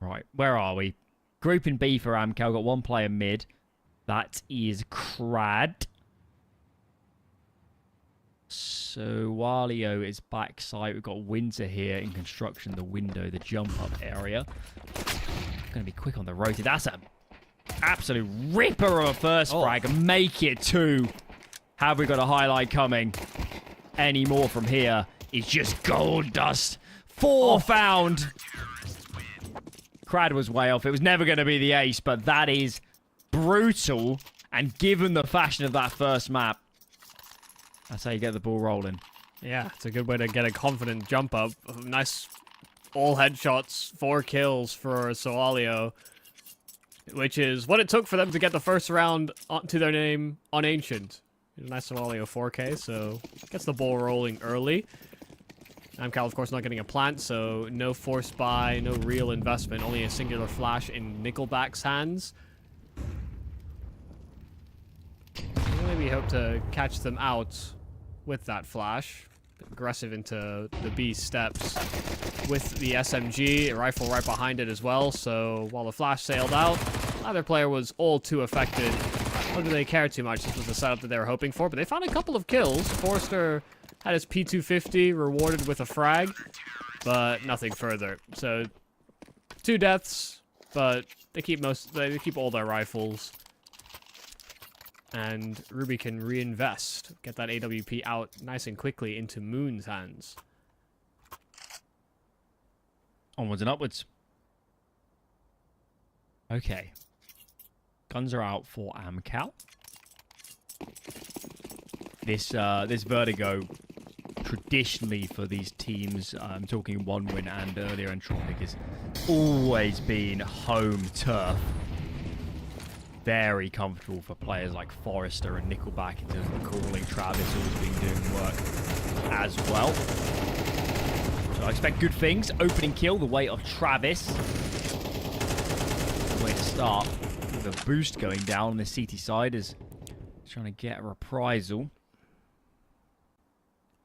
D: Right, where are we? Group in B for Amcal. Got one player mid. That is Crad. So Walio is backside. We've got Winter here in construction. The window, the jump up area. Going to be quick on the rotate. That's an absolute ripper of a first frag. Make it 2. Have we got a highlight coming? Any more from here is just gold dust. 4 found. Crad was way off. It was never going to be the ace, but that is brutal. And given the fashion of that first map, that's how you get the ball rolling.
E: Yeah, it's a good way to get a confident jump up. Nice all headshots, 4 kills for Soalio, which is what it took for them to get the first round to their name on Ancient. Nice Soalio 4K, so gets the ball rolling early. Amcal, of course, not getting a plant, so no forced buy, no real investment, only a singular flash in Nickelback's hands. Maybe hope to catch them out with that flash. Aggressive into the B steps with the SMG, a rifle right behind it as well, so while the flash sailed out, neither player was all too affected. Nor did they care too much. This was the setup that they were hoping for, but they found a couple of kills. Forrester had his P250 rewarded with a frag, but nothing further. So 2 deaths, but they keep all their rifles. And Ruby can reinvest, get that AWP out nice and quickly into Moon's hands.
D: Onwards and upwards. Okay. Guns are out for Amcal. This Vertigo, traditionally for these teams, I'm talking 1 win and earlier Entropic, has always been home turf. Very comfortable for players like Forrester and Nickelback in terms of the calling. Travis always been doing work as well. So I expect good things. Opening kill, the way of Travis. The way to start with a boost going down on the CT side is trying to get a reprisal.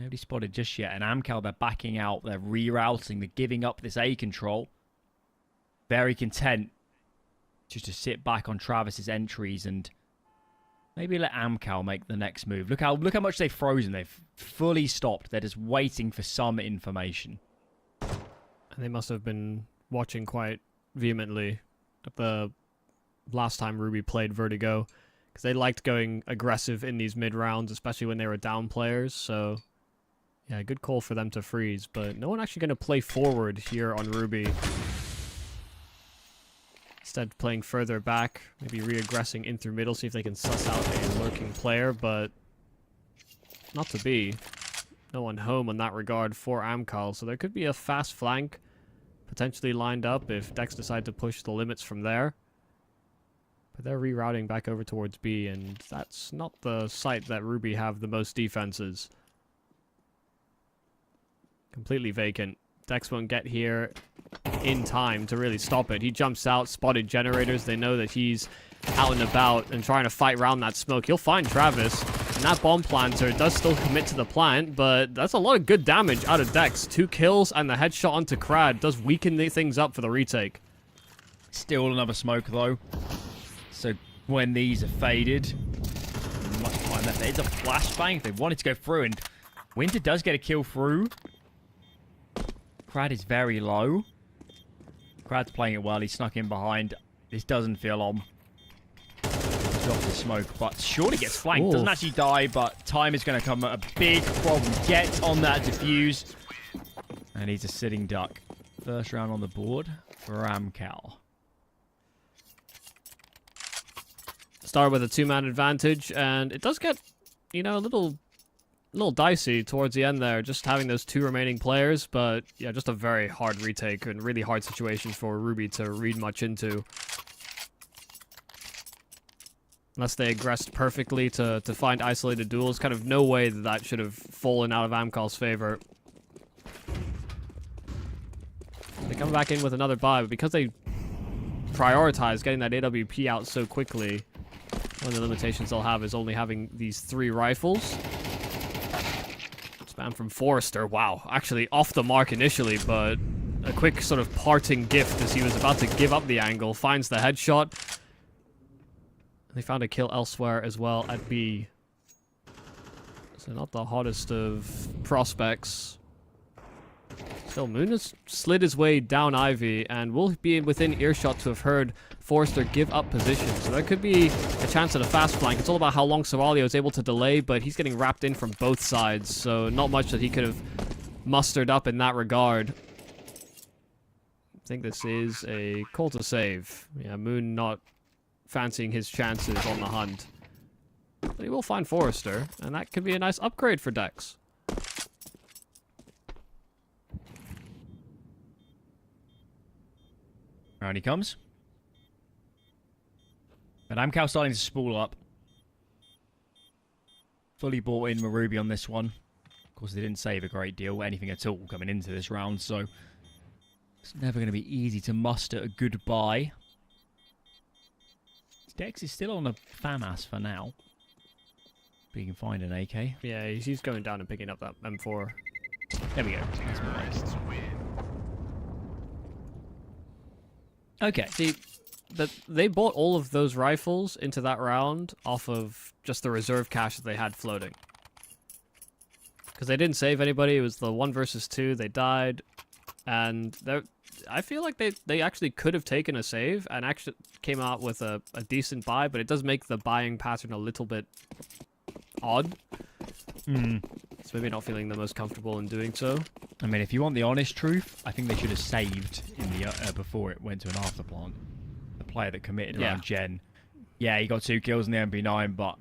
D: Nobody spotted just yet. And Amcal, they're backing out. They're rerouting. They're giving up this A control. Very content just to sit back on Travis's entries and maybe let Amcal make the next move. Look how much they've frozen. They've fully stopped. They're just waiting for some information.
E: And they must have been watching quite vehemently at the last time Ruby played Vertigo, because they liked going aggressive in these mid rounds, especially when they were down players. So yeah, good call for them to freeze, but no one actually going to play forward here on Ruby. Instead, playing further back, maybe re-aggressing in through middle, see if they can suss out a lurking player, but not to be. No one home on that regard for Amcal, so there could be a fast flank potentially lined up if Dex decide to push the limits from there. But they're rerouting back over towards B, and that's not the site that Ruby have the most defenses. Completely vacant. Dex won't get here in time to really stop it. He jumps out, spotted generators. They know that he's out and about and trying to fight around that smoke. He'll find Travis, and that bomb planter does still commit to the plant, but that's a lot of good damage out of Dex. 2 kills and the headshot onto Krad does weaken things up for the retake.
D: Still another smoke though. So when these are faded, much time left. There's a flashbang if they wanted to go through, and Winter does get a kill through. Krad is very low. Krad's playing it well. He snuck in behind. This doesn't feel on. Drops the smoke, but surely gets flanked. Doesn't actually die, but time is going to come a big problem. Get on that defuse. And he's a sitting duck. First round on the board for Amcal.
E: Start with a 2-man advantage, and it does get, you know, a little dicey towards the end there, just having those 2 remaining players, but yeah, just a very hard retake and really hard situation for Ruby to read much into. Unless they aggressed perfectly to find isolated duels, kind of no way that should have fallen out of Amcal's favor. They come back in with another buy, but because they prioritize getting that AWP out so quickly, one of the limitations they'll have is only having these 3 rifles. Spam from Forrester. Wow, actually off the mark initially, but a quick sort of parting gift as he was about to give up the angle. Finds the headshot. They found a kill elsewhere as well at B. So not the hottest of prospects. Still, Moon has slid his way down Ivy and will be within earshot to have heard Forrester give up position. So there could be a chance at a fast flank. It's all about how long Soalio is able to delay, but he's getting wrapped in from both sides. So not much that he could have mustered up in that regard. I think this is a call to save. Yeah, Moon not fancying his chances on the hunt. But he will find Forrester, and that could be a nice upgrade for Dex.
D: Around he comes. But Amcal starting to spool up. Fully bought in Marubi on this one. Of course, they didn't save a great deal, anything at all, coming into this round, so it's never going to be easy to muster a good buy. Dex is still on a FAMAS for now. But he can find an AK.
E: Yeah, he's going down and picking up that M4.
D: There we go. That's more like it. Okay.
E: See, they bought all of those rifles into that round off of just the reserve cash that they had floating. Because they didn't save anybody. It was the 1 versus 2. They died. And I feel like they actually could have taken a save and actually came out with a decent buy, but it does make the buying pattern a little bit odd. So maybe not feeling the most comfortable in doing so.
D: I mean, if you want the honest truth, I think they should have saved in the before it went to an afterplant. The player that committed around Gen. Yeah, he got 2 kills in the MP9, but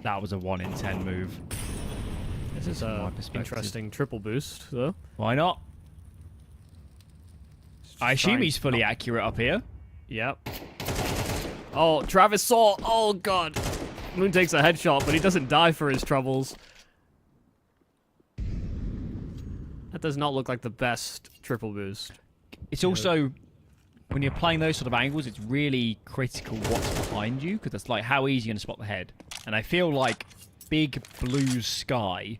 D: that was a 1 in 10 move.
E: This is a interesting triple boost, though.
D: Why not? I assume he's fully accurate up here.
E: Yep. Oh, Travis saw. Oh, God. Moon takes a headshot, but he doesn't die for his troubles. That does not look like the best triple boost.
D: It's also, when you're playing those sort of angles, it's really critical what's behind you, because it's like, how easy are you going to spot the head? And I feel like big blue sky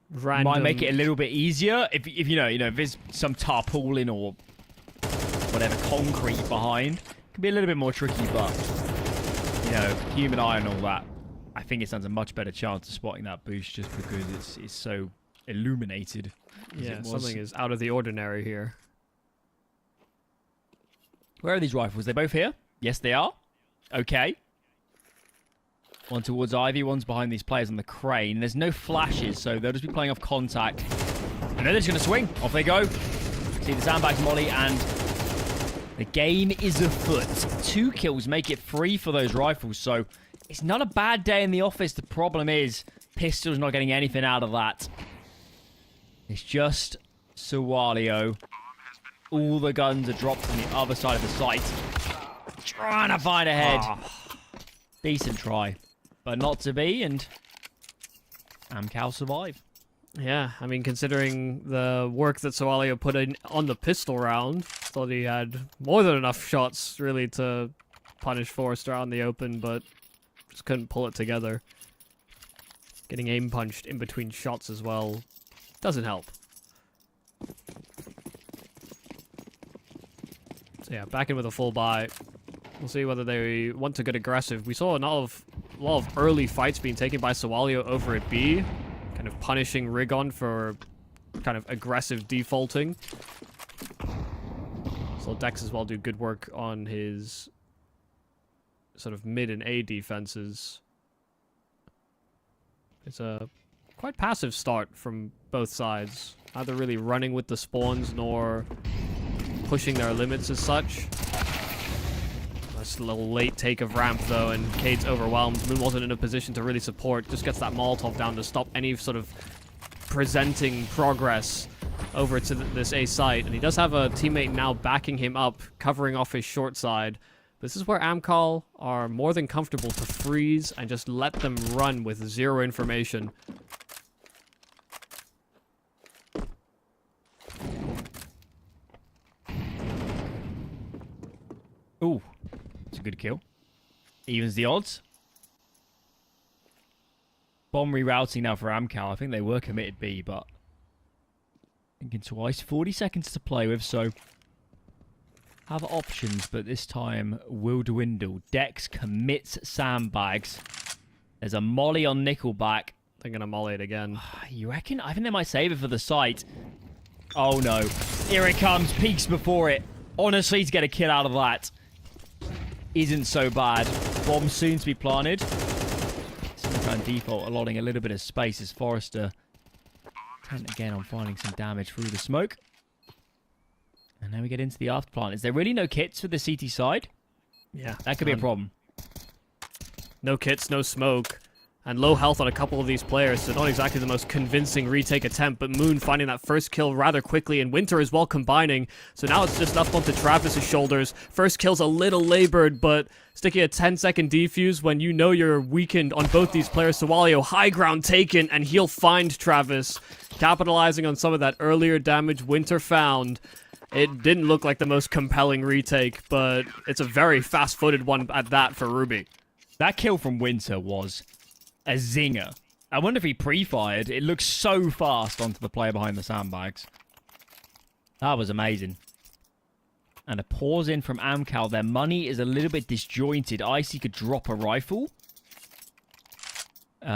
D: might make it a little bit easier if you know if there's some tarpaulin or whatever concrete behind. It can be a little bit more tricky, but human eye and all that, I think it stands a much better chance of spotting that boost just because it's so illuminated.
E: Yeah, something is out of the ordinary here.
D: Where are these rifles? They're both here? Yes, they are. Okay. One towards Ivy, one's behind these players on the crane. There's no flashes, so they'll just be playing off contact. And then they're just going to swing. Off they go. See the sandbags molly, and the game is afoot. 2 kills make it 3 for those rifles, so it's not a bad day in the office. The problem is, Pistol's not getting anything out of that. It's just Sawalio. All the guns are dropped from the other side of the site. Trying to find a head. Decent try. But not to be, and Amcal survived.
E: Yeah, I mean, considering the work that Sawalio put in on the pistol round, thought he had more than enough shots, really, to punish Forrester out in the open, but just couldn't pull it together. Getting aim punched in between shots as well doesn't help. So yeah, back in with a full buy. We'll see whether they want to get aggressive. We saw a lot of early fights being taken by Sawalio over at B, kind of punishing Rigon for kind of aggressive defaulting. So Dex as well do good work on his sort of mid and A defenses. It's a quite passive start from both sides. Neither really running with the spawns nor pushing their limits as such. Nice little late take of ramp though, and Cade's overwhelmed. Moon wasn't in a position to really support. Just gets that Molotov down to stop any sort of presenting progress over to this A site. And he does have a teammate now backing him up, covering off his short side. This is where Amcal are more than comfortable to freeze and just let them run with 0 information.
D: Ooh, it's a good kill. Evens the odds. Bomb rerouting now for Amcal. I think they were committed B, but thinking twice. 40 seconds to play with, so have options, but this time will dwindle. Dex commits sandbags. There's a molly on Nickelback.
E: They're going to molly it again.
D: You reckon? I think they might save it for the site. Oh no. Here it comes. Peeks before it. Honestly, to get a kill out of that isn't so bad. Bomb soon to be planted. Sometimes default allotting a little bit of space as Forrester intent again on finding some damage through the smoke. And now we get into the afterplant. Is there really no kits for the CT side?
E: Yeah.
D: That could be a problem.
E: No kits, no smoke, and low health on a couple of these players, so not exactly the most convincing retake attempt, but Moon finding that first kill rather quickly, and Winter as well combining, so now it's just up onto Travis's shoulders. First kill's a little labored, but sticking a 10-second defuse when you know you're weakened on both these players. Sawalio, high ground taken, and he'll find Travis, capitalizing on some of that earlier damage Winter found. It didn't look like the most compelling retake, but it's a very fast-footed one at that for Ruby.
D: That kill from Winter was a zinger. I wonder if he pre-fired. It looks so fast onto the player behind the sandbags. That was amazing. And a pause in from Amcal. Their money is a little bit disjointed. Icy could drop a rifle.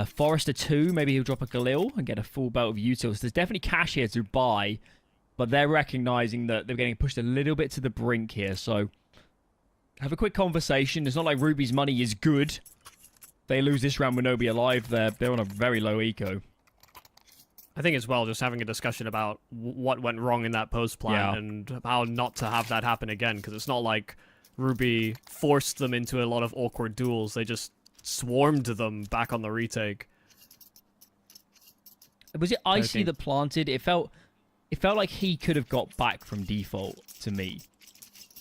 D: Forrester 2, maybe he'll drop a Galil and get a full belt of utils. There's definitely cash here to buy, but they're recognizing that they're getting pushed a little bit to the brink here. So have a quick conversation. It's not like Ruby's money is good. They lose this round with nobody alive. They're on a very low eco.
E: I think as well, just having a discussion about what went wrong in that post plan and how not to have that happen again, because it's not like Ruby forced them into a lot of awkward duels. They just swarmed them back on the retake.
D: Was it Icy that planted? It felt like he could have got back from default to me.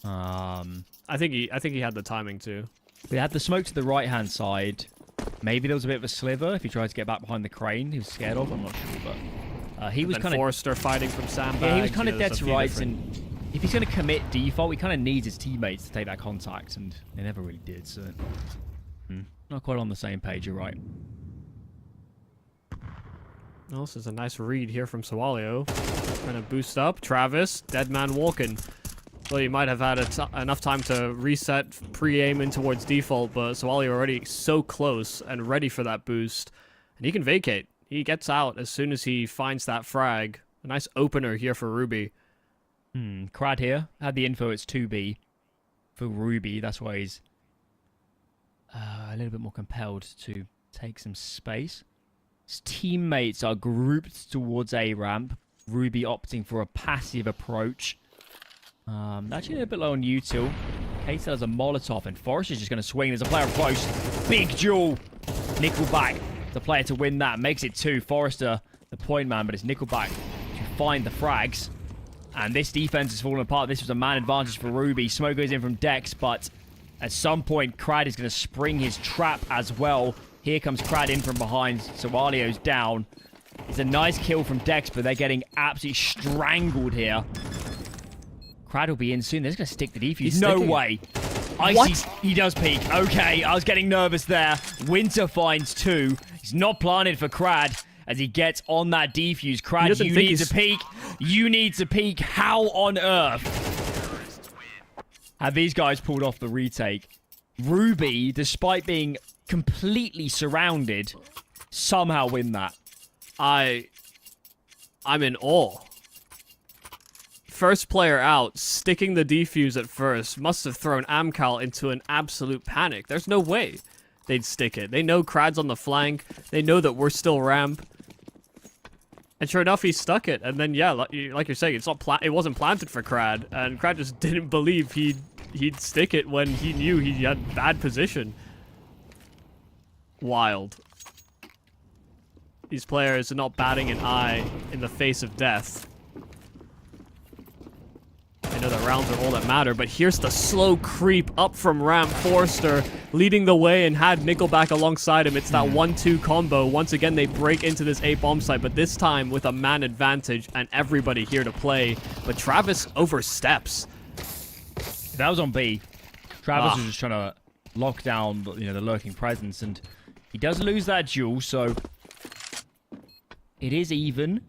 E: I think he had the timing too.
D: We had the smoke to the right-hand side. Maybe there was a bit of a sliver if he tried to get back behind the crane. He was scared of. I'm not sure, but he was kind of
E: Forrester fighting from sandbags.
D: Yeah, he was kind of dead to rights, and if he's going to commit default, he kind of needs his teammates to take that contact, and they never really did. So, not quite on the same page. You're right.
E: Well, this is a nice read here from Sawalio. Trying to boost up. Travis, dead man walking. Well, you might have had enough time to reset, pre-aim in towards default, but Sawalio already so close and ready for that boost. And he can vacate. He gets out as soon as he finds that frag. A nice opener here for Ruby.
D: Crad here. Had the info, it's 2B for Ruby. That's why he's a little bit more compelled to take some space. His teammates are grouped towards A ramp. Ruby opting for a passive approach. Actually a little bit low on util. Kate has a Molotov, and Forrest is just going to swing. There's a player close. Big duel. Nickelback, the player to win that. Makes it 2. Forrester, the point man, but it's Nickelback to find the frags. And this defense is falling apart. This was a man advantage for Ruby. Smoke goes in from Dex, but at some point, Crad is going to spring his trap as well. Here comes Crad in from behind. Sawalio's down. It's a nice kill from Dex, but they're getting absolutely strangled here. Crad will be in soon. They're just going to stick the defuse. No way. Icy, he does peek. Okay, I was getting nervous there. Winter finds 2. He's not planted for Crad as he gets on that defuse. Crad, you need to peek. You need to peek. How on earth have these guys pulled off the retake? Ruby, despite being completely surrounded, somehow win that.
E: I'm in awe. First player out, sticking the defuse at first, must have thrown Amcal into an absolute panic. There's no way they'd stick it. They know Crad's on the flank. They know that we're still ramp. And sure enough, he stuck it. And then, yeah, like you're saying, it wasn't planted for Crad. And Crad just didn't believe he'd stick it when he knew he had bad position. Wild. These players are not batting an eye in the face of death. I know that rounds are all that matter, but here's the slow creep up from ramp. Forrester leading the way and had Nickelback alongside him. It's that 1-2 combo. Once again, they break into this A bomb site, but this time with a man advantage and everybody here to play. But Travis oversteps.
D: That was on B. Travis was just trying to lock down, the lurking presence, and he does lose that duel, so it is even.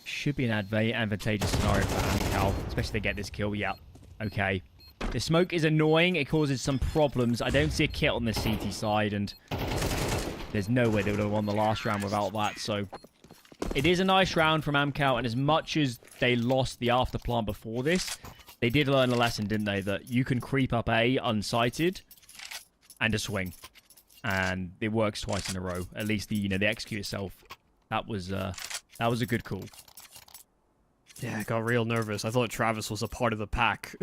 D: Should be an advantageous scenario for Amcal, especially if they get this kill. Yeah, okay. The smoke is annoying. It causes some problems. I don't see a kit on the CT side, and there's no way they would have won the last round without that. So it is a nice round from Amcal, and as much as they lost the after plant before this, they did learn a lesson, didn't they? That you can creep up A unsighted and just swing, and it works twice in a row. At least the execute itself. That was a good call.
E: Yeah, I got real nervous. I thought Travis was a part of the pack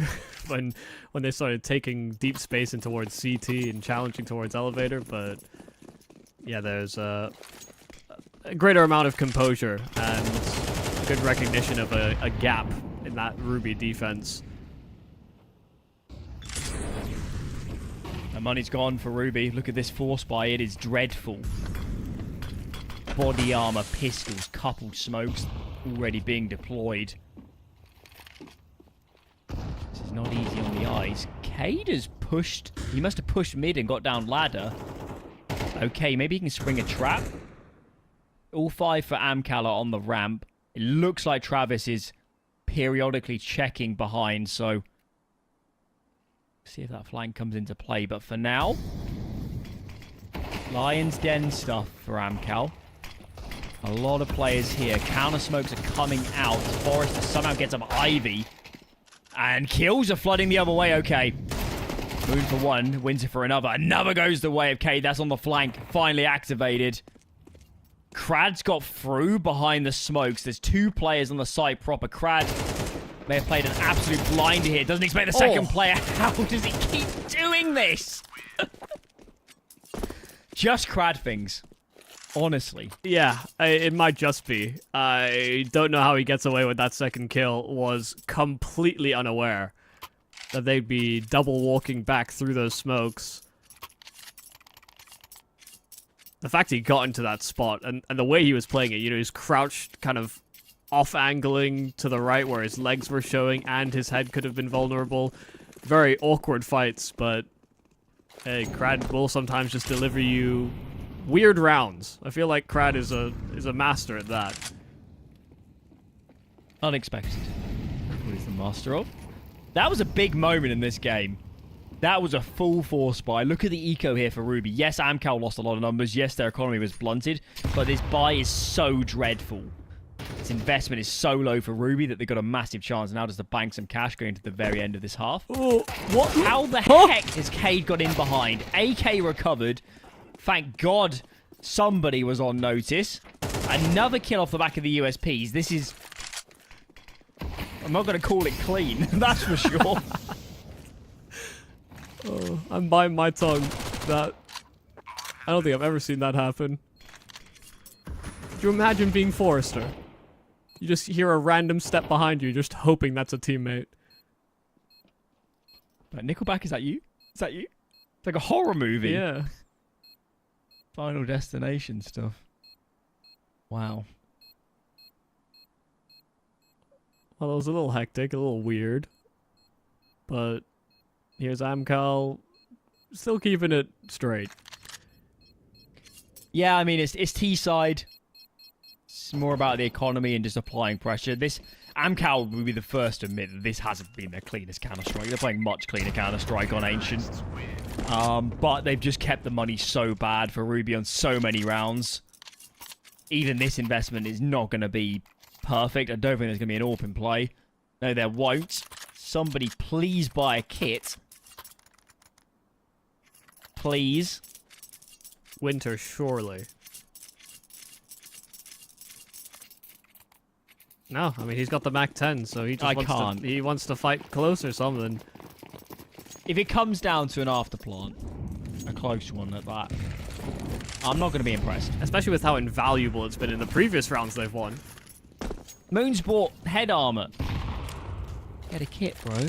E: when they started taking deep space in towards CT and challenging towards elevator, but yeah, there's a greater amount of composure and good recognition of a gap in that Ruby defense.
D: The money's gone for Ruby. Look at this force buy. It is dreadful. Body armor, pistols, coupled smokes already being deployed. This is not easy on the eyes. Cade has pushed. He must have pushed mid and got down ladder. Okay, maybe he can spring a trap. All 5 for Amcal are on the ramp. It looks like Travis is periodically checking behind, so see if that flank comes into play. But for now, Lion's Den stuff for Amcal. A lot of players here. Counter smokes are coming out. Forrester somehow gets up Ivy. And kills are flooding the other way. Okay. Moon for one. Winter for another. Another goes the way of Cade. That's on the flank. Finally activated. Crad's got through behind the smokes. There's 2 players on the site proper. Crad may have played an absolute blinder here. Doesn't expect the second player. How does he keep doing this? Just Crad things. Honestly.
E: Yeah, it might just be. I don't know how he gets away with that second kill. Was completely unaware that they'd be double walking back through those smokes. The fact he got into that spot and the way he was playing it, you know, he's crouched kind of off-angling to the right where his legs were showing and his head could have been vulnerable. Very awkward fights, but hey, Crad will sometimes just deliver you weird rounds. I feel like Crad is a master at that.
D: Unexpected. What is the master of? That was a big moment in this game. That was a full force buy. Look at the eco here for Ruby. Yes, Amcal lost a lot of numbers. Yes, their economy was blunted. But this buy is so dreadful. This investment is so low for Ruby that they've got a massive chance now just to bank some cash going to the very end of this half.
E: Oh, what?
D: How the heck has Cade got in behind? AK recovered. Thank God somebody was on notice. Another kill off the back of the USPs. This is... I'm not going to call it clean. That's for sure.
E: Oh, I'm biting my tongue. That... I don't think I've ever seen that happen. Could you imagine being Forrester? You just hear a random step behind you, just hoping that's a teammate.
D: But Nickelback, is that you? Is that you? It's like a horror movie.
E: Yeah.
D: Final Destination stuff. Wow.
E: Well, it was a little hectic, a little weird. But here's Amcal still keeping it straight.
D: Yeah, I mean, it's T-side. It's more about the economy and just applying pressure. This Amcal will be the first to admit that this hasn't been their cleanest Counter-Strike. They're playing much cleaner Counter-Strike on Ancient. But they've just kept the money so bad for Ruby on so many rounds. Even this investment is not going to be perfect. I don't think there's going to be an AWP in play. No, there won't. Somebody please buy a kit. Please.
E: Winter, surely. No, I mean, he's got the Mac 10, so he just wants to fight close or something.
D: If it comes down to an afterplant, a close one at that, I'm not going to be impressed.
E: Especially with how invaluable it's been in the previous rounds they've won.
D: Moon's bought head armor. Get a kit, bro.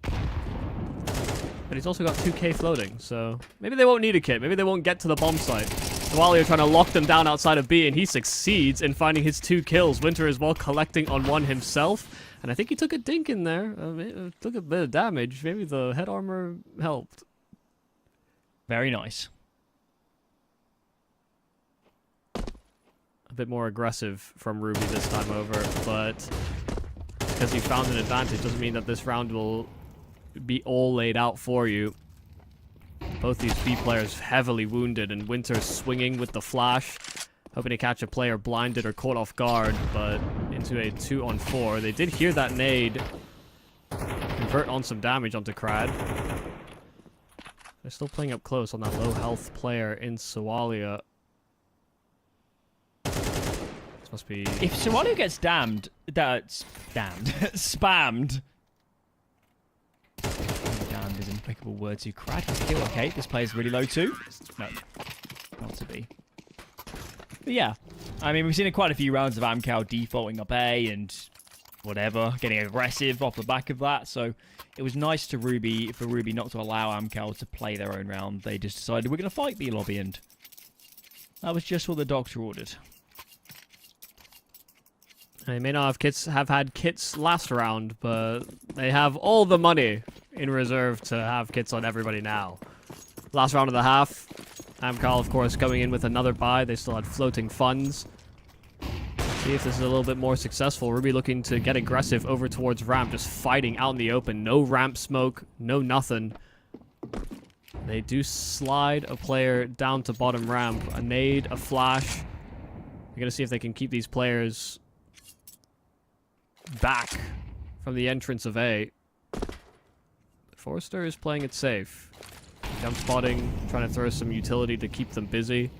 E: But he's also got 2k floating, so maybe they won't need a kit. Maybe they won't get to the bomb site. While you're trying to lock them down outside of B, and he succeeds in finding his 2 kills. Winter as well collecting on one himself. And I think he took a dink in there. Took a bit of damage. Maybe the head armor helped.
D: Very nice.
E: A bit more aggressive from Ruby this time over, but because he found an advantage doesn't mean that this round will be all laid out for you. Both these B players heavily wounded, and Winter swinging with the flash, hoping to catch a player blinded or caught off guard, but into a 2-on-4. They did hear that nade convert on some damage onto Crad. They're still playing up close on that low health player in Somalia. This must be...
D: If Somalia gets spammed, despicable word to Crad. Okay, this player's really low too. No, not to be. But yeah, I mean, we've seen quite a few rounds of Amcal defaulting up A and whatever, getting aggressive off the back of that. So it was nice for Ruby not to allow Amcal to play their own round. They just decided we're going to fight B lobby, and that was just what the doctor ordered.
E: They may not have had kits last round, but they have all the money in reserve to have kits on everybody now. Last round of the half, Amcal, of course, coming in with another buy. They still had floating funds. See if this is a little bit more successful. Ruby looking to get aggressive over towards ramp, just fighting out in the open. No ramp smoke, no nothing. They do slide a player down to bottom ramp. A nade, a flash. They're going to see if they can keep these players back from the entrance of A. Forrester is playing it safe. Jump spotting, trying to throw some utility to keep them busy.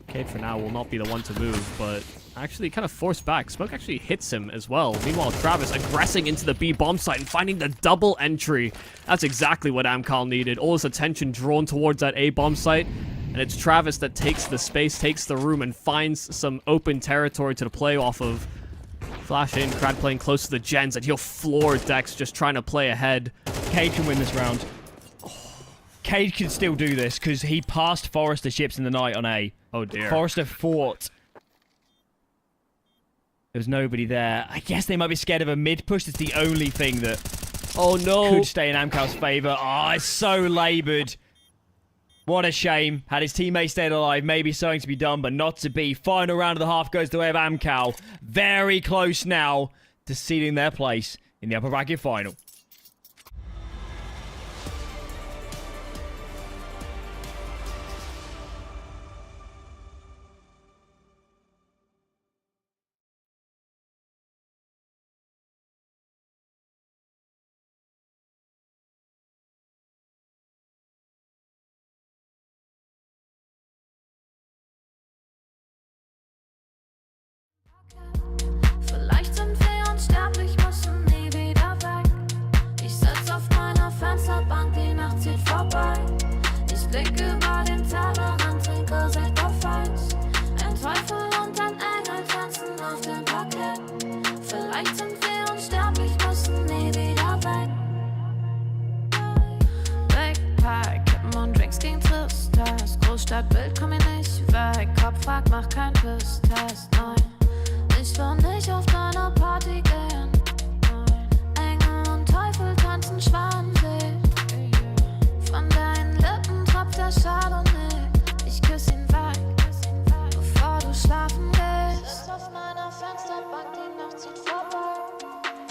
E: Cade for now will not be the one to move, but actually kind of forced back. Smoke actually hits him as well. Meanwhile, Travis aggressing into the B bomb site and finding the double entry. That's exactly what Amcal needed. All his attention drawn towards that A bomb site. And it's Travis that takes the space, takes the room, and finds some open territory to play off of. Flash in, Crad playing close to the gens, and he'll floor Dex just trying to play ahead.
D: Cade can win this round. Cade can still do this because he passed Forrester ships in the night on A.
E: Oh dear.
D: Forrester fought. There was nobody there. I guess they might be scared of a mid push. It's the only thing that could stay in Amcal's favor. Oh, it's so labored. What a shame. Had his teammate stayed alive, maybe something to be done, but not to be. Final round of the half goes the way of Amcal. Very close now to sealing their place in the upper bracket final.
F: Vielleicht sind wir unsterblich, müssen nie wieder weg. Ich sitz auf meiner Fensterbank, die Nacht zieht vorbei. Ich blick über den Tellerrand, trinke Sekt auf Eis. Ein Teufel und ein Engel tanzen auf dem Parkett. Vielleicht sind wir unsterblich, müssen nie wieder weg. Backpack, Kippen und Drinks gegen Tristesse. Großstadtbild, komm mir nicht weg. Kopf fragt, mach kein Pisstest, nein. Ich will nicht auf deine Party gehen. Engel und Teufel tanzen schwanzig. Von deinen Lippen tropft der Chardonnay. Ich küss ihn weg, bevor du schlafen gehst. Ich sitz auf meiner Fensterbank, die Nacht zieht vorbei.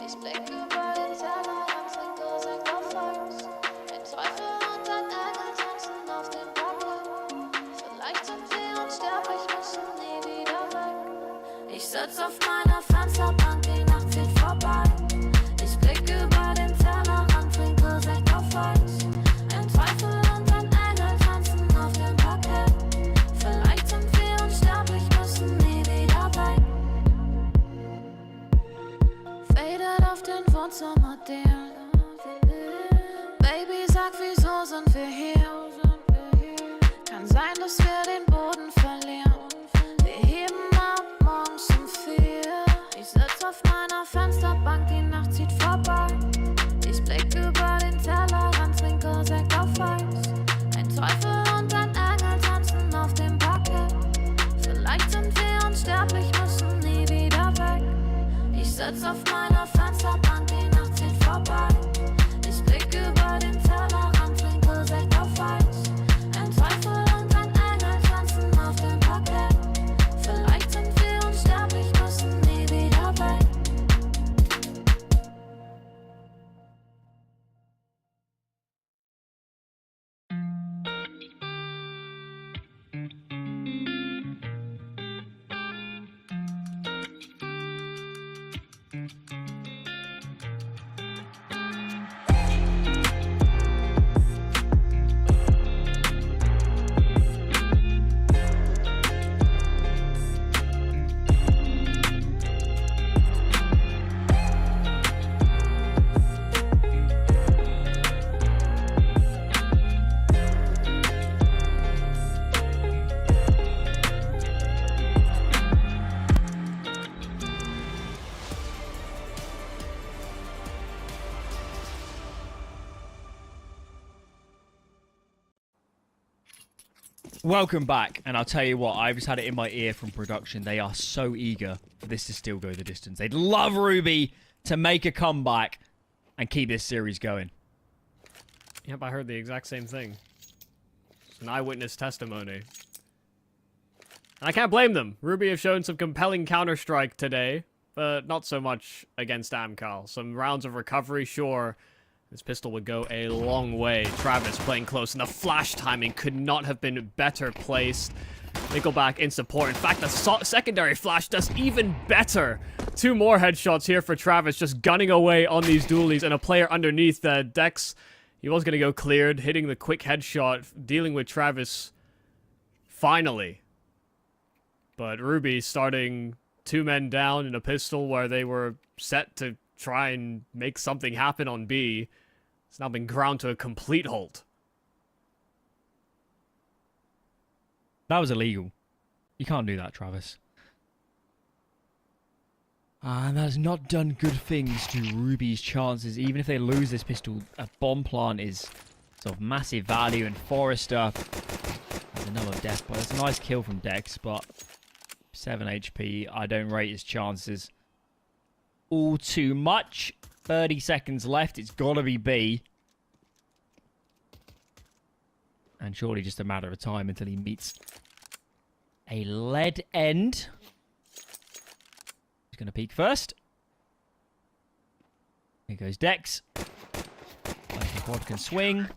F: Ich blick über den Tellerrand, trinke Sekt auf Eis. Ein Teufel und ein Engel tanzen auf dem Parkett. Vielleicht sind wir unsterblich, müssen nie wieder weg. Ich sitz auf meiner Fensterbank, die Nacht zieht vorbei. Ich blick über den Tellerrand, trinke Sekt auf Eis. Ein Teufel und ein Engel tanzen auf dem Parkett. Vielleicht sind wir unsterblich, müssen nie wieder weg. Faded auf den Wohnzimmerdeal. Baby, sag, wieso sind wir hier? Kann sein, dass wir den Boden verlieren. Wir heben ab morgens um 4. Ich sitz auf meiner Fensterbank, die Nacht zieht vorbei. Ich blick über den Tellerrand, trinke Sekt auf Eis. Ein Teufel und ein Engel tanzen auf dem Parkett. Vielleicht sind wir unsterblich, müssen nie wieder weg. Ich sitz auf meiner Fensterbank, die Nacht zieht vorbei. Ich blick über den Tellerrand, trinke Sekt auf Eis. Ein Teufel und ein Engel tanzen auf dem Parkett. Vielleicht sind wir unsterblich, müssen nie wieder weg.
D: Welcome back, and I'll tell you what, I've just had it in my ear from production. They are so eager for this to still go the distance. They'd love Ruby to make a comeback and keep this series going.
E: Yep, I heard the exact same thing. It's an eyewitness testimony. And I can't blame them. Ruby have shown some compelling counter-strike today, but not so much against Amcal. Some rounds of recovery, sure. This pistol would go a long way. Travis playing close, and the flash timing could not have been better placed. Nickelback in support. In fact, the secondary flash does even better. 2 more headshots here for Travis, just gunning away on these dualies, and a player underneath the Dex. He was going to go cleared, hitting the quick headshot, dealing with Travis finally. But Ruby starting 2 men down in a pistol where they were set to try and make something happen on B. It's now been ground to a complete halt.
D: That was illegal. You can't do that, Travis. And that has not done good things to Ruby's chances. Even if they lose this pistol, a bomb plant is sort of massive value, and Forrester has another death. But it's a nice kill from Dex, but 7 HP. I don't rate his chances all too much. 30 seconds left. It's got to be B. And surely just a matter of time until he meets a lead end. He's going to peek first. Here goes Dex. Like the quad can swing.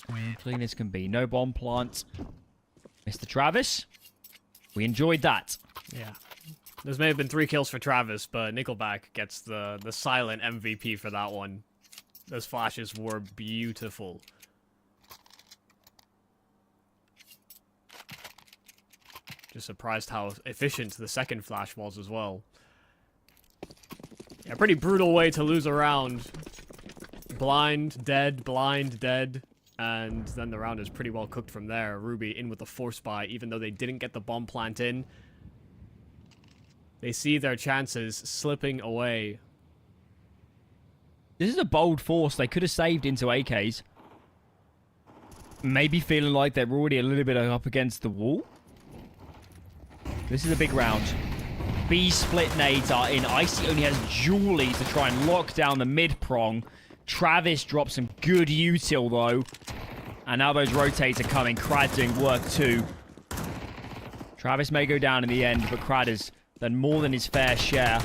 D: And clean as can be. No bomb plant. Mr. Travis. We enjoyed that.
E: Yeah. Those may have been 3 kills for Travis, but Nickelback gets the silent MVP for that one. Those flashes were beautiful. Just surprised how efficient the second flash was as well. Yeah, pretty brutal way to lose a round. Blind, dead, and then the round is pretty well cooked from there. Ruby in with the force buy, even though they didn't get the bomb plant in. They see their chances slipping away.
D: This is a bold force. They could have saved into AKs. Maybe feeling like they're already a little bit up against the wall. This is a big round. B split nades are in. Icy only has Julie to try and lock down the mid prong. Travis drops some good util though. And now those rotates are coming. Crad doing work too. Travis may go down in the end, but Crad has done more than his fair share.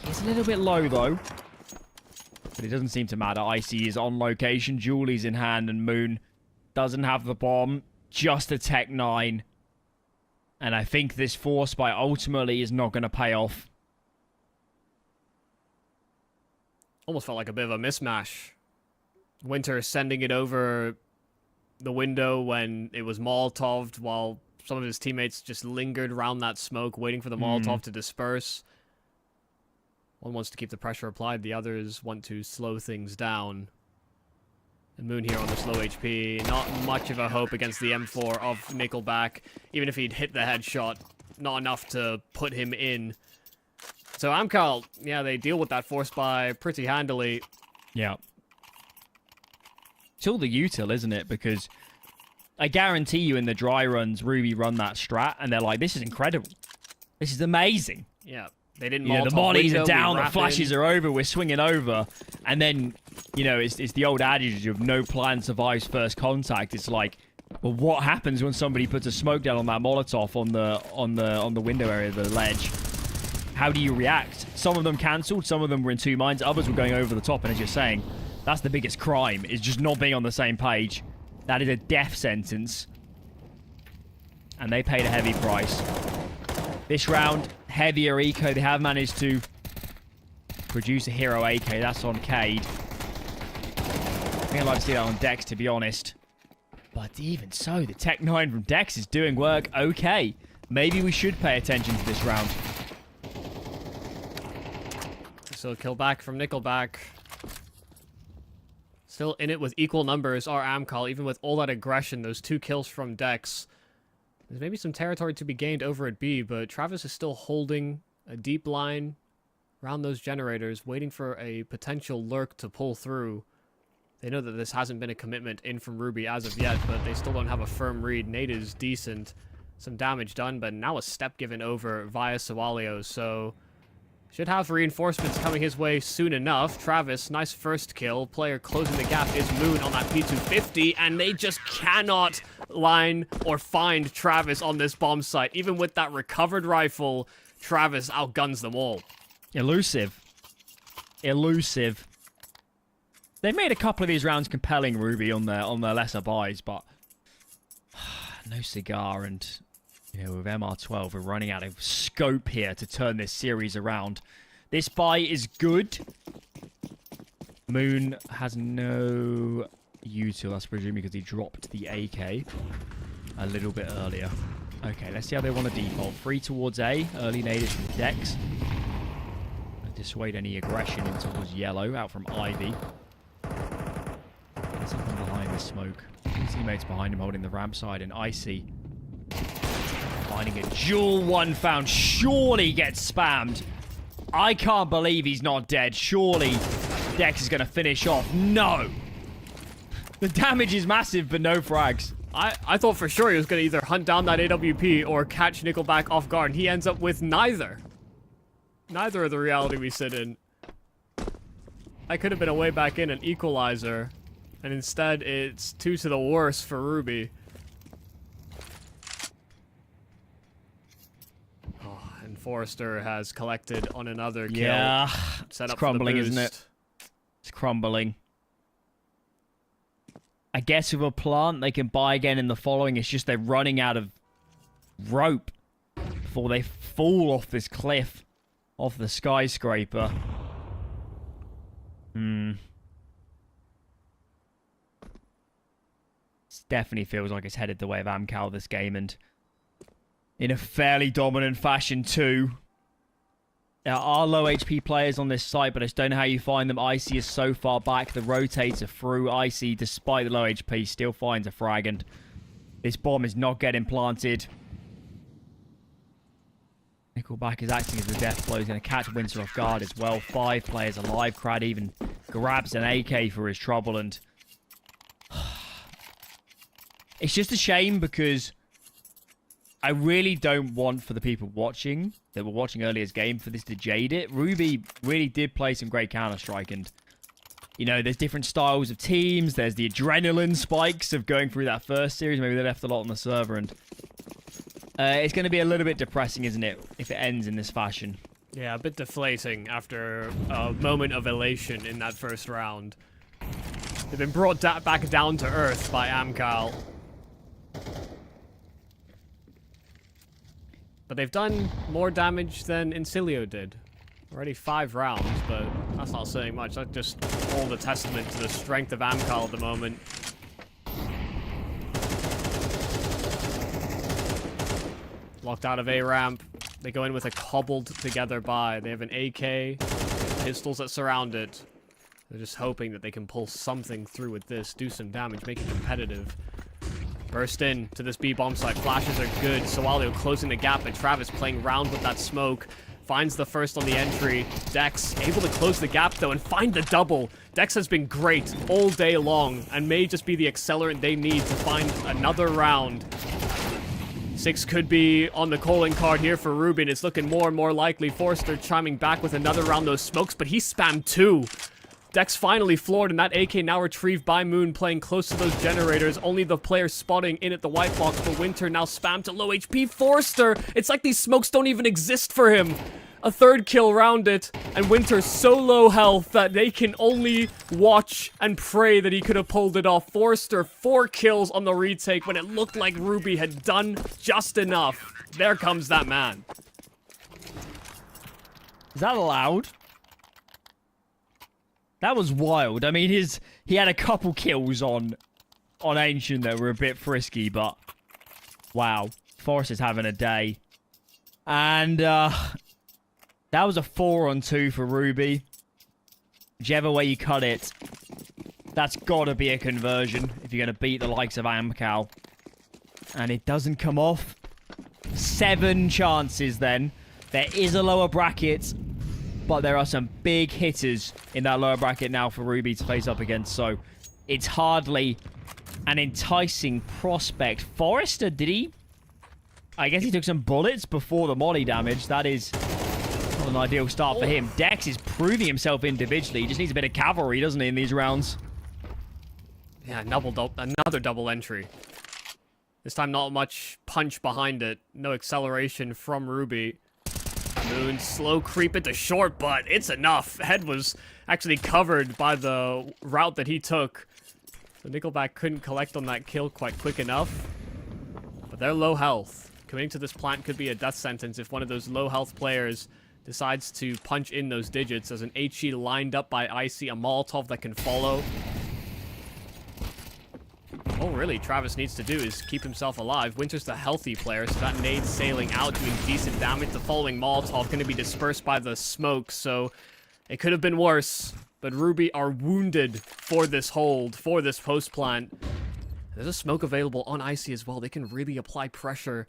D: He's a little bit low though. But it doesn't seem to matter. Icy is on location. Julie's in hand, and Moon doesn't have the bomb. Just a Tech 9. And I think this force buy ultimately is not going to pay off.
E: Almost felt like a bit of a mismatch. Winter sending it over the window when it was Molotov'd, while some of his teammates just lingered around that smoke, waiting for the Molotov to disperse. One wants to keep the pressure applied, the others want to slow things down. And Moon here on the slow HP. Not much of a hope against the M4 of Nickelback. Even if he'd hit the headshot, not enough to put him in. So Amcal, yeah, they deal with that force buy pretty handily.
D: Yeah. It's all the util, isn't it? Because I guarantee you in the dry runs, Ruby run that strat, and they're like, this is incredible. This is amazing.
E: Yeah. They didn't
D: the mollies are down, the flashes are over, we're swinging over. And then, it's the old adage of no plan survives first contact. It's like, well, what happens when somebody puts a smoke down on that Molotov on the window area of the ledge? How do you react? Some of them cancelled, some of them were in 2 minds, others were going over the top, and as you're saying, that's the biggest crime, is just not being on the same page. That is a death sentence. And they paid a heavy price. This round, heavier eco. They have managed to produce a hero AK. That's on Cade. I think I'd like to see that on Dex, to be honest. But even so, the Tech 9 from Dex is doing work okay. Maybe we should pay attention to this round.
E: So kill back from Nickelback. Still in it with equal numbers are Amcal, even with all that aggression, those 2 kills from Dex. There's maybe some territory to be gained over at B, but Travis is still holding a deep line around those generators, waiting for a potential lurk to pull through. They know that this hasn't been a commitment in from Ruby as of yet, but they still don't have a firm read. Nade is decent. Some damage done, but now a step given over via Sawalio, so should have reinforcements coming his way soon enough. Travis, nice first kill. Player closing the gap is Moon on that P250, and they just cannot line or find Travis on this bomb site. Even with that recovered rifle, Travis outguns them all.
D: Elusive. Elusive. They made a couple of these rounds compelling, Ruby, on their lesser buys, but no cigar, and you know, with MR12, we're running out of scope here to turn this series around. This buy is good. Moon has no util, that's presumably because he dropped the AK a little bit earlier. Okay, let's see how they want to default. 3 towards A, early nade is from Dex. Dissuade any aggression in towards yellow, out from Ivy. There's something behind the smoke. His teammates behind him holding the ramp side, and Icy finding a dual one found. Surely gets spammed. I can't believe he's not dead. Surely Dex is going to finish off. No! The damage is massive, but no frags.
E: I thought for sure he was going to either hunt down that AWP or catch Nickelback off guard, and he ends up with neither. Neither of the reality we sit in. I could have been a way back in an equalizer, and instead it's 2 to the worse for Ruby. Oh, and Forrester has collected on another kill.
D: Yeah,
E: Set
D: it's
E: up
D: crumbling,
E: for the
D: isn't it? It's crumbling. I guess with a plant, they can buy again in the following. It's just they're running out of rope before they fall off this cliff, off the skyscraper. It definitely feels like it's headed the way of Amcal this game, and in a fairly dominant fashion too. There are low HP players on this site, but I just don't know how you find them. Icy is so far back. The rotates are through. Icy, despite the low HP, still finds a frag, and this bomb is not getting planted. Nickelback is acting as the death blow. He's going to catch Winter off guard as well. 5 players alive. Crad even grabs an AK for his trouble, and it's just a shame because I really don't want for the people watching, that were watching earlier's game, for this to jade it. Ruby really did play some great Counter-Strike, and, you know, there's different styles of teams. There's the adrenaline spikes of going through that first series. Maybe they left a lot on the server, and it's going to be a little bit depressing, isn't it, if it ends in this fashion.
E: Yeah, a bit deflating after a moment of elation in that first round. They've been brought back down to earth by Amcal. But they've done more damage than Incilio did. Already 5 rounds, but that's not saying much. That's just all the testament to the strength of Amcal at the moment. Locked out of A ramp. They go in with a cobbled together buy. They have an AK, pistols that surround it. They're just hoping that they can pull something through with this, do some damage, make it competitive. Burst in to this B bomb site. Flashes are good. Sawalio closing the gap, and Travis playing round with that smoke. Finds the first on the entry. Dex able to close the gap, though, and find the double. Dex has been great all day long, and may just be the accelerant they need to find another round. 6 could be on the calling card here for Ruben. It's looking more and more likely. Forrester chiming back with another round those smokes, but he spammed 2. Dex finally floored, and that AK now retrieved by Moon, playing close to those generators. Only the player spotting in at the white box, but Winter now spammed to low HP. Forrester, it's like these smokes don't even exist for him. A 3rd kill round it, and Winter's so low health that they can only watch and pray that he could have pulled it off. Forrester, 4 kills on the retake when it looked like Ruby had done just enough. There comes that man.
D: Is that allowed? That was wild. I mean, he had a couple kills on Ancient that were a bit frisky, but wow. Forrester's having a day. And that was a 4-on-2 for Ruby. Whichever way you cut it, that's got to be a conversion if you're going to beat the likes of Amcal. And it doesn't come off. 7 chances then. There is a lower bracket, but there are some big hitters in that lower bracket now for Ruby to face up against. So it's hardly an enticing prospect. Forrester, did he? I guess he took some bullets before the molly damage. That is not an ideal start for him. Dex is proving himself individually. He just needs a bit of cavalry, doesn't he, in these rounds?
E: Yeah, another double entry. This time not much punch behind it. No acceleration from Ruby. Moon, slow creep into short, but it's enough. Head was actually covered by the route that he took. So Nickelback couldn't collect on that kill quite quick enough. But they're low health. Committing to this plant could be a death sentence if one of those low health players decides to punch in those digits. As an HE lined up by Icy, a Molotov that can follow. All really Travis needs to do is keep himself alive. Winter's the healthy player, so that nade sailing out, doing decent damage. The following Molotov going to be dispersed by the smoke, so it could have been worse. But Ruby are wounded for this hold, for this post plant. There's a smoke available on Icy as well. They can really apply pressure,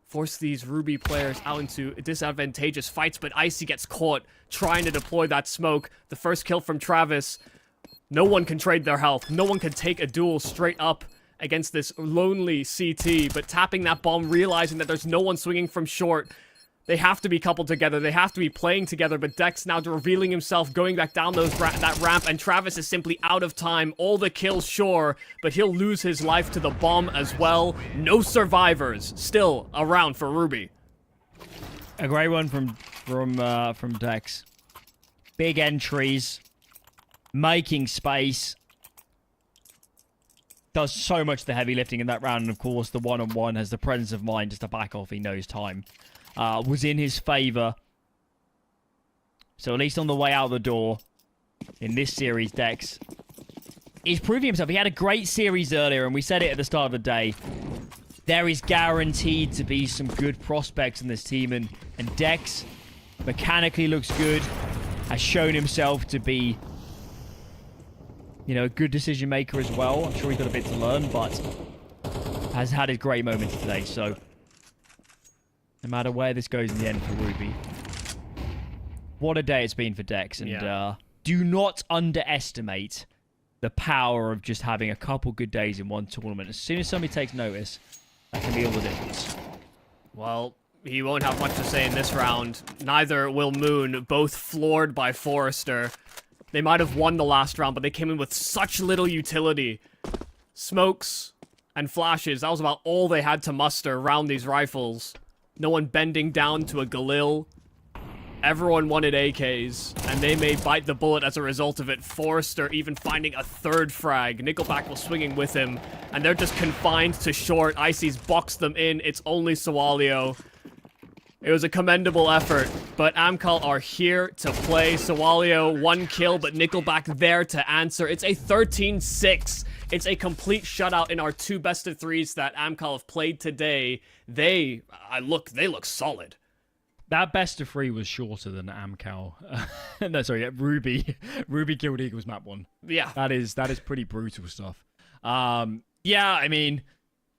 E: force these Ruby players out into disadvantageous fights, but Icy gets caught trying to deploy that smoke. The first kill from Travis. No one can trade their health. No one can take a duel straight up against this lonely CT, but tapping that bomb, realizing that there's no one swinging from short. They have to be coupled together. They have to be playing together, but Dex now revealing himself, going back down that ramp, and Travis is simply out of time. All the kills, sure, but he'll lose his life to the bomb as well. No survivors still around for Ruby.
D: A great one from Dex. Big entries. Making space. Does so much of the heavy lifting in that round. And of course, the one-on-one has the presence of mind just to back off. He knows time was in his favor. So at least on the way out the door in this series, Dex is proving himself. He had a great series earlier, and we said it at the start of the day. There is guaranteed to be some good prospects in this team. And Dex mechanically looks good. Has shown himself to be, you know, a good decision maker as well. I'm sure he's got a bit to learn, but has had his great moments today. So no matter where this goes in the end for Ruby, what a day it's been for Dex. And do not underestimate the power of just having a couple good days in one tournament. As soon as somebody takes notice, that can be all the difference.
E: Well, he won't have much to say in this round. Neither will Moon, both floored by Forrester. They might have won the last round, but they came in with such little utility. Smokes and flashes, that was about all they had to muster around these rifles. No one bending down to a Galil. Everyone wanted AKs, and they may bite the bullet as a result of it. Forrester even finding a third frag. Nickelback was swinging with him, and they're just confined to short. Icy's boxed them in. It's only Sawalio. It was a commendable effort, but Amcal are here to play. Sawalio, one kill, but Nickelback there to answer. It's a 13-6. It's a complete shutout in our two best of threes that Amcal have played today. They look solid.
D: That best of three was shorter than Amcal. No, sorry, Ruby. Ruby killed Eagles map 1.
E: Yeah.
D: That is pretty brutal stuff. Yeah, I mean,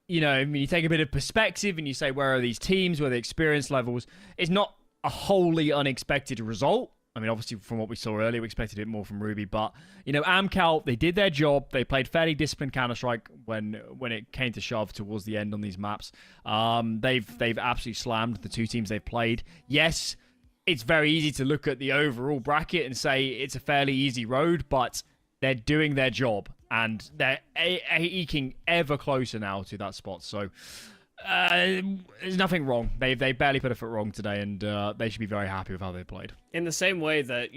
D: you take a bit of perspective and you say, where are these teams, where are the experience levels? It's not a wholly unexpected result. I mean, obviously, from what we saw earlier, we expected it more from Ruby. But, Amcal, they did their job. They played fairly disciplined Counter-Strike when it came to shove towards the end on these maps. They've absolutely slammed the two teams they've played. Yes, it's very easy to look at the overall bracket and say it's a fairly easy road, but they're doing their job. And they're eking ever closer now to that spot. So there's nothing wrong. They barely put a foot wrong today, and they should be very happy with how they played.
E: In the same way that,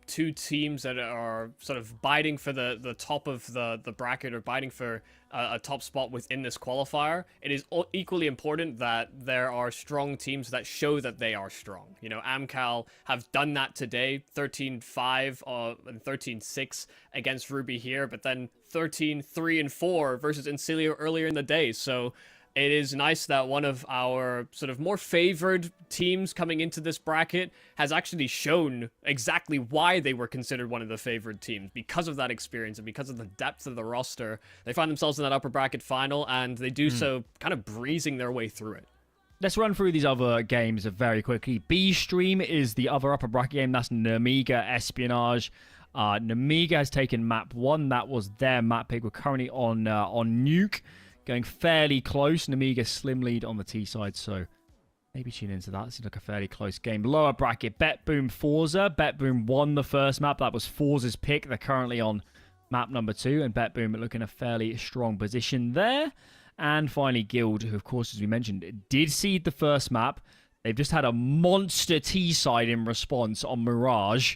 E: two teams that are sort of biting for the top of the bracket or biting for a top spot within this qualifier, it is equally important that there are strong teams that show that they are strong. Amcal have done that today, 13-5 and 13-6 against Ruby here, but then 13-3-4 versus Incilio earlier in the day. So it is nice that one of our sort of more favored teams coming into this bracket has actually shown exactly why they were considered one of the favored teams. Because of that experience and because of the depth of the roster, they find themselves in that upper bracket final, and they do so kind of breezing their way through it.
D: Let's run through these other games very quickly. B Stream is the other upper bracket game. That's Namiga Espionage. Namiga has taken map 1. That was their map pick. We're currently on Nuke, going fairly close. Namiga slim lead on the T side, so maybe tune into that. Seems like a fairly close game. Lower bracket, BetBoom Forza. BetBoom won the first map. That was Forza's pick. They're currently on map number 2, and BetBoom looking a fairly strong position there. And finally, Guild, who, of course, as we mentioned, did seed the first map. They've just had a monster T-side in response on Mirage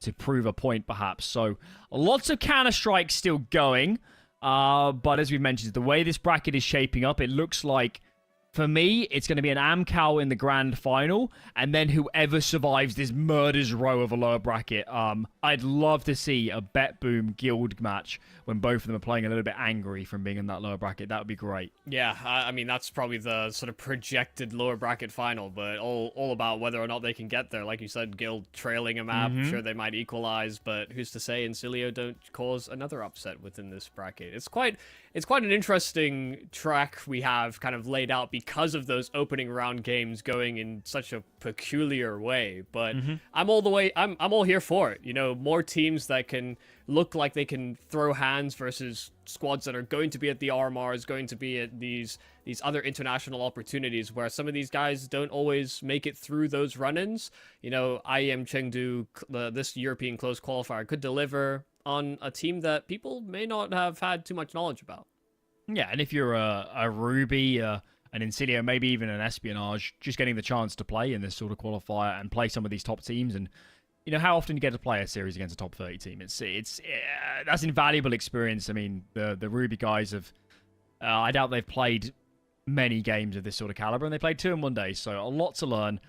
D: to prove a point, perhaps. So, lots of Counter-Strike still going. But as we've mentioned, the way this bracket is shaping up, it looks like, for me, it's going to be an Amcal in the grand final, and then whoever survives this murder's row of a lower bracket. I'd love to see a BetBoom Guild match when both of them are playing a little bit angry from being in that lower bracket. That would be great.
E: Yeah, I mean, that's probably the sort of projected lower bracket final, but all about whether or not they can get there. Like you said, Guild trailing a map, sure they might equalize, but who's to say Incilio don't cause another upset within this bracket. It's quite an interesting track we have kind of laid out because of those opening round games going in such a peculiar way. But I'm all here for it. You know, more teams that can look like they can throw hands versus squads that are going to be at the RMRs, going to be at these other international opportunities where some of these guys don't always make it through those run-ins. You know, IEM Chengdu, this European close qualifier, could deliver on a team that people may not have had too much knowledge about.
D: Yeah, and if you're a Ruby, an Incilio, maybe even an Espionage, just getting the chance to play in this sort of qualifier and play some of these top teams, and you know how often you get to play a series against a top 30 team. It's that's invaluable experience. I mean, the Ruby guys have, I doubt they've played many games of this sort of caliber, and they played 2 in one day, so a lot to learn.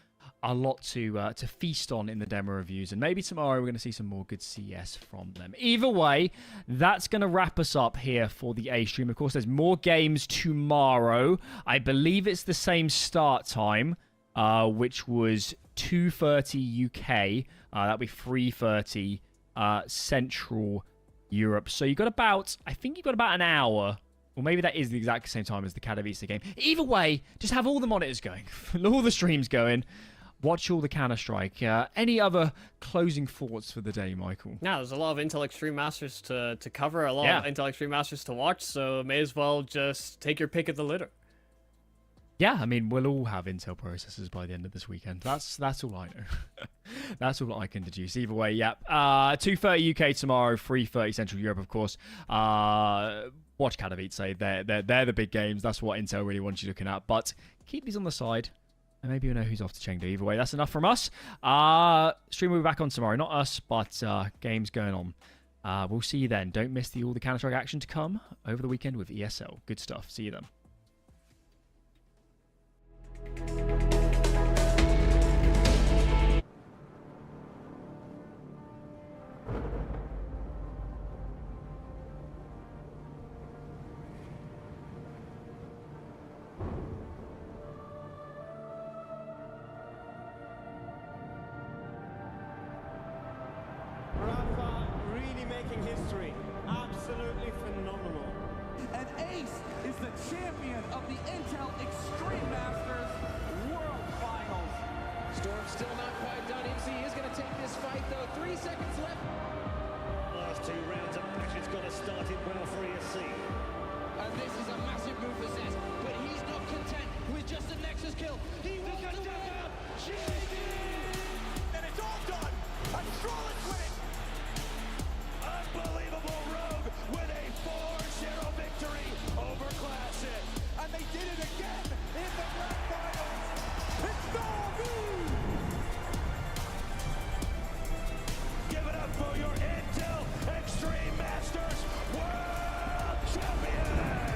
D: A lot to feast on in the demo reviews, and maybe tomorrow we're going to see some more good CS from them. Either way, that's going to wrap us up here for the A stream. Of course, there's more games tomorrow. I believe it's the same start time, which was 2:30 UK. That'll be 3:30 Central Europe. So you've got about, I think you've got about an hour. Or maybe that is the exact same time as the Katowice game. Either way, just have all the monitors going, all the streams going. Watch all the Counter-Strike. Any other closing thoughts for the day, Michael?
E: Yeah, there's a lot of Intel Extreme Masters to cover, a lot of Intel Extreme Masters to watch, so may as well just take your pick of the litter.
D: Yeah, I mean, we'll all have Intel processors by the end of this weekend. That's all I know. That's all I can deduce. Either way, yeah. 2:30 UK tomorrow, 3:30 Central Europe, of course. Watch Katowice. They're the big games. That's what Intel really wants you looking at. But keep these on the side. And maybe you'll know who's off to Chengdu. Either way, that's enough from us. Stream will be back on tomorrow. Not us, but games going on. We'll see you then. Don't miss all the Counter-Strike action to come over the weekend with ESL. Good stuff. See you then.
A: History. Absolutely phenomenal.
B: And Ace is the champion of the Intel Extreme Masters World Finals.
C: Storm's still not quite done. MC is going to take this fight, though. 3 seconds left.
A: Last 2 rounds of matches got us started well for ESC.
C: And this is a massive move for Zez, but he's not content with just a Nexus kill. He wants to win.
A: And it's all done. A flawless win. Unbelievable Rogue with a 4-0 victory over Classic.
B: And they did it again in the grand finals. It's Norby!
A: Give it up for your Intel Extreme Masters World Champion!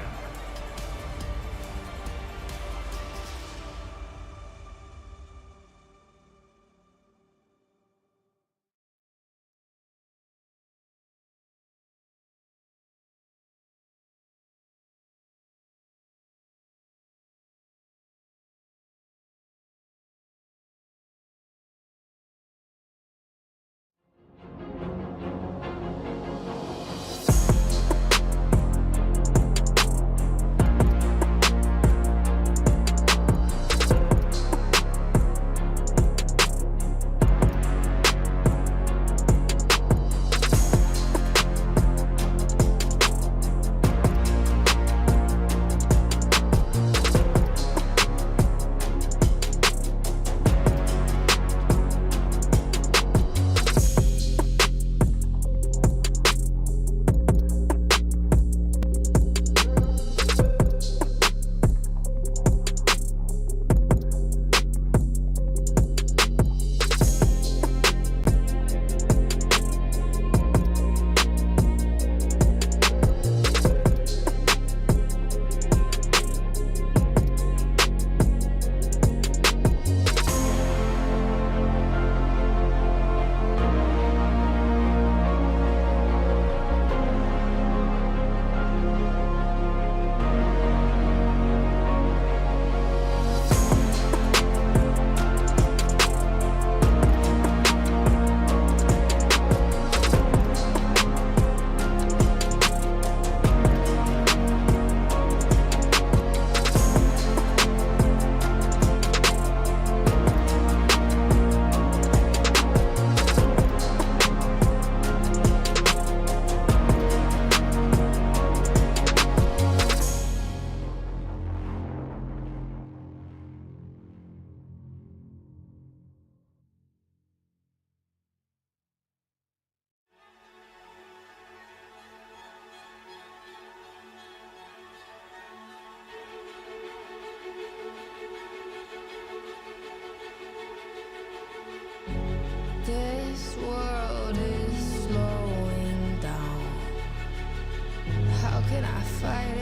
F: can I fight